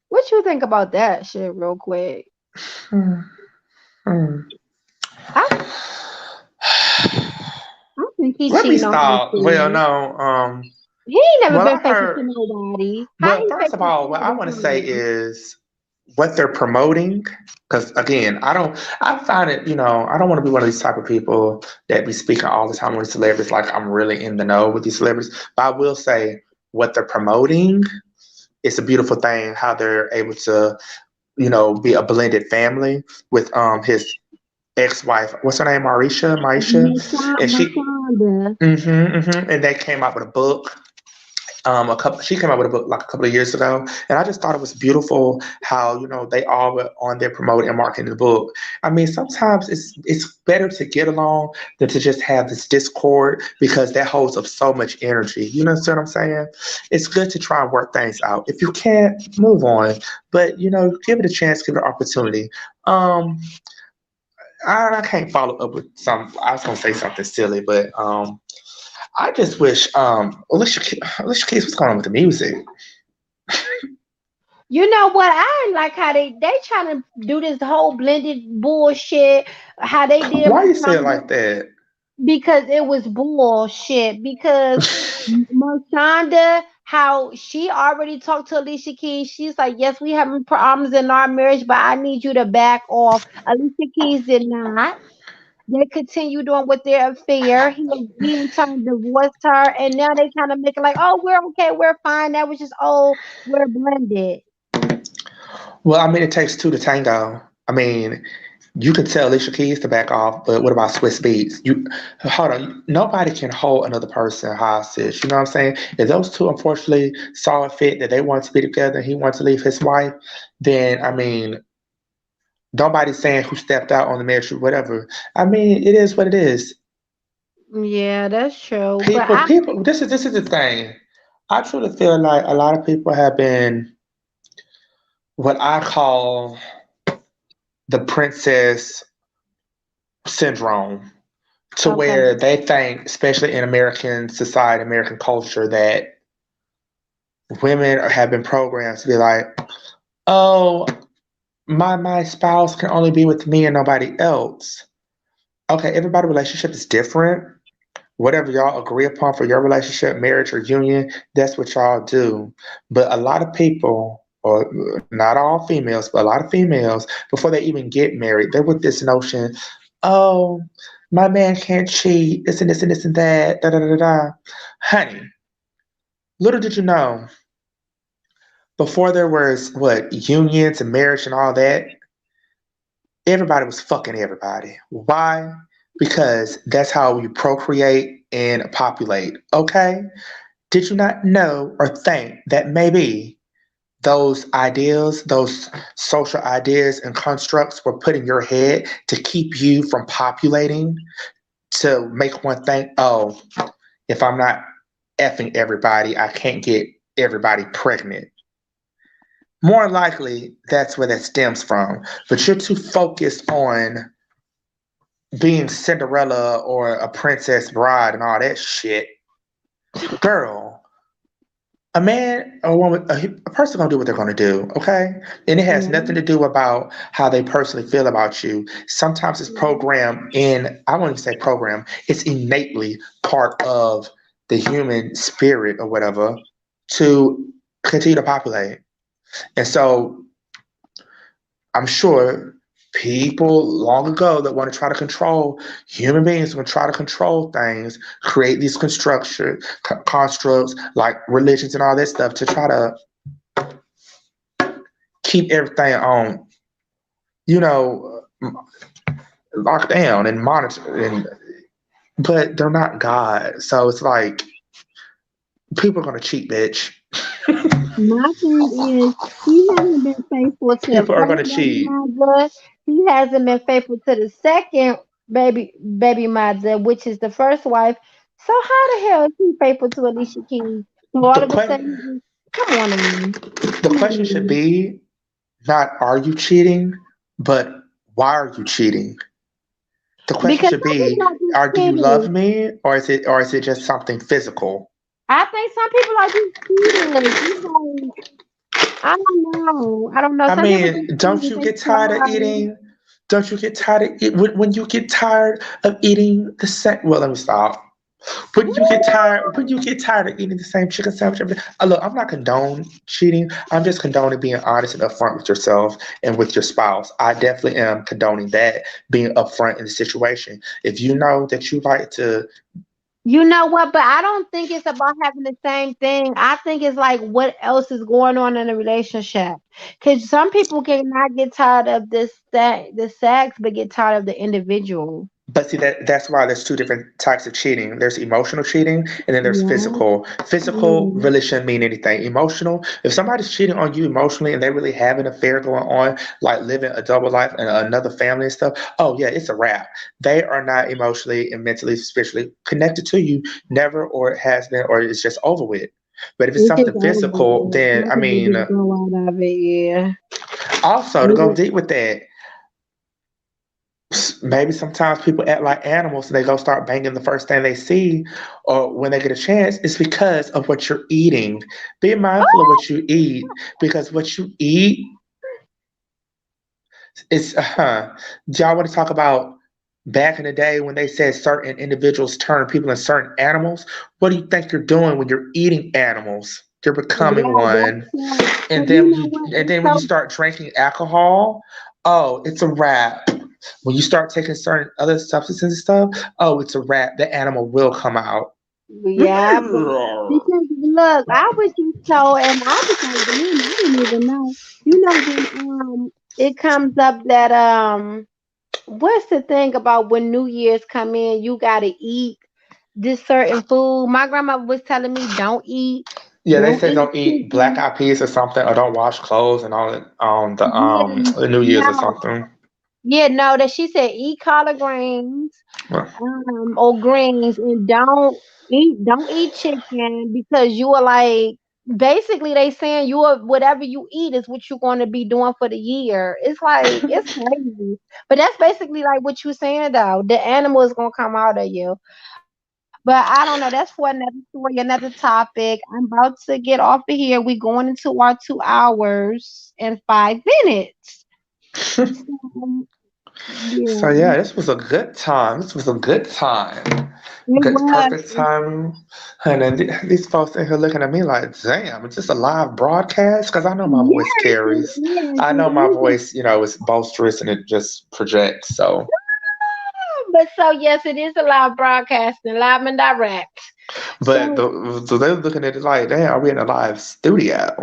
What you think about that shit, real quick? Hmm, hmm. I I think he Let me cheating on stop. Well, Alicia. no. He ain't never Well, been I faithful to heard. nobody. How Well, he first of faithful to all, what I want to say everybody? is what they're promoting. Because again, I find it, I don't want to be one of these type of people that be speaking all the time with celebrities like I'm really in the know with these celebrities. But I will say what they're promoting, it's a beautiful thing how they're able to, be a blended family with his ex-wife. What's her name? Maisha, and she, Mashonda. and they came out with a book A couple, she came out with a book like a couple of years ago, and I just thought it was beautiful how they all were on there promoting and marketing the book. I mean, sometimes it's better to get along than to just have this discord because that holds up so much energy. You know what I'm saying? It's good to try and work things out. If you can't, move on, but give it a chance, give it an opportunity. Um, I can't follow up with some. I was gonna say something silly, but I just wish Alicia Keys, what's going on with the music? You know what? I ain't like how they trying to do this whole blended bullshit. How they did Why you say it Mashonda like that? because it was bullshit. Because Mashonda, how she already talked to Alicia Keys. She's like, yes, we having problems in our marriage, but I need you to back off. Alicia Keys did not. They continued on with their affair. He in turn divorced her, and now they trying to make it like, oh, we're okay, we're fine. That was just we're blended. Well, I mean, it takes two to tango. I mean, you could tell Alicia Keys to back off, but what about Swiss Beats? You hold on. Nobody can hold another person hostage. You know what I'm saying? If those two unfortunately saw it fit that they want to be together and he wants to leave his wife, then I mean, nobody's saying who stepped out on the marriage or whatever. I mean, it is what it is. Yeah, that's true. But People. This is the thing. I truly feel like a lot of people have been what I call the princess syndrome, to okay. where they think, especially in American society, American culture, that women have been programmed to be like, oh, my spouse can only be with me and nobody else. Okay, everybody's relationship is different. Whatever y'all agree upon for your relationship, marriage, or union, that's what y'all do. But a lot of people, or not all females, but a lot of females, before they even get married, they're with this notion, oh, my man can't cheat, this and this and this and that, da da da da. Honey, little did you know, before there was what unions and marriage and all that, everybody was fucking everybody. Why? Because that's how we procreate and populate. Okay? Did you not know or think that maybe those ideas, those social ideas and constructs were put in your head to keep you from populating, to make one think, oh, if I'm not effing everybody, I can't get everybody pregnant. More likely, that's where that stems from. But you're too focused on being Cinderella or a princess bride and all that shit. Girl, a man or a woman, a person gonna do what they're gonna do, okay? And it has nothing Mhm. to do about how they personally feel about you. Sometimes it's programmed in, I won't even say program, it's innately part of the human spirit or whatever to continue to populate. And so I'm sure people long ago that want to try to control human beings, want to try to control things, create these constructs like religions and all that stuff to try to keep everything on, you know, locked down and monitored. And but they're not God, so it's like people are gonna cheat, bitch. My thing is, he hasn't been faithful to the People are first gonna baby cheat. mother. He hasn't been faithful to the second baby mother, which is the first wife. So how the hell is he faithful to Alicia Keys? So all The of a que- sudden, come on, man. the Come question on, should man. be not are you cheating, but why are you cheating? The question Because should some people be, are just are do you love cheating. me, or is it just something physical? I think some people are just cheating. It's like, I don't know. I don't know. I Some people mean, just don't cheat. you They get tired of try. eating? Don't you get tired of when you get tired of eating the same? Well, let me stop. When you get tired of eating the same chicken sandwich every day. Look, I'm not condone cheating. I'm just condoning being honest and upfront with yourself and with your spouse. I definitely am condoning that, being upfront in the situation. If you know that you like to, You know what? But I don't think it's about having the same thing. I think it's like what else is going on in a relationship. Because some people cannot get tired of the sex, but get tired of the individual. But see that's why there's two different types of cheating. There's emotional cheating and then there's Yeah. physical. Physical Yeah. really shouldn't mean anything. Emotional, if somebody's cheating on you emotionally and they really have an affair going on, like living a double life and another family and stuff, oh yeah, it's a wrap. They are not emotionally and mentally, spiritually connected to you, never, or it has been, or it's just over with. But if it's It's just something over physical, with. then Some I people mean, just grow out of it. Yeah. also to go Yeah. deep with that, maybe sometimes people act like animals and they go start banging the first thing they see or when they get a chance. It's because of what you're eating. Be mindful of what you eat because what you eat is do y'all want to talk about back in the day when they said certain individuals turn people into certain animals? What do you think you're doing when you're eating animals? You're becoming Yeah, one. that's so. And And you then know what? It's when you so. start drinking alcohol, oh, it's a wrap. When you start taking certain other substances and stuff, oh, it's a wrap. The animal will come out. Yeah, because look, I was just so, and I was like, damn, I didn't even know. You know when it comes up that what's the thing about when New Year's come in, you gotta eat this certain food. My grandma was telling me Yeah, they don't say eat don't eat black chicken. eyed peas or something, or don't wash clothes and all it on Yeah, the New Year's or no, something. yeah, no. That she said eat collard greens, Well, or greens, and don't eat chicken because you are like basically they saying you are whatever you eat is what you're going to be doing for the year. It's like it's crazy, but that's basically like what you're saying though. The animal is going to come out of you. But I don't know. That's for another story, another topic. I'm about to get off of here. We going into our 2 hours and 5 minutes. So so yeah, yeah, this was a good time. This was a good time. it Good, was. perfect time. And then these folks in here looking at me like, damn, it's just a live broadcast? Because I know my voice Yes, it carries. is. I know my It is. voice, is boisterous and it just projects. So, But so yes, it is a live broadcasting, live and direct. but So so they're looking at it like, damn, are we in a live studio?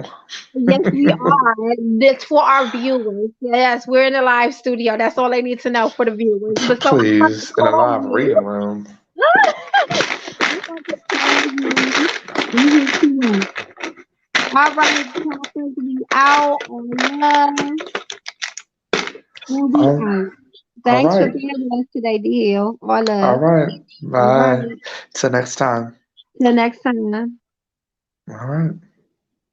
yes, we are. This for our viewers. Yes, we're in a live studio. That's all they need to know for the viewers. But so I'm about to Please, in a call live you. reading room. I'm about to call you. We hit you up. All right, Papa, we out. All love, and we All, out. all Thanks for right. being with us today, deal. All All love. right. All Bye. right. Till next time. Till next time. All right.